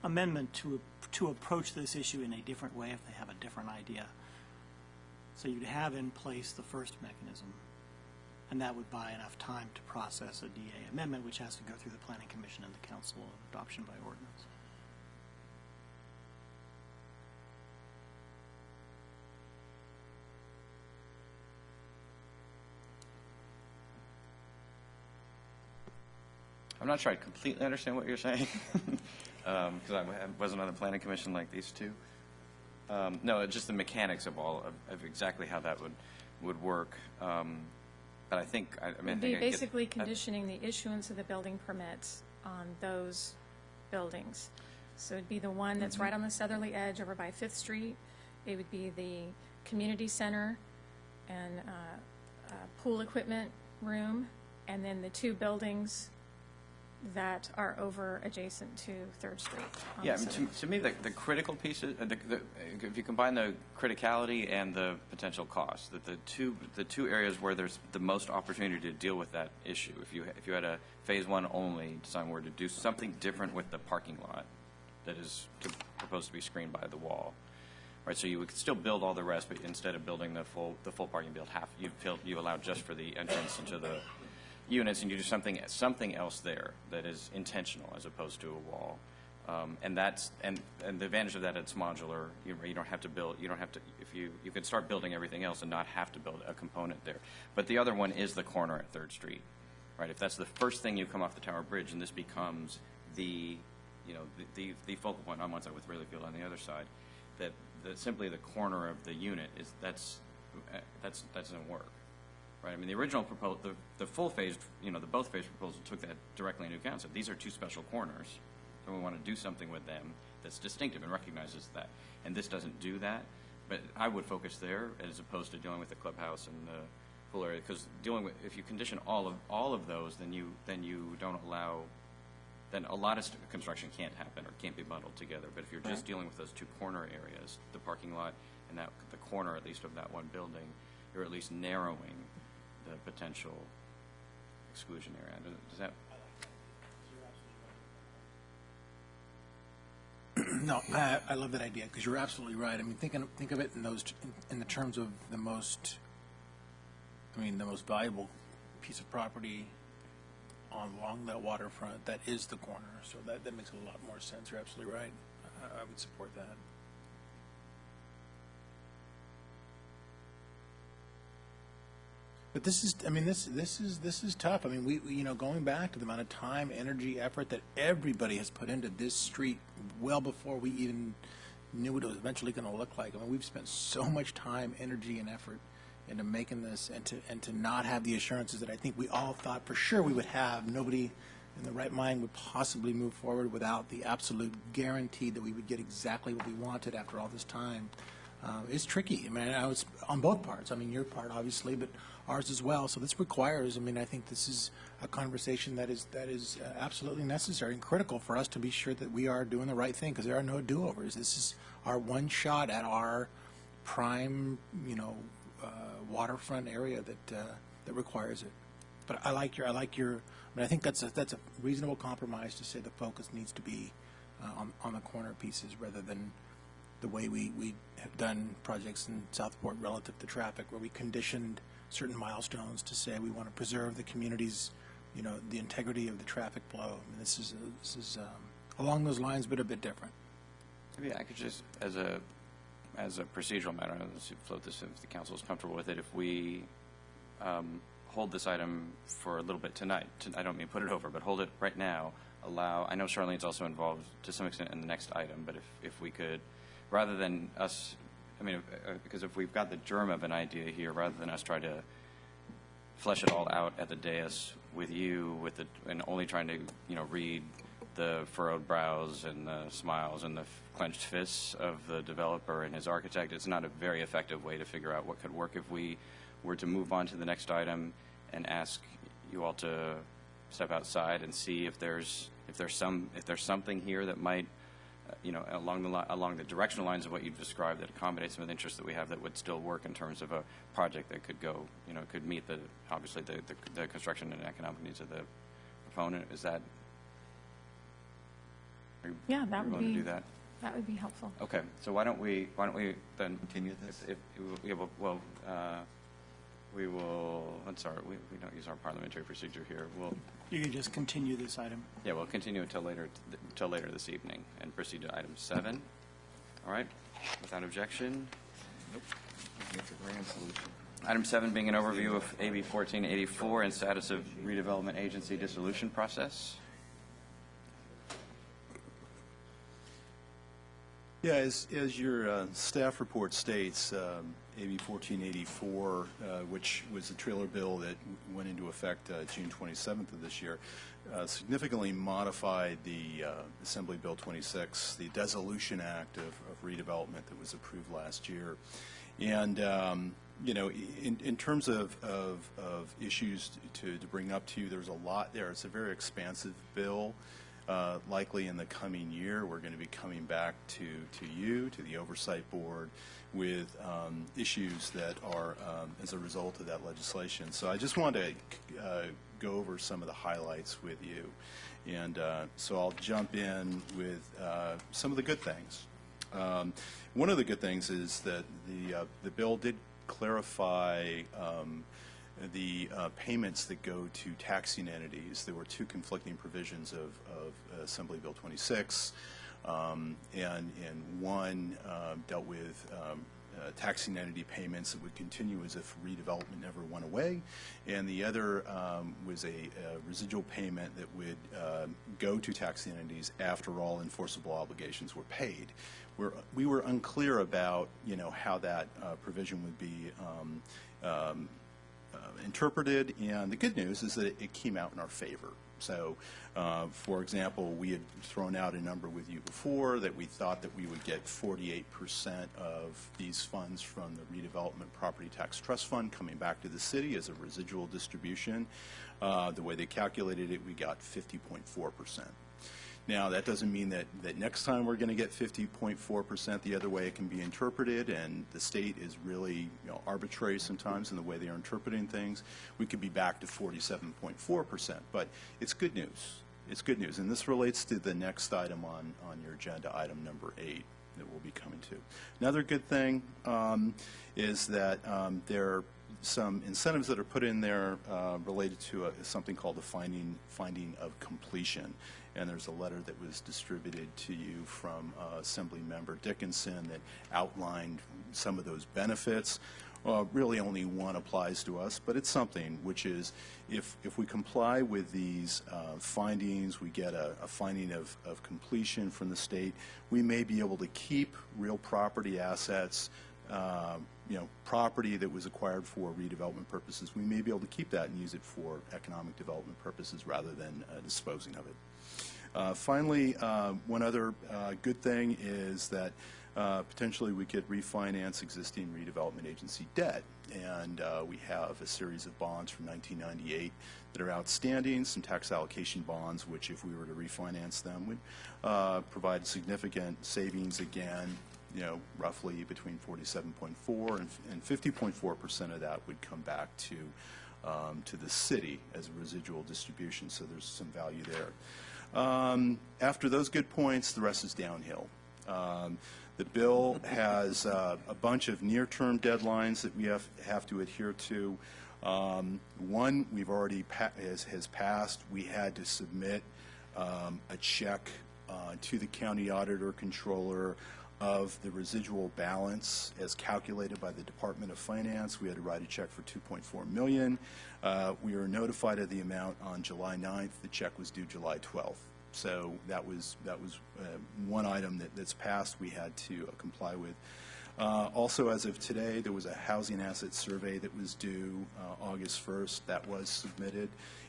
Speaker 12: amendment to approach this issue in a different way if they have a different idea. So you'd have in place the first mechanism, and that would buy enough time to process a DA amendment, which has to go through the Planning Commission and the Council of Adoption by Ordinance.
Speaker 1: I'm not sure I completely understand what you're saying, because I wasn't on the planning commission like these two. No, it's just the mechanics of of exactly how that would work. But I think
Speaker 11: It'd be basically conditioning the issuance of the building permits on those buildings. So it'd be the one that's right on the southerly edge over by 5th Street. It would be the community center and pool equipment room, and then the two buildings that are over adjacent to 3rd Street. on
Speaker 1: Yeah, I
Speaker 11: the
Speaker 1: mean,
Speaker 11: city.
Speaker 1: to me, the critical piece, if you combine the criticality and the potential cost, that the two areas where there's the most opportunity to deal with that issue, if you had a phase one only design were to do something different with the parking lot that is proposed to be screened by the wall, right? So you would still build all the rest, but instead of building the full parking, build half. You allow just for the entrance into the units, and you do something else there that is intentional as opposed to a wall. And the advantage of that, it's modular. You don't have to build. You don't have to. If you can start building everything else and not have to build a component there. But the other one is the corner at 3rd Street, right? If that's the first thing you come off the Tower Bridge, and this becomes the focal point on one side with Wrigley Field on the other side, that simply the corner of the unit that doesn't work. Right. I mean, the original proposal, the full phase, the both phase proposal took that directly into account. So these are two special corners, so we want to do something with them that's distinctive and recognizes that. And this doesn't do that, but I would focus there as opposed to dealing with the clubhouse and the full area, because if you condition all of those, then you don't allow. Then a lot of construction can't happen or can't be bundled together. But if you're just dealing with those two corner areas, the parking lot and the corner at least of that one building, you're at least narrowing the potential exclusion area. Does that?
Speaker 7: No, I love that idea because you're absolutely right. I mean, think of it in the terms of the most valuable piece of property along that waterfront. That is the corner, so that makes a lot more sense. You're absolutely right. I would support that. But this is tough. I mean, we going back to the amount of time, energy, effort that everybody has put into this street well before we even knew what it was eventually going to look like. I mean, we've spent so much time, energy, and effort into making this, and to not have the assurances that I think we all thought for sure we would have. Nobody in the right mind would possibly move forward without the absolute guarantee that we would get exactly what we wanted after all this time. It's tricky. I mean, I was on both parts. I mean, your part, obviously, but ours as well. So this requires, I think this is a conversation that is absolutely necessary and critical for us to be sure that we are doing the right thing, because there are no do-overs. This is our one shot at our prime, waterfront area that requires it. But I think that's a reasonable compromise to say the focus needs to be on the corner pieces rather than the way we have done projects in Southport relative to traffic, where we conditioned certain milestones to say we want to preserve the community's, the integrity of the traffic flow. I mean, this is along those lines, but a bit different.
Speaker 1: Maybe I could just, as a procedural matter, let's float this if the council is comfortable with it. If we hold this item for a little bit tonight, I don't mean put it over, but hold it right now. I know Charlene's also involved to some extent in the next item, but if we could, rather than us, because if we've got the germ of an idea here, rather than us try to flesh it all out at the dais with you, and only trying to, read the furrowed brows and the smiles and the clenched fists of the developer and his architect, it's not a very effective way to figure out what could work. If we were to move on to the next item and ask you all to step outside and see if there's something here that might, along the directional lines of what you've described, that accommodates some of the interests that we have, that would still work in terms of a project that could go, could meet obviously the construction and economic needs of the proponent. Is that?
Speaker 11: Yeah, that would
Speaker 1: willing
Speaker 11: be.
Speaker 1: to do that?
Speaker 11: That would be helpful.
Speaker 1: Okay, so why don't we then
Speaker 5: Continue this?
Speaker 1: We will. I'm sorry, we don't use our parliamentary procedure here.
Speaker 12: You can just continue this item.
Speaker 1: Yeah, we'll continue until later this evening and proceed to item 7. All right, without objection.
Speaker 5: Nope. It's a grand solution.
Speaker 1: Item 7 being an overview of AB 1484 and status of redevelopment agency dissolution process.
Speaker 15: Yeah, as your staff report states, AB 1484, which was a trailer bill that went into effect June 27th of this year, significantly modified the Assembly Bill 26, the Dissolution Act of Redevelopment that was approved last year. And You know, in terms of issues to bring up to you, there's a lot there. It's a very expansive bill. Likely in the coming year, we're going to be coming back to you, to the Oversight Board, with issues that are as a result of that legislation. So I just wanted to go over some of the highlights with you. And so I'll jump in with some of the good things. One of the good things is that the bill did clarify the payments that go to taxing entities. There were two conflicting provisions of Assembly Bill 26, and one dealt with taxing entity payments that would continue as if redevelopment never went away, and the other was a residual payment that would go to taxing entities after all enforceable obligations were paid. We were unclear about, you know, how that provision would be interpreted, and the good news is that it came out in our favor. So, for example, we had thrown out a number with you before that we thought that we would get 48% of these funds from the Redevelopment Property Tax Trust Fund coming back to the city as a residual distribution. The way they calculated it, we got 50.4%. Now, that doesn't mean that next time we're going to get 50.4%. The other way it can be interpreted, and the state is really, you know, arbitrary sometimes in the way they are interpreting things. We could be back to 47.4%, but it's good news. It's good news, and this relates to the next item on your agenda, item number 8, that we'll be coming to. Another good thing is that there are some incentives that are put in there related to something called the finding of completion. And there's a letter that was distributed to you from Assembly Member Dickinson that outlined some of those benefits. Really only one applies to us, but it's something, which is if we comply with these findings, we get a finding of completion from the state, we may be able to keep real property assets, you know, property that was acquired for redevelopment purposes. We may be able to keep that and use it for economic development purposes rather than disposing of it. Finally, one other good thing is that potentially we could refinance existing redevelopment agency debt. And we have a series of bonds from 1998 that are outstanding, some tax allocation bonds, which if we were to refinance them would provide significant savings again. You know, roughly between 47.4 and 50.4% of that would come back to the city as a residual distribution. So there's some value there. After those good points, the rest is downhill. The bill has a bunch of near-term deadlines that we have to adhere to. One we've already has passed. We had to submit a check to the county auditor controller of the residual balance as calculated by the Department of Finance. We had to write a check for $2.4 million. We were notified of the amount on July 9th. The check was due July 12th. So that was one item that's passed we had to comply with. Also, as of today, there was a housing asset survey that was due August 1st. That was submitted.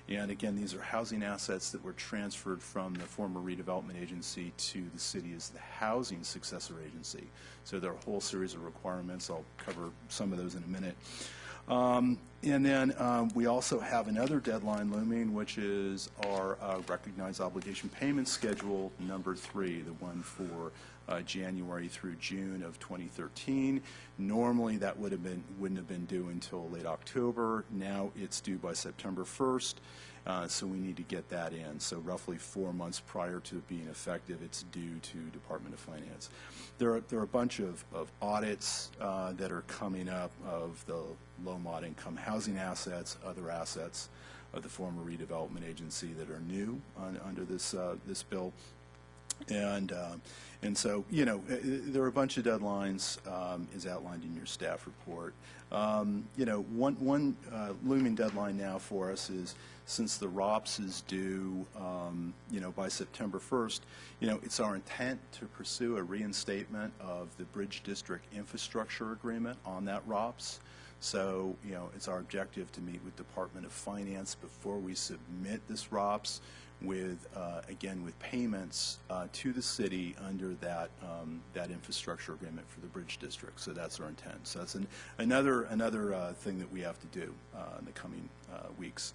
Speaker 15: And again, these are housing assets that were transferred from the former redevelopment agency to the city as the housing successor agency. So there are a whole series of requirements. I'll cover some of those in a minute. And then we also have another deadline looming, which is our recognized obligation payment schedule number 3, the one for January through June of 2013. Normally that wouldn't have been due until late October. Now it's due by September 1st. So we need to get that in. So roughly 4 months prior to it being effective, it's due to Department of Finance. There are a bunch of audits that are coming up of the low mod income housing assets, other assets of the former redevelopment agency that are new under this bill. And so, you know, there are a bunch of deadlines as outlined in your staff report. You know, one looming deadline now for us is, since the ROPS is due, you know, by September 1st, you know, it's our intent to pursue a reinstatement of the Bridge District Infrastructure Agreement on that ROPS. So, you know, it's our objective to meet with Department of Finance before we submit this ROPS with, again, with payments to the city under that infrastructure agreement for the bridge district. So that's our intent. So that's another thing that we have to do in the coming weeks.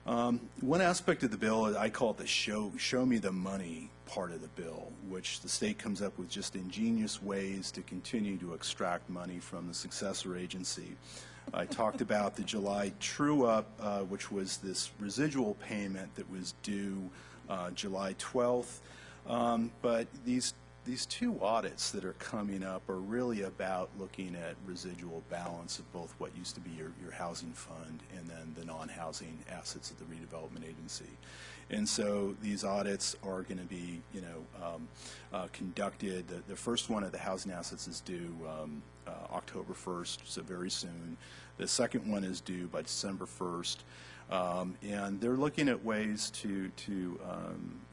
Speaker 15: One aspect of the bill, I call it the show me the money part of the bill, which the state comes up with just ingenious ways to continue to extract money from the successor agency. I talked about the July true-up, which was this residual payment that was due July 12th. But these two audits that are coming up are really about looking at residual balance of both what used to be your housing fund and then the non-housing assets of the redevelopment agency. And so these audits are going to be, conducted. The first one of the housing assets is due October 1st, so very soon. The second one is due by December 1st. And they're looking at ways to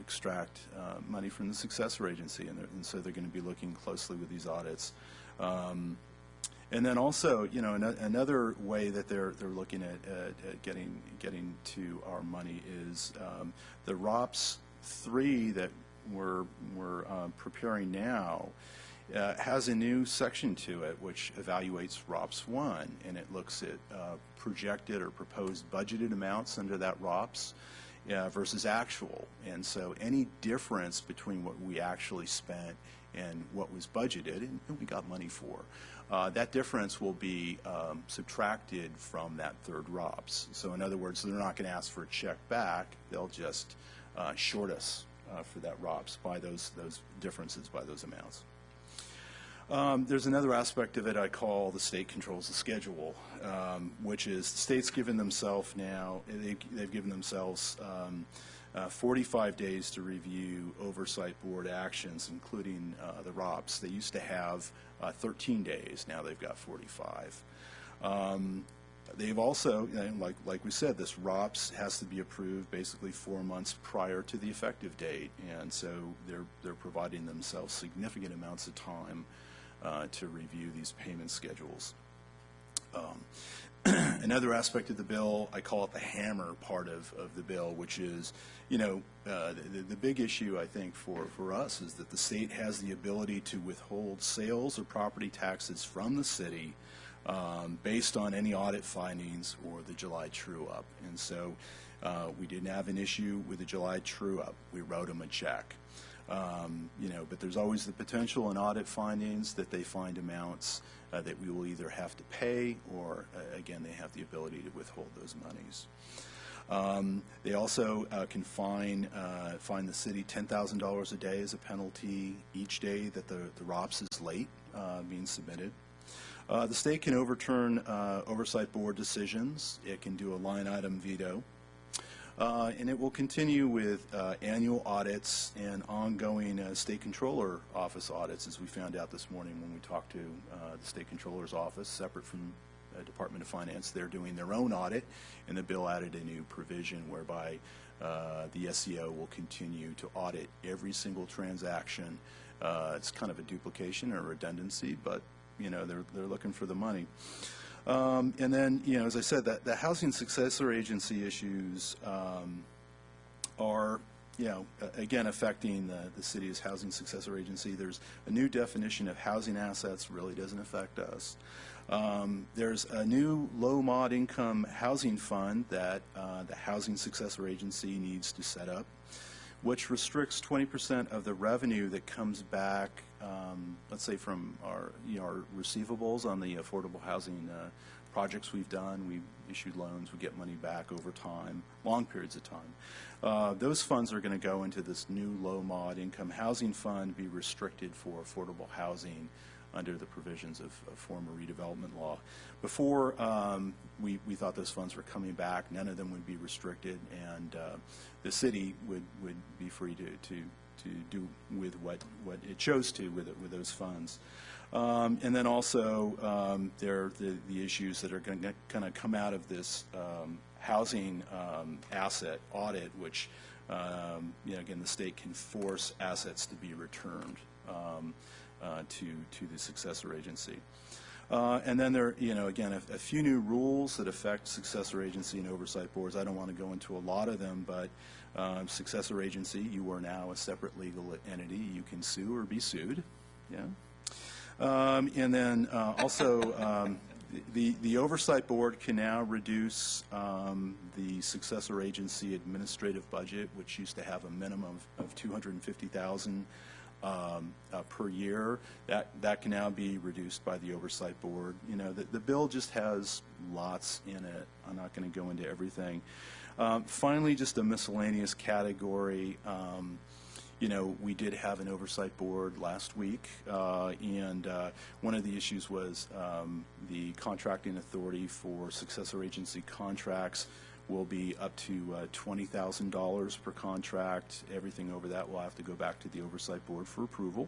Speaker 15: extract money from the successor agency, and so they're going to be looking closely with these audits. And then also, another way that they're looking at getting to our money is the ROPS 3 that we're preparing now. Has a new section to it which evaluates ROPS 1, and it looks at projected or proposed budgeted amounts under that ROPS versus actual. And so any difference between what we actually spent and what was budgeted and we got money for, that difference will be subtracted from that third ROPS. So in other words, they're not going to ask for a check back. They'll just short us for that ROPS by those differences, by those amounts. There's another aspect of it I call the state controls the schedule, which is the state's given themselves now, they've given themselves 45 days to review oversight board actions, including the ROPS. They used to have 13 days. Now they've got 45. They've also, like we said, this ROPS has to be approved basically 4 months prior to the effective date, and so they're providing themselves significant amounts of time to review these payment schedules. Another aspect of the bill, I call it the hammer part of the bill, which is, the big issue I think for us is that the state has the ability to withhold sales or property taxes from the city based on any audit findings or the July true-up. And so we didn't have an issue with the July true-up. We wrote them a check. But there's always the potential in audit findings that they find amounts that we will either have to pay or, again, they have the ability to withhold those monies. They also can fine the city $10,000 a day as a penalty each day that the ROPS is late being submitted. The state can overturn oversight board decisions. It can do a line item veto. And it will continue with annual audits and ongoing state controller office audits, as we found out this morning when we talked to the state controller's office, separate from Department of Finance. They're doing their own audit, and the bill added a new provision whereby the SEO will continue to audit every single transaction. It's kind of a duplication or redundancy, but they're looking for the money. And then, as I said, the housing successor agency issues are, again, affecting the city's housing successor agency. There's a new definition of housing assets, really doesn't affect us. There's a new low mod income housing fund that the housing successor agency needs to set up, which restricts 20% of the revenue that comes back, let's say from our receivables on the affordable housing projects we've done. We've issued loans. We get money back over time, long periods of time. Those funds are going to go into this new low mod income housing fund, be restricted for affordable housing under the provisions of former redevelopment law. Before, we thought those funds were coming back. None of them would be restricted, and the city would be free to do with what it chose to with those funds. And then also there are the issues that are going to come out of this housing asset audit, which again, the state can force assets to be returned to the successor agency. And then there, again, a few new rules that affect successor agency and oversight boards. I don't want to go into a lot of them, but successor agency, you are now a separate legal entity. You can sue or be sued. Yeah. And then also, the oversight board can now reduce the successor agency administrative budget, which used to have a minimum of $250,000 per year. That can now be reduced by the oversight board. The bill just has lots in it. I'm not going to go into everything. Finally, just a miscellaneous category. We did have an oversight board last week, and one of the issues was the contracting authority for successor agency contracts will be up to $20,000 per contract. Everything over that will have to go back to the oversight board for approval.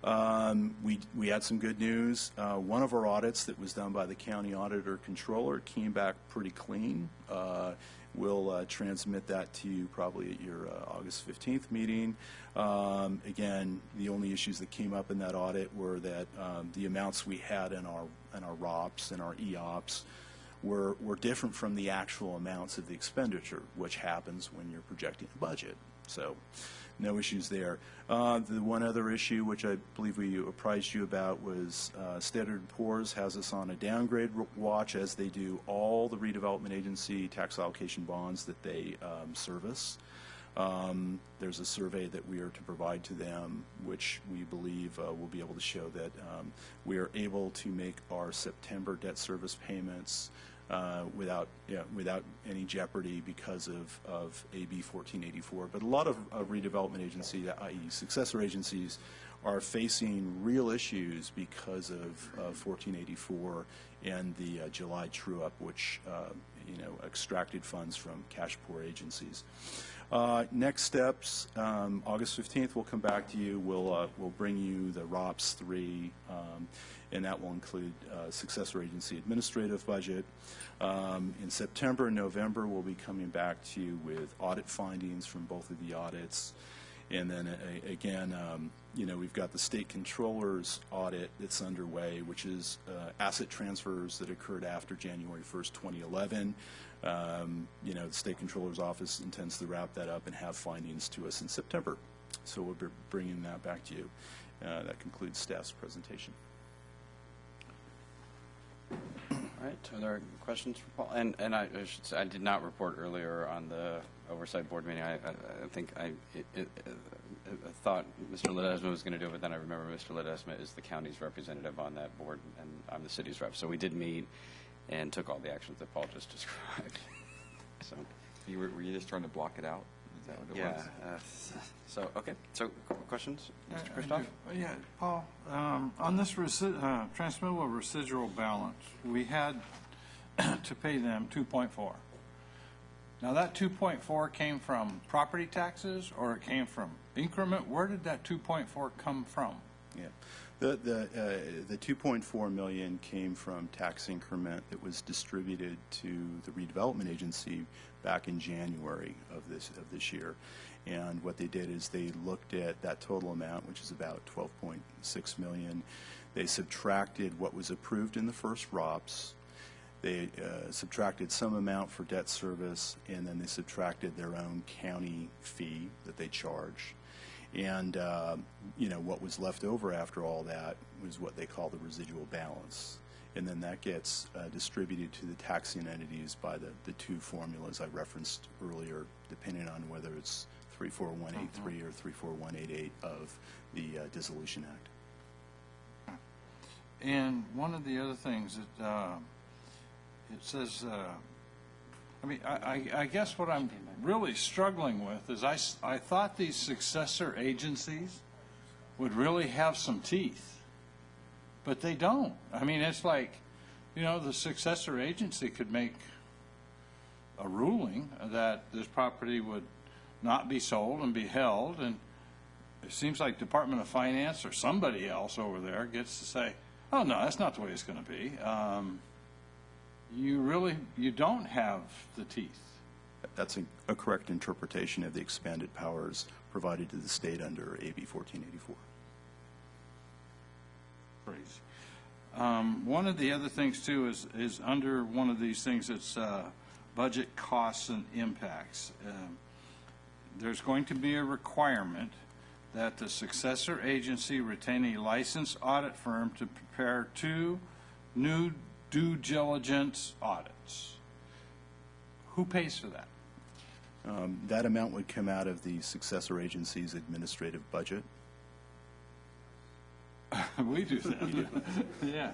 Speaker 15: We had some good news. One of our audits that was done by the county auditor controller came back pretty clean. We'll transmit that to you probably at your August 15th meeting. Again, the only issues that came up in that audit were that the amounts we had in our ROPS and our EOPS were different from the actual amounts of the expenditure, which happens when you're projecting a budget. So no issues there. The one other issue, which I believe we apprised you about, was Standard & Poor's has us on a downgrade watch, as they do all the redevelopment agency tax allocation bonds that they service. There's a survey that we are to provide to them, which we believe will be able to show that we are able to make our September debt service payments without any jeopardy because of AB 1484. But a lot of redevelopment agencies, i.e. successor agencies, are facing real issues because of 1484 and the July true-up, which extracted funds from cash-poor agencies. Next steps, August 15th, we'll come back to you. We'll bring you the ROPS 3, and that will include successor agency administrative budget. In September and November, we'll be coming back to you with audit findings from both of the audits. And then again, we've got the state controller's audit that's underway, which is asset transfers that occurred after January 1st, 2011. The state controller's office intends to wrap that up and have findings to us in September. So we'll be bringing that back to you. That concludes staff's presentation.
Speaker 1: All right. Are there questions for Paul? And I should say, I did not report earlier on the oversight board meeting. I think I thought Mr. Ledesma was going to do it, but then I remember Mr. Ledesma is the county's representative on that board, and I'm the city's rep. So we did meet and took all the actions that Paul just described. So,
Speaker 5: Were you just trying to block it out? Is that what it was?
Speaker 1: Okay. So questions, Mr. Christoph?
Speaker 6: Yeah, Paul, on this transmittable residual balance, we had to pay them 2.4. Now that 2.4 came from property taxes, or it came from increment? Where did that 2.4 come from?
Speaker 15: Yeah. The 2.4 million came from tax increment that was distributed to the redevelopment agency back in January of this year. And what they did is they looked at that total amount, which is about 12.6 million. They subtracted what was approved in the first ROPS. They subtracted some amount for debt service, and then they subtracted their own county fee that they charge. And what was left over after all that was what they call the residual balance. And then that gets distributed to the taxing entities by the two formulas I referenced earlier, depending on whether it's 34183 or 34188 of the Dissolution Act.
Speaker 6: And one of the other things that it says, I guess what I'm really struggling with is I thought these successor agencies would really have some teeth, but they don't. I mean, it's like, the successor agency could make a ruling that this property would not be sold and be held, and it seems like Department of Finance or somebody else over there gets to say, oh, no, that's not the way it's going to be. You don't have the teeth.
Speaker 15: That's a correct interpretation of the expanded powers provided to the state under AB 1484.
Speaker 6: Crazy. One of the other things, too, is under one of these things, it's budget costs and impacts. There's going to be a requirement that the successor agency retain a licensed audit firm to prepare 2 new due diligence audits. Who pays for that?
Speaker 15: That amount would come out of the successor agency's administrative budget.
Speaker 6: We do that.
Speaker 15: We do.
Speaker 6: Yeah.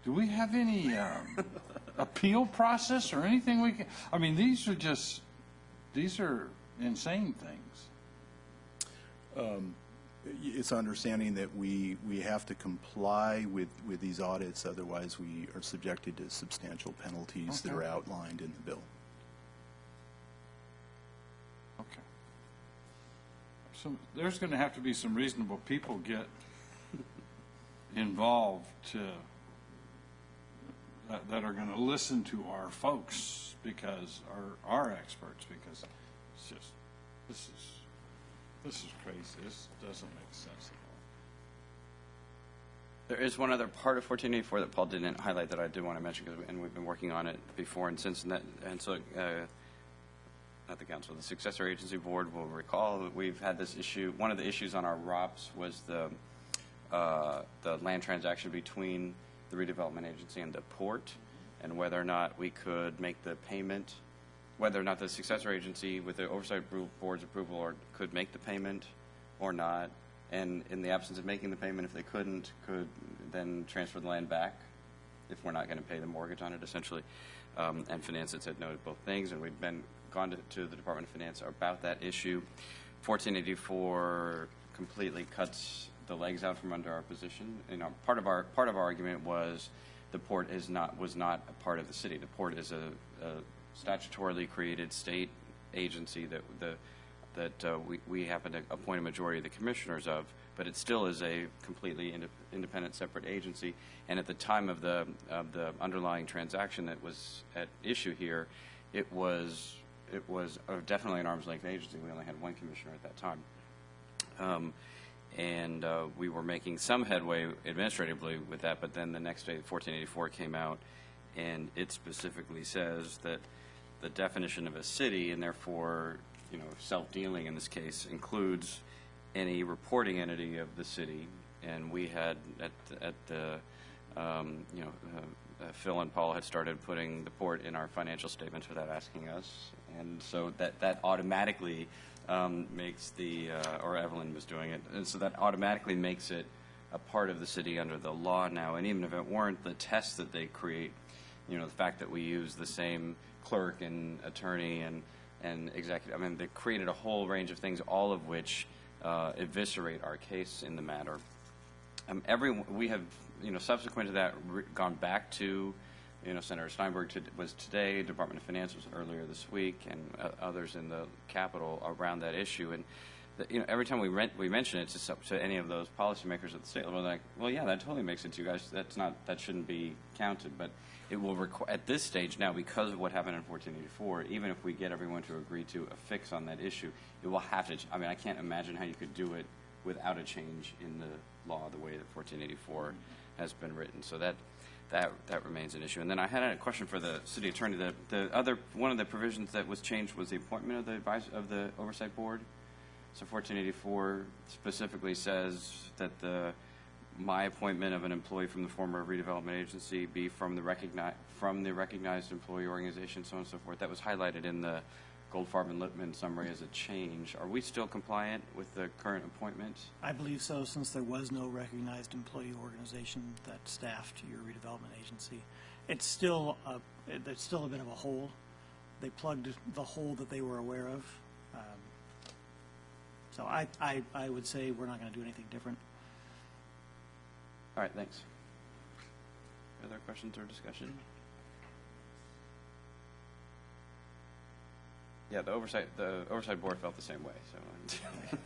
Speaker 6: Do we have any appeal process or anything we can? I mean, these are insane things.
Speaker 15: It's understanding that we have to comply with these audits, otherwise we are subjected to substantial penalties that are outlined in the bill.
Speaker 6: Okay. So there's going to have to be some reasonable people get involved that are going to listen to our folks, because our experts, because it's just this is crazy. This doesn't make sense at all.
Speaker 1: There is one other part of 1484 that Paul didn't highlight that I did want to mention, and we've been working on it before and since, not the council, the successor agency board will recall that we've had this issue. One of the issues on our ROPS was the land transaction between the redevelopment agency and the port, and whether or not we could make the payment, whether or not the successor agency with the oversight board's approval could make the payment or not, and in the absence of making the payment, if they couldn't, could then transfer the land back if we're not going to pay the mortgage on it, essentially. And Finance had said no to both things, and we've gone to the Department of Finance about that issue. 1484 completely cuts the legs out from under our position. You know, part of our argument was the port was not a part of the city. The port is a statutorily created state agency that we happen to appoint a majority of the commissioners of, but it still is a completely independent, separate agency. And at the time of the underlying transaction that was at issue here, it was definitely an arm's length agency. We only had one commissioner at that time. And we were making some headway administratively with that, but then the next day 1484 came out, and it specifically says that the definition of a city, and therefore, you know, self-dealing in this case, includes any reporting entity of the city. And we had Phil and Paul had started putting the port in our financial statements without asking us, and so that automatically makes or Evelyn was doing it, and so that automatically makes it a part of the city under the law now. And even if it weren't, the tests that they create, you know, the fact that we use the same clerk and attorney and executive, I mean, they created a whole range of things, all of which eviscerate our case in the matter. We have, you know, subsequent to that, gone back to, you know, Senator Steinberg was today, Department of Finance was earlier this week, and others in the Capitol around that issue. And you know, every time we mention it to any of those policymakers at the state level, they're like, well, yeah, that totally makes sense to you guys. That shouldn't be counted. But it will require, at this stage now, because of what happened in 1484, even if we get everyone to agree to a fix on that issue, it will have to. I mean, I can't imagine how you could do it without a change in the law, the way that 1484 has been written. So that remains an issue. And then I had a question for the city attorney. One of the provisions that was changed was the appointment of the oversight board. So 1484 specifically says that my appointment of an employee from the former redevelopment agency be from the recognized employee organization, so on and so forth. That was highlighted in the Goldfarb and Lippman summary as a change. Are we still compliant with the current appointment?
Speaker 12: I believe so, since there was no recognized employee organization that staffed your redevelopment agency. It's still there's still a bit of a hole. They plugged the hole that they were aware of. So I would say we're not going to do anything different.
Speaker 1: All right, thanks. Other questions or discussion? Yeah, the oversight board felt the same way.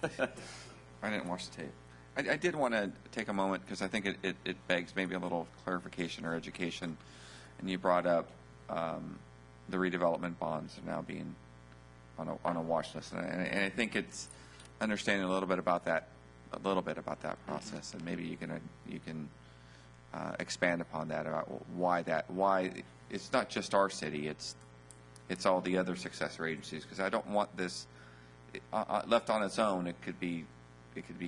Speaker 1: So
Speaker 5: I didn't watch the tape. I did want to take a moment, because I think it begs maybe a little clarification or education. And you brought up the redevelopment bonds now being on a watch list, and I think it's understanding a little bit about that process, and maybe you can expand upon that about why it's not just our city, it's all the other successor agencies, because I don't want this left on its own. It could be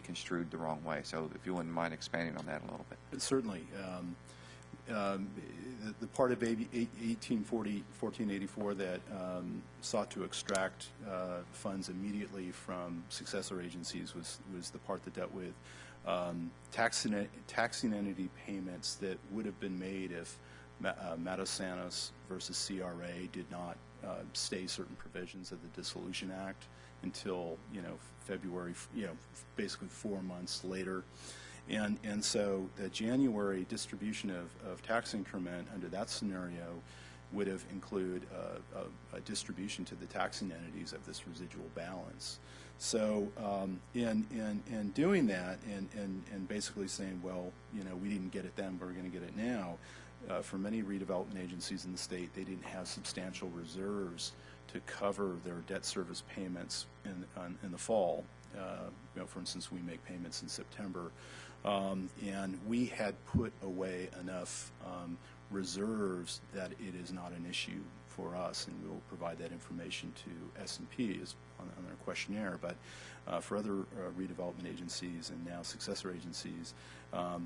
Speaker 5: construed the wrong way. So if you wouldn't mind expanding on that a little bit.
Speaker 15: Certainly. The part of AB 1484 that sought to extract funds immediately from successor agencies was the part that dealt with taxing entity payments that would have been made if Matasanos versus CRA did not stay certain provisions of the Dissolution Act until February, basically 4 months later. And so the January distribution of tax increment under that scenario would have included a distribution to the taxing entities of this residual balance. So in doing that and basically saying, well, we didn't get it then, but we're going to get it now, for many redevelopment agencies in the state, they didn't have substantial reserves to cover their debt service payments in the fall. For instance, we make payments in September. And we had put away enough reserves that it is not an issue for us, and we'll provide that information to S&P on their questionnaire. But for other redevelopment agencies and now successor agencies,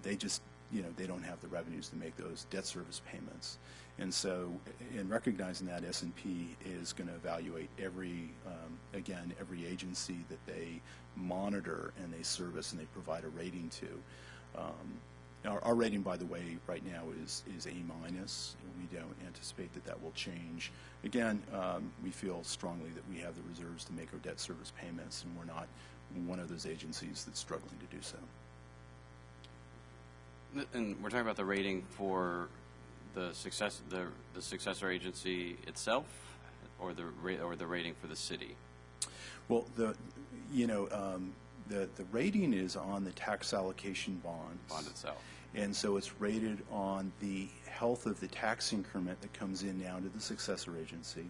Speaker 15: they just, they don't have the revenues to make those debt service payments. And so in recognizing that, S&P is going to evaluate every agency that they monitor and they service and they provide a rating to. Our rating, by the way, right now is A-. We don't anticipate that will change. Again, we feel strongly that we have the reserves to make our debt service payments, and we're not one of those agencies that's struggling to do so.
Speaker 1: And we're talking about the rating for the successor agency itself, or the rating for the city.
Speaker 15: Well, the rating is on the tax allocation bond itself, and so it's rated on the health of the tax increment that comes in now to the successor agency.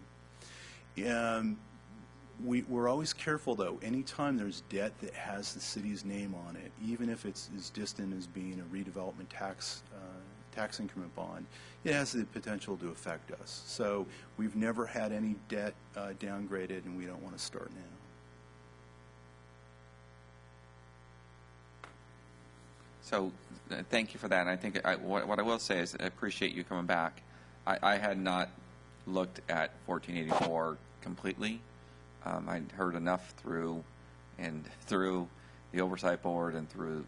Speaker 15: We're always careful, though, anytime there's debt that has the city's name on it, even if it's as distant as being a redevelopment tax increment bond, it has the potential to affect us. So we've never had any debt downgraded, and we don't want to start now.
Speaker 5: So thank you for that. And I think what I will say is I appreciate you coming back. I had not looked at 1484 completely. I'd heard enough through the oversight board and through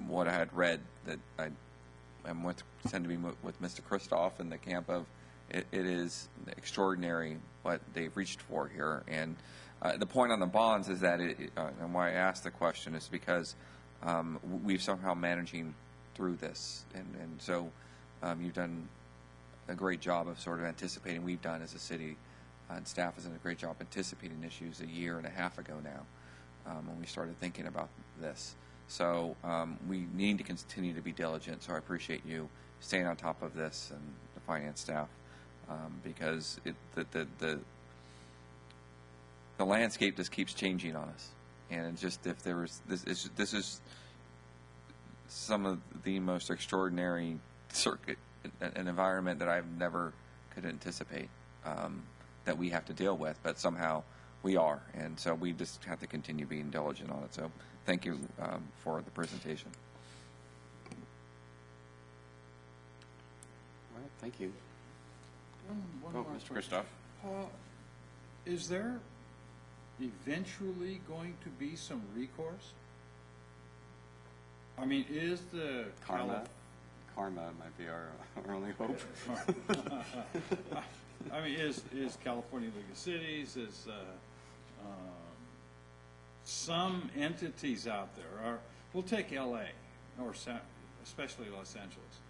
Speaker 5: what I had read that I tend to be with Mr. Kristoff in the camp of it is extraordinary what they've reached for here. And the point on the bonds is that and why I asked the question is because we've somehow managing through this, and so you've done a great job of sort of anticipating. We've done as a city, and staff has done a great job anticipating issues 1.5 years ago now when we started thinking about this. So we need to continue to be diligent. So I appreciate you staying on top of this and the finance staff because the landscape just keeps changing on us. And just if there was this is some of the most extraordinary an environment that I've never could anticipate that we have to deal with, but somehow we are, and so we just have to continue being diligent on it. So thank you for the presentation.
Speaker 1: All right, thank you. Mr. Kristoff.
Speaker 6: Is there eventually going to be some recourse? I mean, is the
Speaker 1: Karma might be our only hope.
Speaker 6: I mean, is California League of Cities, is some entities out there, we'll take LA, or especially Los Angeles,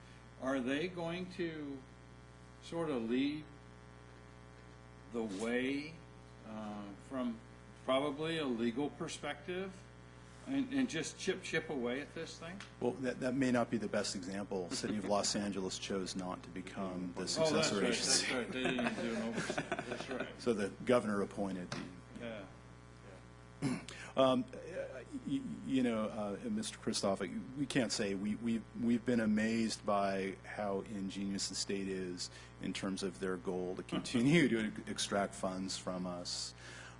Speaker 6: are they going to sort of lead the way from probably a legal perspective and just chip away at this thing?
Speaker 15: Well, that may not be the best example. The city of Los Angeles chose not to become the successor agency.
Speaker 6: That's right. They didn't even do an oversight. That's right.
Speaker 15: So the governor appointed the...
Speaker 6: Yeah.
Speaker 15: Mr. Kristoff, we can't say. We've been amazed by how ingenious the state is in terms of their goal to continue to extract funds from us.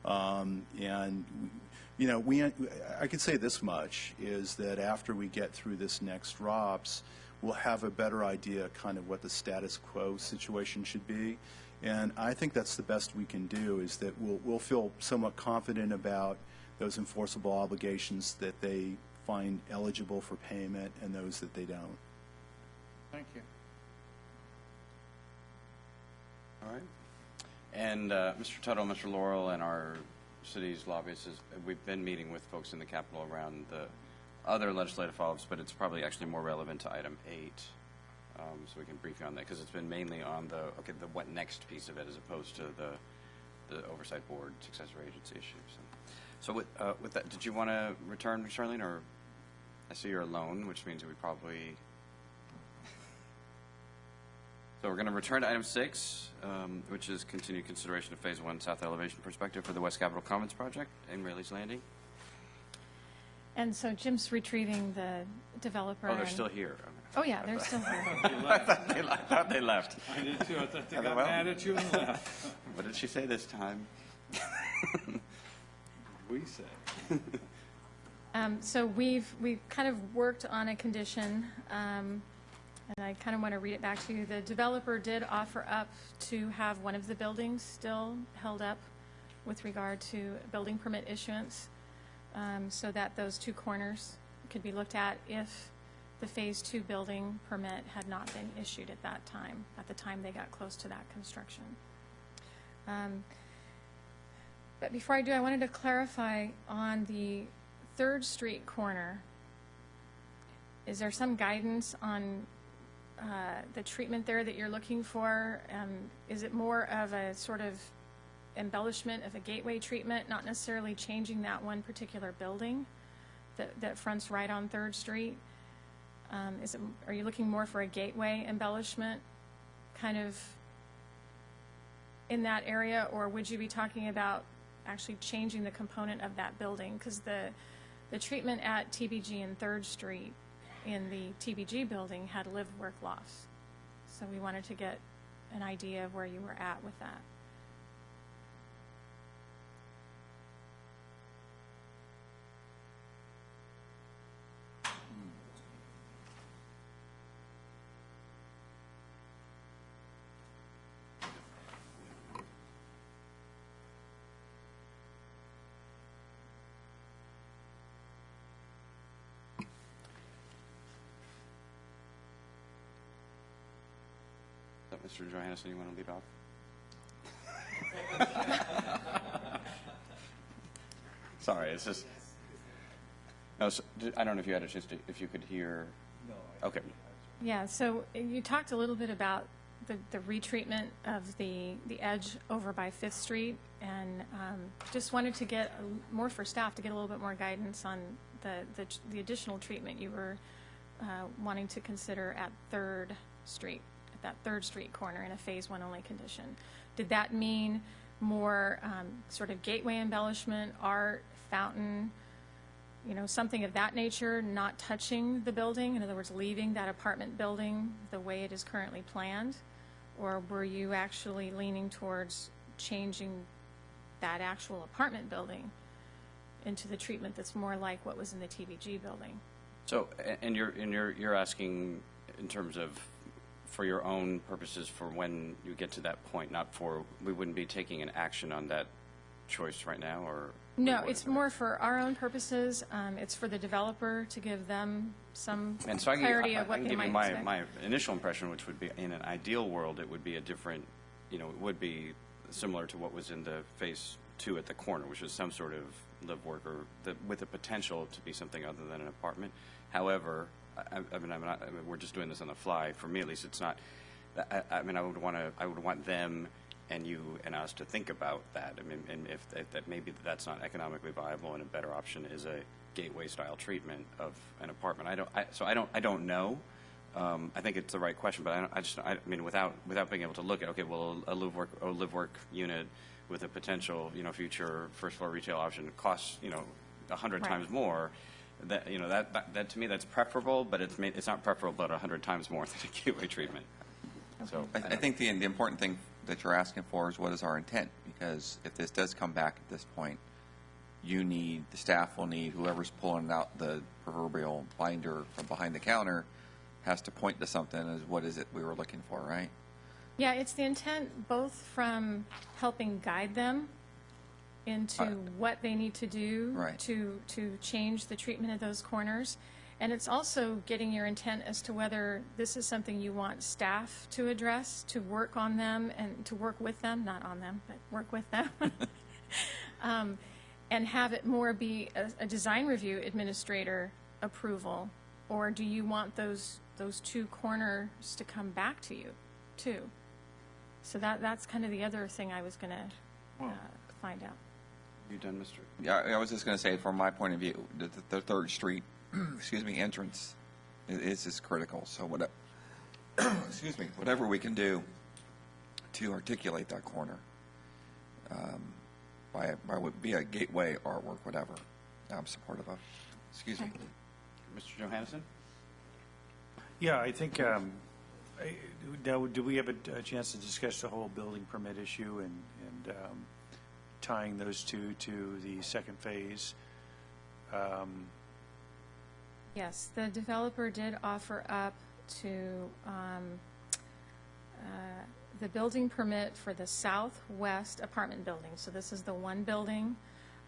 Speaker 15: I could say this much, is that after we get through this next ROPS, we'll have a better idea kind of what the status quo situation should be. And I think that's the best we can do, is that we'll feel somewhat confident about those enforceable obligations that they find eligible for payment and those that they don't.
Speaker 6: Thank you.
Speaker 1: All right. And Mr. Tuttle, Mr. Laurel, and our city's lobbyists, we've been meeting with folks in the Capitol around the other legislative follow-ups, but it's probably actually more relevant to item 8. So we can brief you on that, because it's been mainly on the what next piece of it, as opposed to the oversight board successor agency issue. So with that, did you want to return, Charlene, or I see you're alone, which means we probably. So we're going to return to item 6, which is continued consideration of Phase 1 South Elevation Perspective for the West Capitol Commons project in Rayleigh's Landing.
Speaker 11: And so Jim's retrieving the developer.
Speaker 1: Oh, they're still here.
Speaker 11: Oh, yeah, they're still here.
Speaker 1: I thought they left.
Speaker 6: I did too. I thought they got mad at you and left.
Speaker 1: What did she say this time?
Speaker 6: We say.
Speaker 11: So we've kind of worked on a condition, and I kind of want to read it back to you. The developer did offer up to have one of the buildings still held up with regard to building permit issuance, so that those two corners could be looked at if the Phase 2 building permit had not been issued at that time, at the time they got close to that construction. But before I do, I wanted to clarify on the 3rd Street corner, is there some guidance on the treatment there that you're looking for? Is it more of a sort of embellishment of a gateway treatment, not necessarily changing that one particular building that fronts right on 3rd Street? Are you looking more for a gateway embellishment kind of in that area, or would you be talking about actually changing the component of that building? Because the treatment at TBG and 3rd Street in the TBG building had live-work lofts. So we wanted to get an idea of where you were at with that.
Speaker 1: Mr. Johannesson, you want to lead off? Sorry, it's just. No, so, I don't know if you had a chance to, if you could hear. No. Okay.
Speaker 11: Yeah, so you talked a little bit about the retreatment of the edge over by 5th Street, and just wanted to get more for staff to get a little bit more guidance on the additional treatment you were wanting to consider at 3rd Street, at that 3rd Street corner in a Phase 1 only condition. Did that mean more sort of gateway embellishment, art, fountain, something of that nature, not touching the building? In other words, leaving that apartment building the way it is currently planned? Or were you actually leaning towards changing that actual apartment building into the treatment that's more like what was in the TBG building?
Speaker 1: So, and you're asking in terms of for your own purposes for when you get to that point, not for, we wouldn't be taking an action on that choice right now, or?
Speaker 11: No, it's more for our own purposes. It's for the developer to give them some clarity of what they might expect.
Speaker 1: And so I can give you my initial impression, which would be, in an ideal world, it would be a different, it would be similar to what was in the Phase 2 at the corner, which is some sort of live work or with the potential to be something other than an apartment. However, we're just doing this on the fly. For me, at least, it's not. I would want them and you and us to think about that. And if that maybe that's not economically viable, and a better option is a gateway style treatment of an apartment. I don't know. I think it's the right question, but without being able to look at, okay, well, a live work unit with a potential future first floor retail option costs 100
Speaker 11: Right.
Speaker 1: times more, that, you know, that to me, that's preferable, but it's not preferable at 100 times more than a gateway treatment. So
Speaker 5: I think the important thing that you're asking for is what is our intent? Because if this does come back at this point, the staff will need, whoever's pulling out the proverbial binder from behind the counter has to point to something as what is it we were looking for, right?
Speaker 11: Yeah, it's the intent both from helping guide them into what they need to do
Speaker 5: Right.
Speaker 11: to change the treatment of those corners. And it's also getting your intent as to whether this is something you want staff to address, to work on them and to work with them, not on them, but work with them. And have it more be a design review administrator approval, or do you want those two corners to come back to you, too? So that's kind of the other thing I was going to find out.
Speaker 1: you done, Mr.?
Speaker 5: Yeah, I was just going to say, from my point of view, the Third Street, entrance is just critical. So whatever we can do to articulate that corner, via gateway artwork, whatever, I'm supportive of. Excuse me.
Speaker 1: Mr. Johannesson?
Speaker 4: Yeah, I think, now, do we have a chance to discuss the whole building permit issue and tying those two to the second phase?
Speaker 11: Yes, the developer did offer up to the building permit for the southwest apartment building. So this is the one building.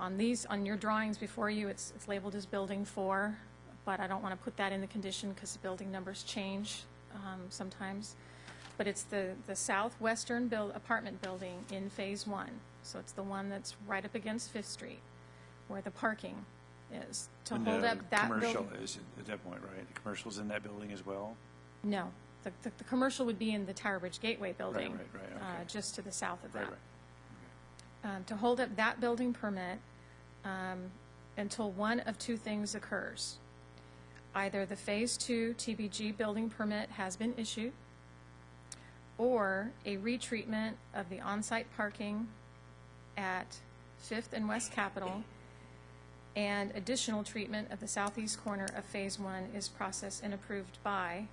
Speaker 11: On your drawings before you, it's labeled as Building 4, but I don't want to put that in the condition because the building numbers change sometimes. But it's the southwestern apartment building in Phase 1. So it's the one that's right up against 5th Street, where the parking is. To
Speaker 4: And
Speaker 11: hold
Speaker 4: the
Speaker 11: up that
Speaker 4: commercial
Speaker 11: building.
Speaker 4: is at that point, right? The commercial's in that building as well?
Speaker 11: No, the commercial would be in the Tower Bridge Gateway building.
Speaker 4: Right, okay.
Speaker 11: Just to the south of that.
Speaker 4: Right.
Speaker 11: To hold up that building permit until one of two things occurs. Either the Phase 2 TBG building permit has been issued, or a retreatment of the on-site parking at 5th and West Capitol and additional treatment of the southeast corner of Phase 1 is processed and approved by,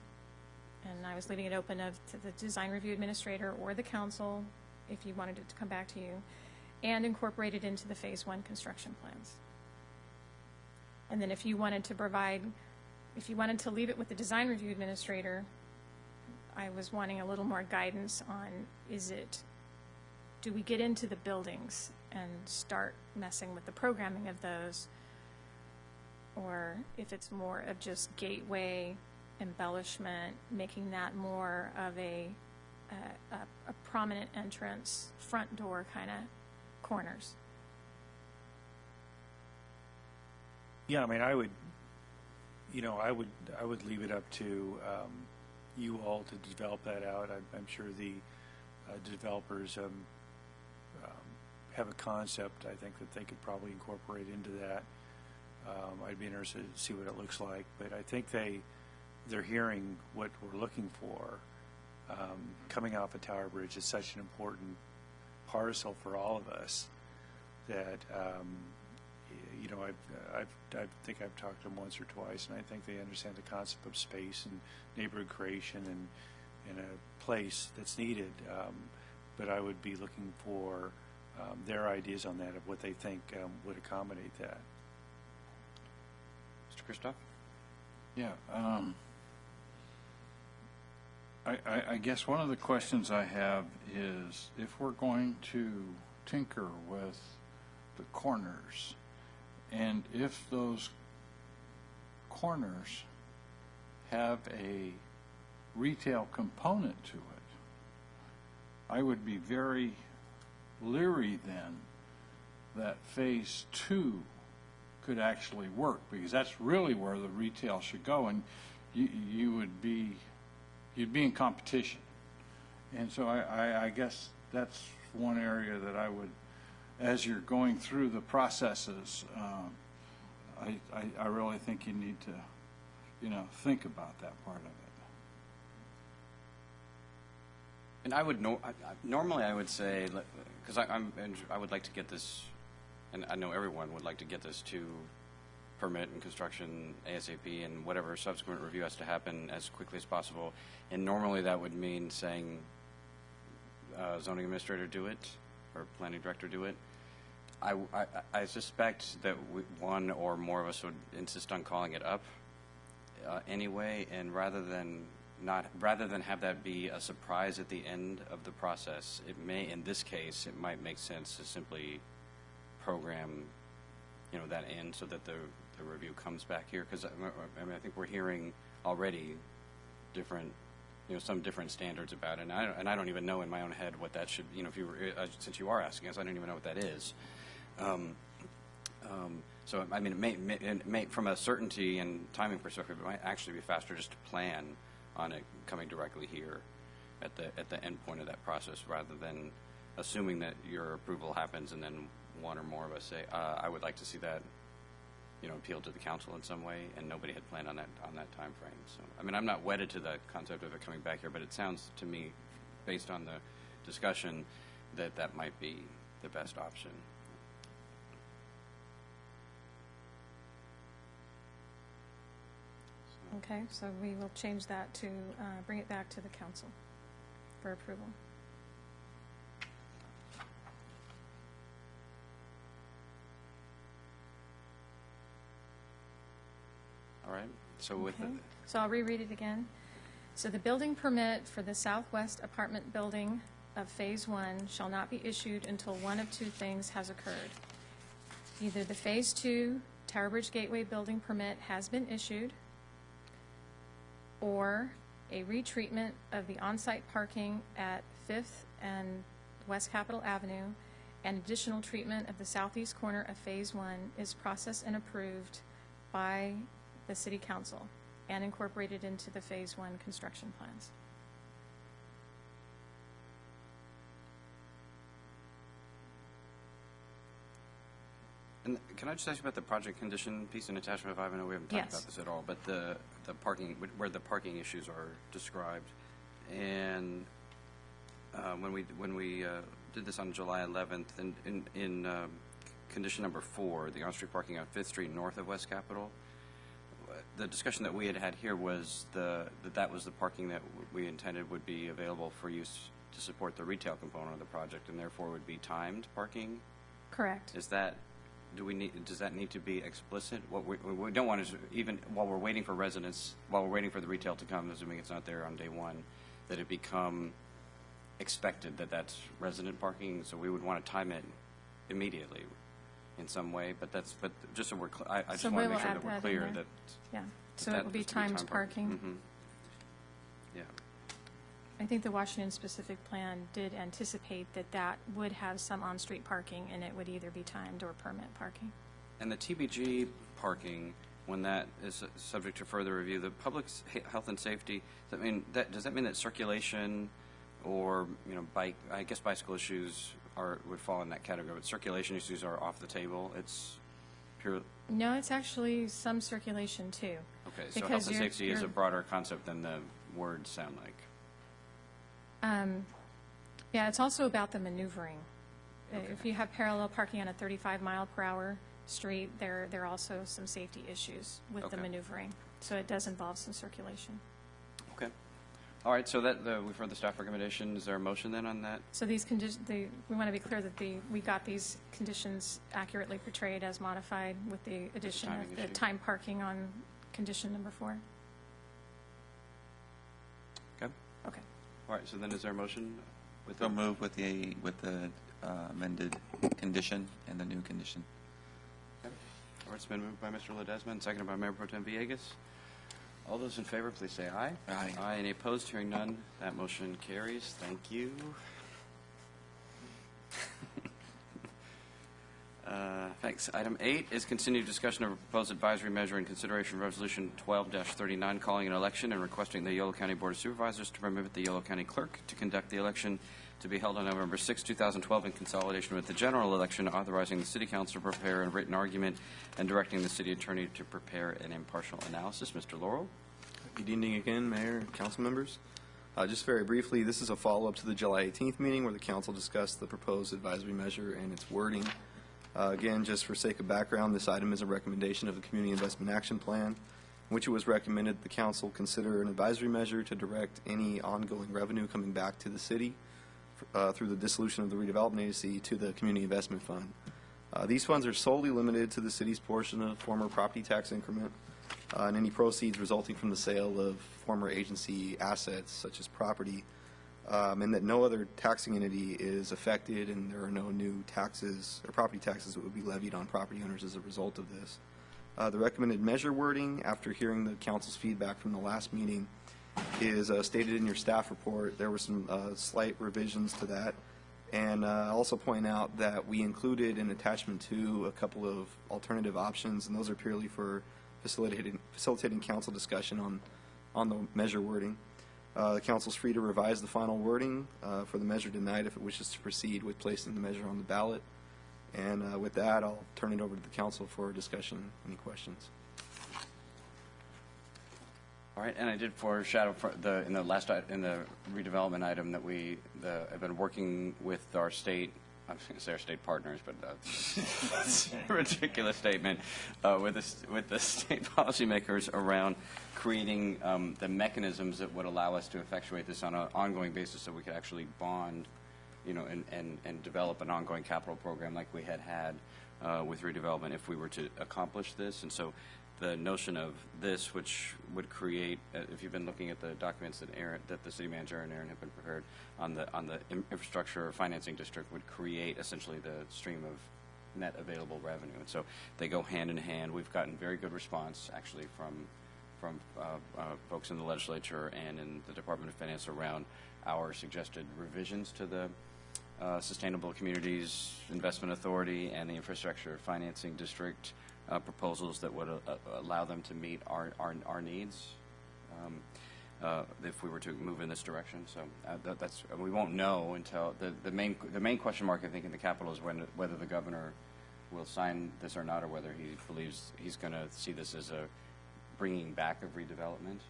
Speaker 11: and I was leaving it open to the design review administrator or the council, if you wanted it to come back to you, and incorporated into the Phase 1 construction plans. And then if you wanted to leave it with the design review administrator, I was wanting a little more guidance on, do we get into the buildings and start messing with the programming of those, or if it's more of just gateway embellishment, making that more of a prominent entrance, front door kind of corners.
Speaker 4: Yeah, I mean, I would leave it up to you all to develop that out. I'm sure the developers have a concept, I think, that they could probably incorporate into that. I'd be interested to see what it looks like, but I think they're hearing what we're looking for. Coming off of Tower Bridge is such an important parcel for all of us that I think I've talked to them once or twice, and I think they understand the concept of space and neighborhood creation and a place that's needed. But I would be looking for their ideas on that, of what they think would accommodate that.
Speaker 1: Mr. Christoph?
Speaker 6: Yeah. I guess one of the questions I have is, if we're going to tinker with the corners, and if those corners have a retail component to it, I would be very leery then that Phase 2 could actually work, because that's really where the retail should go, and you'd be in competition. And so I guess that's one area that I would, as you're going through the processes, I really think you need to, think about that part of it.
Speaker 1: And I would normally I would say, because I would like to get this, and I know everyone would like to get this to permit and construction ASAP, and whatever subsequent review has to happen as quickly as possible. And normally that would mean saying zoning administrator do it or planning director do it. I suspect that one or more of us would insist on calling it up anyway, and rather than have that be a surprise at the end of the process, it may, in this case, it might make sense to simply program, that in so that the review comes back here, because I think we're hearing already different, some different standards about it, and I don't even know in my own head what that should, if you were, since you are asking us, I don't even know what that is. So I mean, it may, from a certainty and timing perspective, it might actually be faster just to plan on it coming directly here at the end point of that process, rather than assuming that your approval happens and then one or more of us say, I would like to see that, appealed to the council in some way, and nobody had planned on that time frame. So I mean, I'm not wedded to the concept of it coming back here, but it sounds to me, based on the discussion, that might be the best option.
Speaker 11: Okay, so we will change that to bring it back to the council for approval.
Speaker 1: All right, so with
Speaker 11: Okay. So I'll reread it again. So the building permit for the southwest apartment building of Phase 1 shall not be issued until one of two things has occurred. Either the Phase 2 Tower Bridge Gateway building permit has been issued, or a retreatment of the on-site parking at 5th and West Capitol Avenue and additional treatment of the southeast corner of Phase 1 is processed and approved by the City Council and incorporated into the Phase 1 construction plans.
Speaker 1: And can I just ask you about the project condition piece in attachment 5? I know we haven't talked
Speaker 11: Yes.
Speaker 1: about this at all, but the parking, where the parking issues are described, and when we did this on July 11th, and in condition number 4, the on-street parking on 5th Street north of West Capitol, the discussion that we had here was that was the parking that we intended would be available for use to support the retail component of the project, and therefore would be timed parking.
Speaker 11: Correct.
Speaker 1: Does that need to be explicit? What we don't want is, even while we're waiting for residents, while we're waiting for the retail to come, assuming it's not there on day one, that it become expected that that's resident parking. So we would want to time it immediately in some way. But just so we're, I just
Speaker 11: So
Speaker 1: want to
Speaker 11: we
Speaker 1: make
Speaker 11: will
Speaker 1: sure
Speaker 11: add
Speaker 1: that we're
Speaker 11: that in
Speaker 1: clear
Speaker 11: there.
Speaker 1: that.
Speaker 11: Yeah, so
Speaker 1: that
Speaker 11: it will be
Speaker 1: has to
Speaker 11: timed parking.
Speaker 1: Mm-hmm. Yeah.
Speaker 11: I think the Washington specific plan did anticipate that would have some on-street parking, and it would either be timed or permit parking.
Speaker 1: And the TBG parking, when that is subject to further review, the public's health and safety, does that mean that circulation or, I guess bicycle issues would fall in that category, but circulation issues are off the table? It's pure.
Speaker 11: No, it's actually some circulation too.
Speaker 1: Okay, so
Speaker 11: Because
Speaker 1: health and
Speaker 11: you're-
Speaker 1: safety is a
Speaker 11: you're-
Speaker 1: broader concept than the words sound like.
Speaker 11: Yeah, it's also about the maneuvering.
Speaker 1: Okay.
Speaker 11: If you have parallel parking on a 35-mile-per-hour street, there are also some safety issues with the
Speaker 1: Okay.
Speaker 11: maneuvering. So it does involve some circulation.
Speaker 1: Okay. All right, so we've heard the staff recommendation. Is there a motion then on that?
Speaker 11: So these conditions, we want to be clear that we got these conditions accurately portrayed as modified with the addition
Speaker 1: timing
Speaker 11: of the
Speaker 1: issue.
Speaker 11: time parking on condition number 4.
Speaker 1: Okay.
Speaker 11: Okay.
Speaker 1: All right, so then is there a motion?
Speaker 5: So move with the amended condition and the new condition.
Speaker 1: Okay. All right, it's been moved by Mr. Ledesma and seconded by Mayor Pro Tem Villegas. All those in favor, please say aye.
Speaker 5: Aye.
Speaker 1: Aye. Any opposed? Hearing none, that motion carries. Thank you. Thanks. Item 8 is continued discussion of a proposed advisory measure in consideration of Resolution 12-39, calling an election and requesting the Yolo County Board of Supervisors to permit the Yolo County Clerk to conduct the election to be held on November 6, 2012, in consolidation with the general election, authorizing the City Council to prepare a written argument and directing the City Attorney to prepare an impartial analysis. Mr. Laurel?
Speaker 8: Good evening again, Mayor, council members. Just very briefly, this is a follow-up to the July 18th meeting where the council discussed the proposed advisory measure and its wording. Again, just for sake of background, this item is a recommendation of the Community Investment Action Plan, in which it was recommended the council consider an advisory measure to direct any ongoing revenue coming back to the city through the dissolution of the redevelopment agency to the Community Investment Fund. These funds are solely limited to the city's portion of former property tax increment and any proceeds resulting from the sale of former agency assets such as property, and that no other taxing entity is affected and there are no new taxes or property taxes that would be levied on property owners as a result of this. The recommended measure wording, after hearing the council's feedback from the last meeting, is stated in your staff report. There were some slight revisions to that. And I'll also point out that we included in attachment 2 a couple of alternative options, and those are purely for facilitating council discussion on the measure wording. The council's free to revise the final wording for the measure tonight if it wishes to proceed with placing the measure on the ballot. And with that, I'll turn it over to the council for discussion. Any questions?
Speaker 1: All right, and I did foreshadow in the redevelopment item that have been working with our state. I was going to say our state partners, but that's a ridiculous statement. With the state policymakers around creating the mechanisms that would allow us to effectuate this on an ongoing basis, so we could actually bond, and develop an ongoing capital program like we had with redevelopment if we were to accomplish this. And so the notion of this, which would create, if you've been looking at the documents that the city manager and Aaron have been prepared on the infrastructure financing district, would create essentially the stream of net available revenue. And so they go hand in hand. We've gotten very good response actually from folks in the legislature and in the Department of Finance around our suggested revisions to the Sustainable Communities Investment Authority and the Infrastructure Financing District proposals that would allow them to meet our needs if we were to move in this direction. So that's we won't know until the main question mark I think in the Capitol is whether the governor will sign this or not, or whether he believes he's going to see this as a bringing back of redevelopment.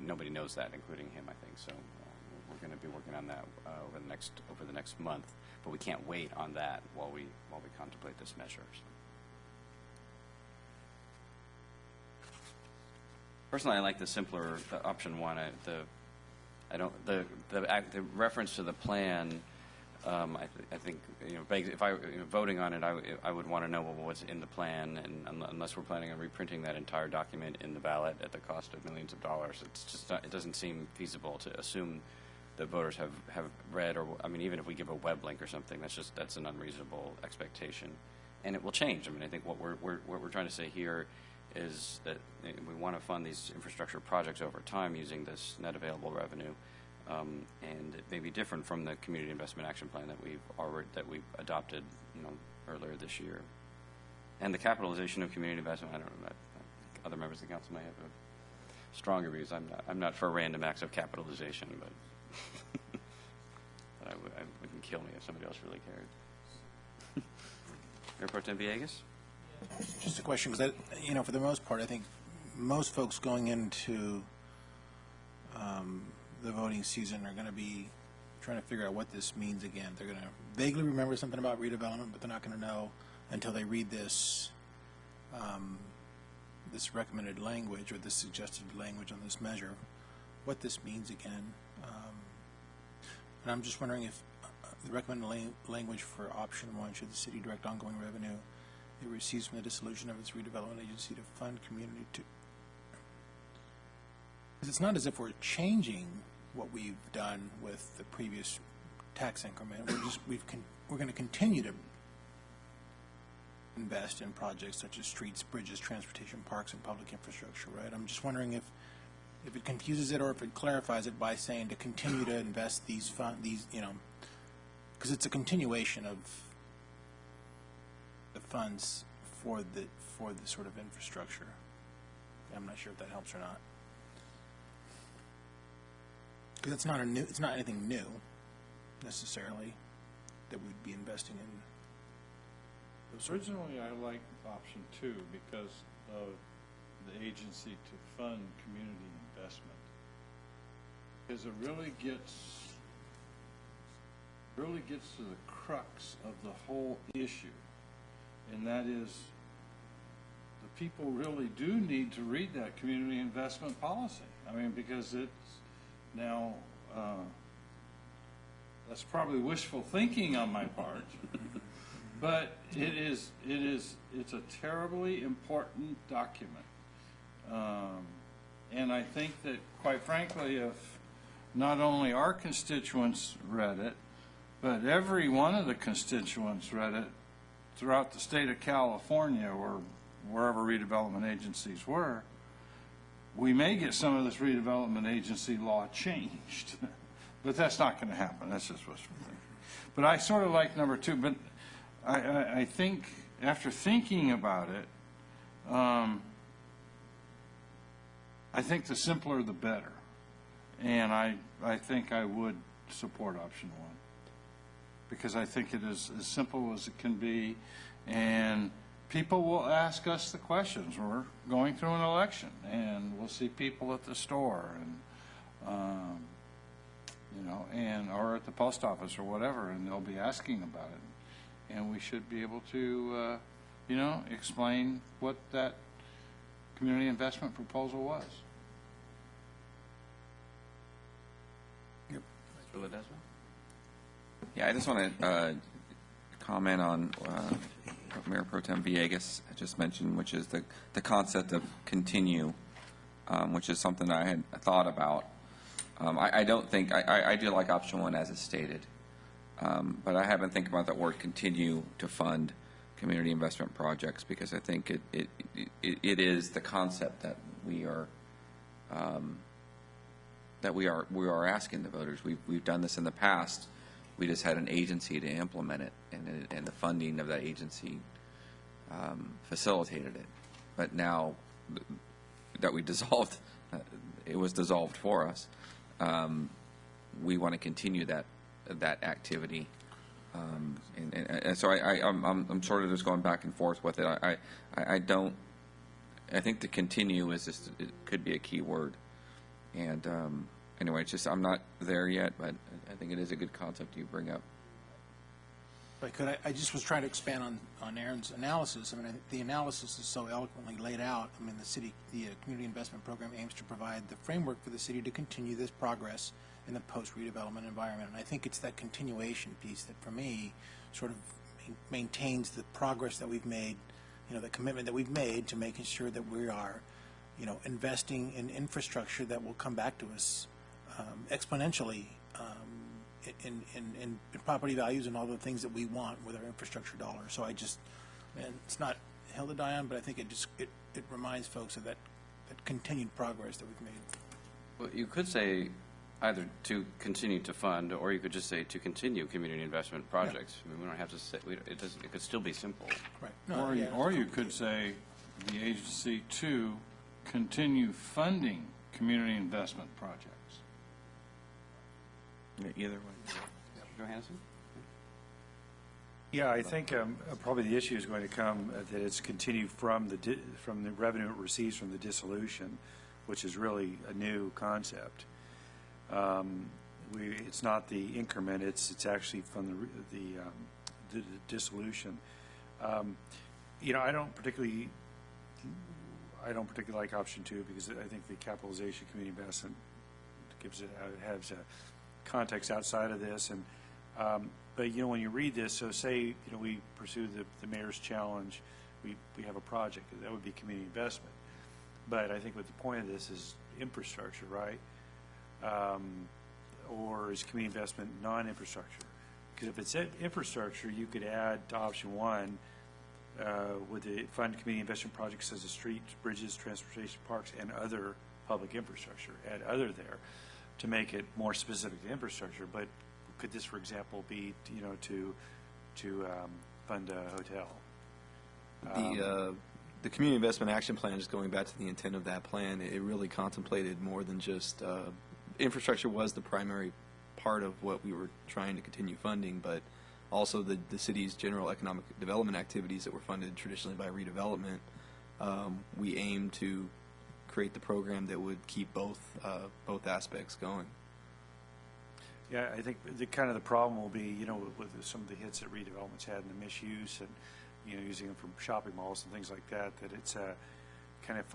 Speaker 1: Nobody knows that, including him, I think. So we're going to be working on that over the next month. But we can't wait on that while we contemplate this measure. So. Personally, I like the simpler option one. The reference to the plan. I think if I voting on it, I would want to know what's in the plan, and unless we're planning on reprinting that entire document in the ballot at the cost of millions of dollars, it's just it doesn't seem feasible to assume that voters have read, or even if we give a web link or something, that's an unreasonable expectation, and it will change. I think what we're trying to say here is that we want to fund these infrastructure projects over time using this net available revenue. And it may be different from the Community Investment Action Plan that we've adopted, earlier this year. And the capitalization of community investment. I don't know. Other members of the council may have stronger views. I'm not for random acts of capitalization, but it wouldn't kill me if somebody else really cared. Mayor Pro Tem Villegas?
Speaker 7: Just a question, because for the most part, I think most folks going into the voting season are going to be trying to figure out what this means again. They're going to vaguely remember something about redevelopment, but they're not going to know until they read this this recommended language or this suggested language on this measure, what this means again. And I'm just wondering if the recommended language for option 1, should the city direct ongoing revenue it receives from the dissolution of its redevelopment agency to fund community to. Because it's not as if we're changing what we've done with the previous tax increment. We're going to continue to invest in projects such as streets, bridges, transportation, parks, and public infrastructure, right? I'm just wondering if it confuses it or if it clarifies it by saying to continue to invest these because it's a continuation of the funds for the sort of infrastructure. I'm not sure if that helps or not. Because it's not anything new, necessarily, that we'd be investing in.
Speaker 6: Originally, I liked option 2 because of the agency to fund community investment. Because it really gets really gets to the crux of the whole issue, and that is the people really do need to read that community investment policy. I mean, because it's now, that's probably wishful thinking on my part, but it's a terribly important document. And I think that, quite frankly, if not only our constituents read it, but every one of the constituents read it throughout the state of California or wherever redevelopment agencies were, we may get some of this redevelopment agency law changed. But that's not going to happen. That's just wishful thinking. But I sort of like number 2, but I think after thinking about it, I think the simpler the better. And I think I would support option 1 because I think it is as simple as it can be, and people will ask us the questions. We're going through an election, and we'll see people at the store and you know, or at the post office or whatever, and they'll be asking about it, and we should be able to you know, explain what that community investment proposal was.
Speaker 5: Yeah, I just want to comment on Mayor Pro Tem Villegas just mentioned, which is the concept of continue, which is something I had thought about. I don't think, I do like option 1 as it's stated, but I haven't think about that word continue to fund community investment projects, because I think it is the concept that we are asking the voters. We've done this in the past. We just had an agency to implement it, and the funding of that agency facilitated it. But now that we dissolved, it was dissolved for us. We want to continue that activity, and so I'm sort of just going back and forth with it. I think the continue is just, it could be a key word, and anyway, it's just I'm not there yet, but I think it is a good concept you bring up.
Speaker 7: But I just was trying to expand on Aaron's analysis. I mean, the analysis is so eloquently laid out. I mean, the Community Investment Program aims to provide the framework for the city to continue this progress in the post-redevelopment environment. And I think it's that continuation piece that, for me, sort of maintains the progress that we've made, you know, the commitment that we've made to making sure that we are, you know, investing in infrastructure that will come back to us exponentially in property values and all the things that we want with our infrastructure dollars. So and it's not hill to die on, but I think it reminds folks of that continued progress that we've made.
Speaker 1: Well, you could say either to continue to fund, or you could just say to continue community investment projects. Yeah. I mean, we don't have to say, it could still be simple.
Speaker 7: Right. No,
Speaker 6: or you could say the agency to continue funding community investment projects.
Speaker 5: Either way.
Speaker 1: Johansson?
Speaker 4: Yeah, I think probably the issue is going to come that it's continued from the revenue it receives from the dissolution, which is really a new concept. It's not the increment; it's actually from the dissolution. You know, I don't particularly like option 2 because I think the capitalization community investment has a context outside of this, and but you know, when you read this, so say, you know, we pursue the mayor's challenge, we have a project that would be community investment, but I think what the point of this is infrastructure, right? Or is community investment non-infrastructure? Because if it's infrastructure, you could add to option 1 with the fund community investment projects as a streets, bridges, transportation, parks, and other public infrastructure. Add other there to make it more specific to infrastructure. But could this, for example, be, you know, to fund a hotel?
Speaker 8: The Community Investment Action Plan, just going back to the intent of that plan, it really contemplated more than just infrastructure was the primary part of what we were trying to continue funding, but also the city's general economic development activities that were funded traditionally by redevelopment. We aim to create the program that would keep both aspects going.
Speaker 4: Yeah, I think the kind of the problem will be, with some of the hits that redevelopment's had and the misuse and, using them for shopping malls and things like that, that it's kind of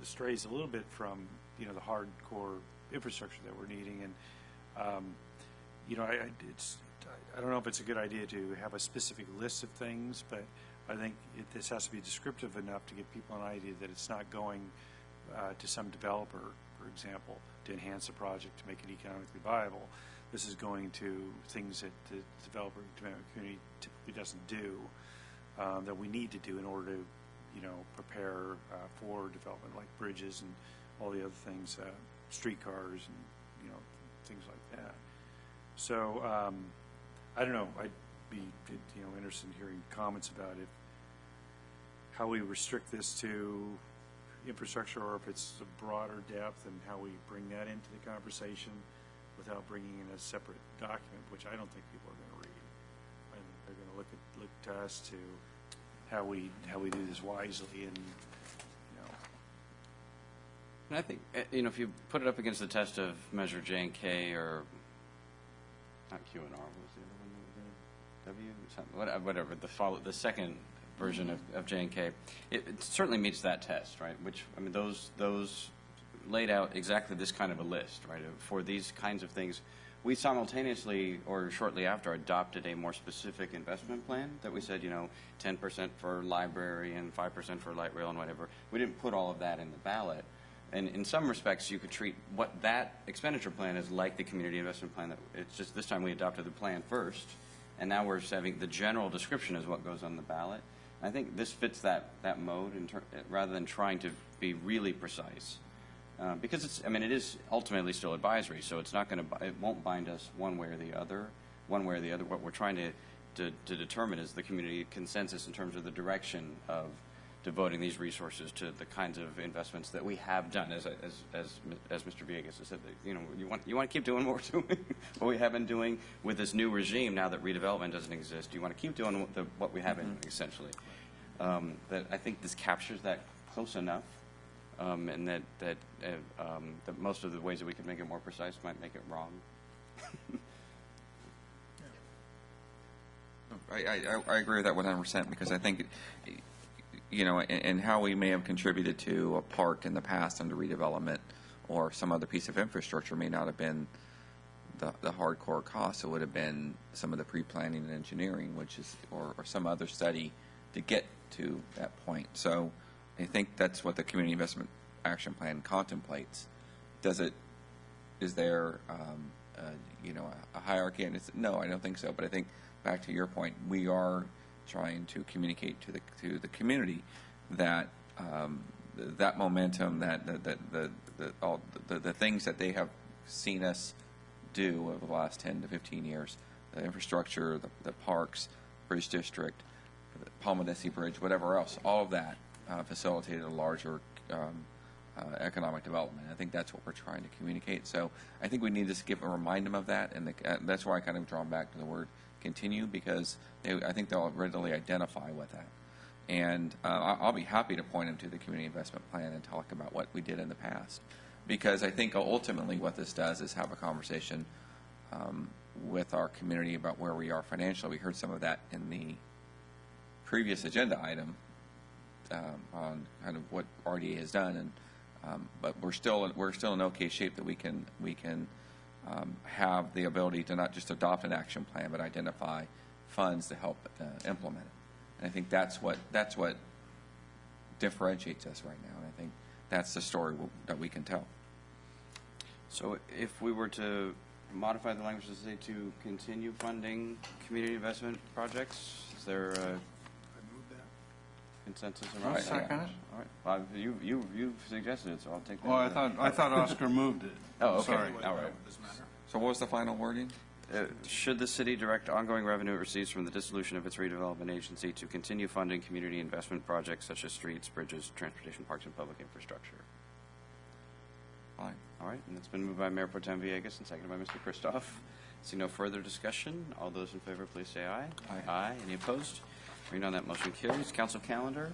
Speaker 4: strays a little bit from, the hardcore infrastructure that we're needing. And, I don't know if it's a good idea to have a specific list of things, but I think this has to be descriptive enough to give people an idea that it's not going to some developer, for example, to enhance the project to make it economically viable. This is going to things that the developer community typically doesn't do, that we need to do in order to, prepare for development, like bridges and all the other things, streetcars and, things like that. So, I don't know. I'd be, interested in hearing comments about it, how we restrict this to infrastructure, or if it's a broader depth, and how we bring that into the conversation without bringing in a separate document, which I don't think people are going to read. I think they're going to look to us to how we do this wisely, and
Speaker 1: And I think, if you put it up against the test of Measure J and K, or not Q and R, what was the other one that we did? W? Something, whatever, the second version of J and K, it certainly meets that test, right? Which, I mean, those laid out exactly this kind of a list, right? For these kinds of things, we simultaneously, or shortly after, adopted a more specific investment plan that we said, 10% for library and 5% for light rail and whatever. We didn't put all of that in the ballot. And in some respects, you could treat what that expenditure plan is like the community investment plan. It's just this time we adopted the plan first, and now we're having the general description is what goes on the ballot. I think this fits that mode rather than trying to be really precise, because it is ultimately still advisory, so it won't bind us one way or the other. What we're trying to determine is the community consensus in terms of the direction of devoting these resources to the kinds of investments that we have done, as Mr. Villegas has said. That, you want to keep doing what we're doing, what we have been doing with this new regime now that redevelopment doesn't exist. You want to keep doing what we have been doing, essentially. That I think this captures that close enough, and that most of the ways that we could make it more precise might make it wrong.
Speaker 5: I agree with that 100%, because I think, and how we may have contributed to a park in the past under redevelopment or some other piece of infrastructure may not have been the hardcore cost. It would have been some of the pre-planning and engineering, or some other study to get to that point. So I think that's what the Community Investment Action Plan contemplates. Is there a hierarchy? And no, I don't think so. But I think, back to your point, we are trying to communicate to the community that that momentum, that the things that they have seen us do over the last 10 to 15 years, the infrastructure, the parks, Bridge District, the Palma-Desi Bridge, whatever else, all of that facilitated a larger economic development. I think that's what we're trying to communicate. So I think we need to remind them of that, and that's why I kind of drawn back to the word continue, because I think they'll readily identify with that. And I'll be happy to point them to the community investment plan and talk about what we did in the past, because I think ultimately what this does is have a conversation with our community about where we are financially. We heard some of that in the previous agenda item on kind of what RDA has done, and but we're still in okay shape that we can have the ability to not just adopt an action plan, but identify funds to help implement it. And I think that's what differentiates us right now. And I think that's the story that we can tell.
Speaker 1: So if we were to modify the language to say to continue funding community investment projects, is there a consensus around that?
Speaker 6: Second it.
Speaker 1: All right. You suggested it, so I'll take that.
Speaker 6: Well, I thought Oscar moved it.
Speaker 1: Oh, okay.
Speaker 6: Sorry.
Speaker 1: All right.
Speaker 5: So what was the final wording?
Speaker 1: Should the city direct ongoing revenue it receives from the dissolution of its redevelopment agency to continue funding community investment projects such as streets, bridges, transportation, parks, and public infrastructure?
Speaker 5: Fine.
Speaker 1: All right, and it's been moved by Mayor Pro Tem Villegas and seconded by Mr. Kristoff. See no further discussion. All those in favor, please say aye. Aye. Any opposed? Hearing none, that motion carries. Council calendar.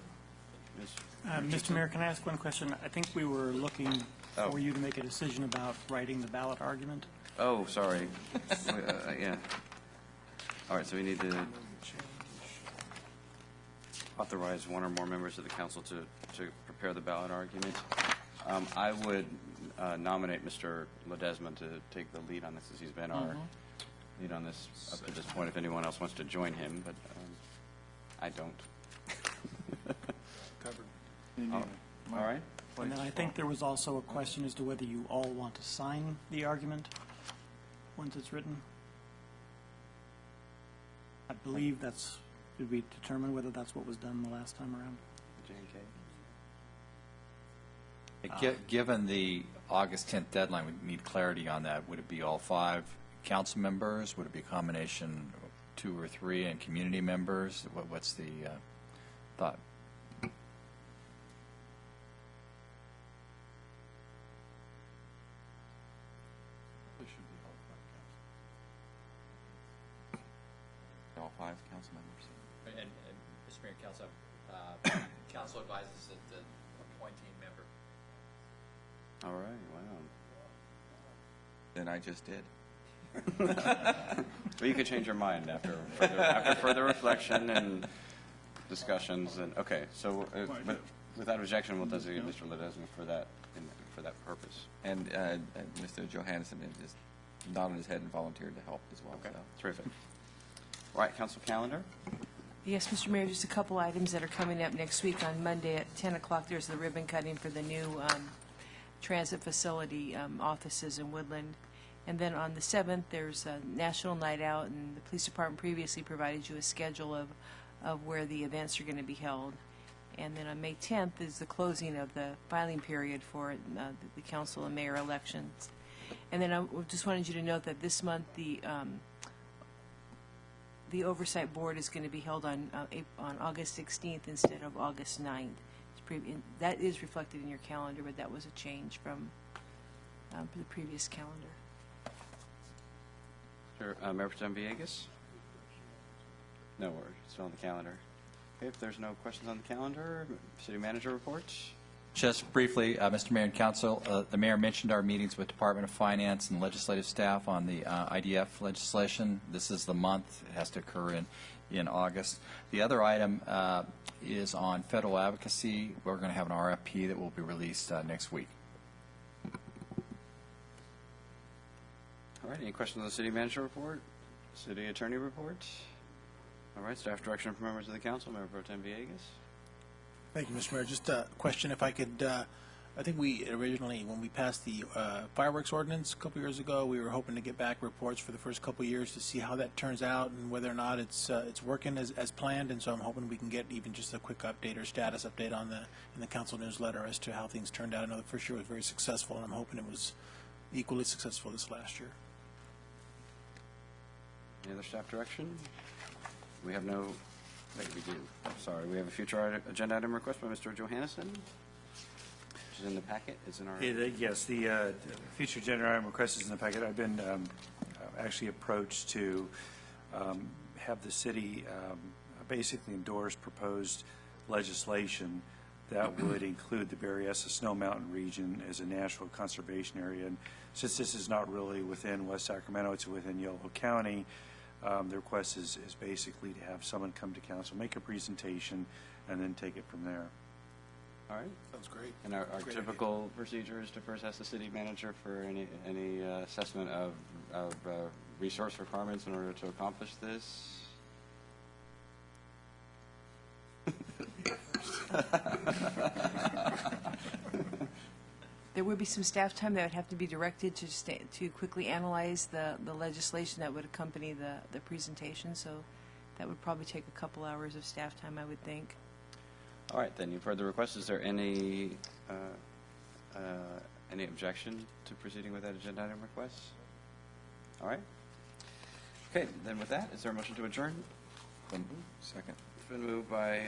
Speaker 12: Mr. Mayor, can I ask one question? I think we were looking for you to make a decision about writing the ballot argument.
Speaker 1: Oh, sorry. Yeah. All right, so we need to authorize one or more members of the council to prepare the ballot argument. I would nominate Mr. Ledesma to take the lead on this, as he's been our lead on this up to this point, if anyone else wants to join him, but I don't.
Speaker 12: Covered.
Speaker 1: All right.
Speaker 12: And then I think there was also a question as to whether you all want to sign the argument once it's written. I believe that's, did we determine whether that's what was done the last time around?
Speaker 16: Given the August 10th deadline, we need clarity on that. Would it be all 5 council members? Would it be a combination of 2 or 3 and community members? What's the thought?
Speaker 5: All 5 council members.
Speaker 16: And Mr. Mayor, council advises that the appointing member.
Speaker 1: All right, wow.
Speaker 5: Then I just did.
Speaker 1: Well, you could change your mind after further reflection and discussions. And okay, so but without objection, we'll designate Mr. Ledesma for that purpose.
Speaker 5: And Mr. Johansson just nodded his head and volunteered to help as well.
Speaker 1: Okay,
Speaker 5: So.
Speaker 1: terrific. All right, council calendar.
Speaker 17: Yes, Mr. Mayor, just a couple items that are coming up next week. On Monday at 10 o'clock, there's the ribbon cutting for the new transit facility offices in Woodland. And then on the 7th, there's a National Night Out, and the police department previously provided you a schedule of where the events are going to be held. And then on May 10th is the closing of the filing period for the council and mayor elections. And then I just wanted you to note that this month the oversight board is going to be held on August 16th instead of August 9th. That is reflected in your calendar, but that was a change from the previous calendar.
Speaker 1: Sure. Mayor Pro Tem Villegas? No, we're still on the calendar. Okay, if there's no questions on the calendar, city manager reports.
Speaker 16: Just briefly, Mr. Mayor and Council, the Mayor mentioned our meetings with Department of Finance and legislative staff on the IDF legislation. This is the month. It has to occur in August. The other item is on federal advocacy. We're going to have an RFP that will be released next week.
Speaker 1: All right, any questions on the city manager report? City attorney report? All right, staff direction from members of the council. Mayor Pro Tem Villegas.
Speaker 7: Thank you, Mr. Mayor. Just a question, if I could, I think we originally, when we passed the fireworks ordinance a couple years ago, we were hoping to get back reports for the first couple of years to see how that turns out and whether or not it's working as planned. And so I'm hoping we can get even just a quick update or status update in the council newsletter as to how things turned out. I know the first year was very successful, and I'm hoping it was equally successful this last year.
Speaker 1: Any other staff direction? We have no. Wait, we do. I'm sorry. We have a future agenda item request by Mr. Johansson, which is in the packet. It's in our.
Speaker 4: Yes, the future agenda item request is in the packet. I've been actually approached to have the city basically endorse proposed legislation that would include the Berryessa Snow Mountain region as a natural conservation area. And since this is not really within West Sacramento, it's within Yolo County. The request is basically to have someone come to council, make a presentation, and then take it from there.
Speaker 1: All right.
Speaker 7: Sounds great.
Speaker 1: And our typical procedure is to first ask the city manager for any assessment of resource requirements in order to accomplish this.
Speaker 17: There would be some staff time that would have to be directed to quickly analyze the legislation that would accompany the presentation, so that would probably take a couple hours of staff time, I would think.
Speaker 1: All right, then you've heard the request. Is there any objection to proceeding with that agenda item request? All right. Okay, then with that, is there a motion to adjourn?
Speaker 5: Second.
Speaker 1: It's been moved by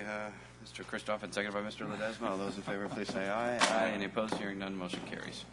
Speaker 1: Mr. Christoph and seconded by Mr. Ledesma. All those in favor, please say aye. Aye. Any opposed? Hearing none, motion carries.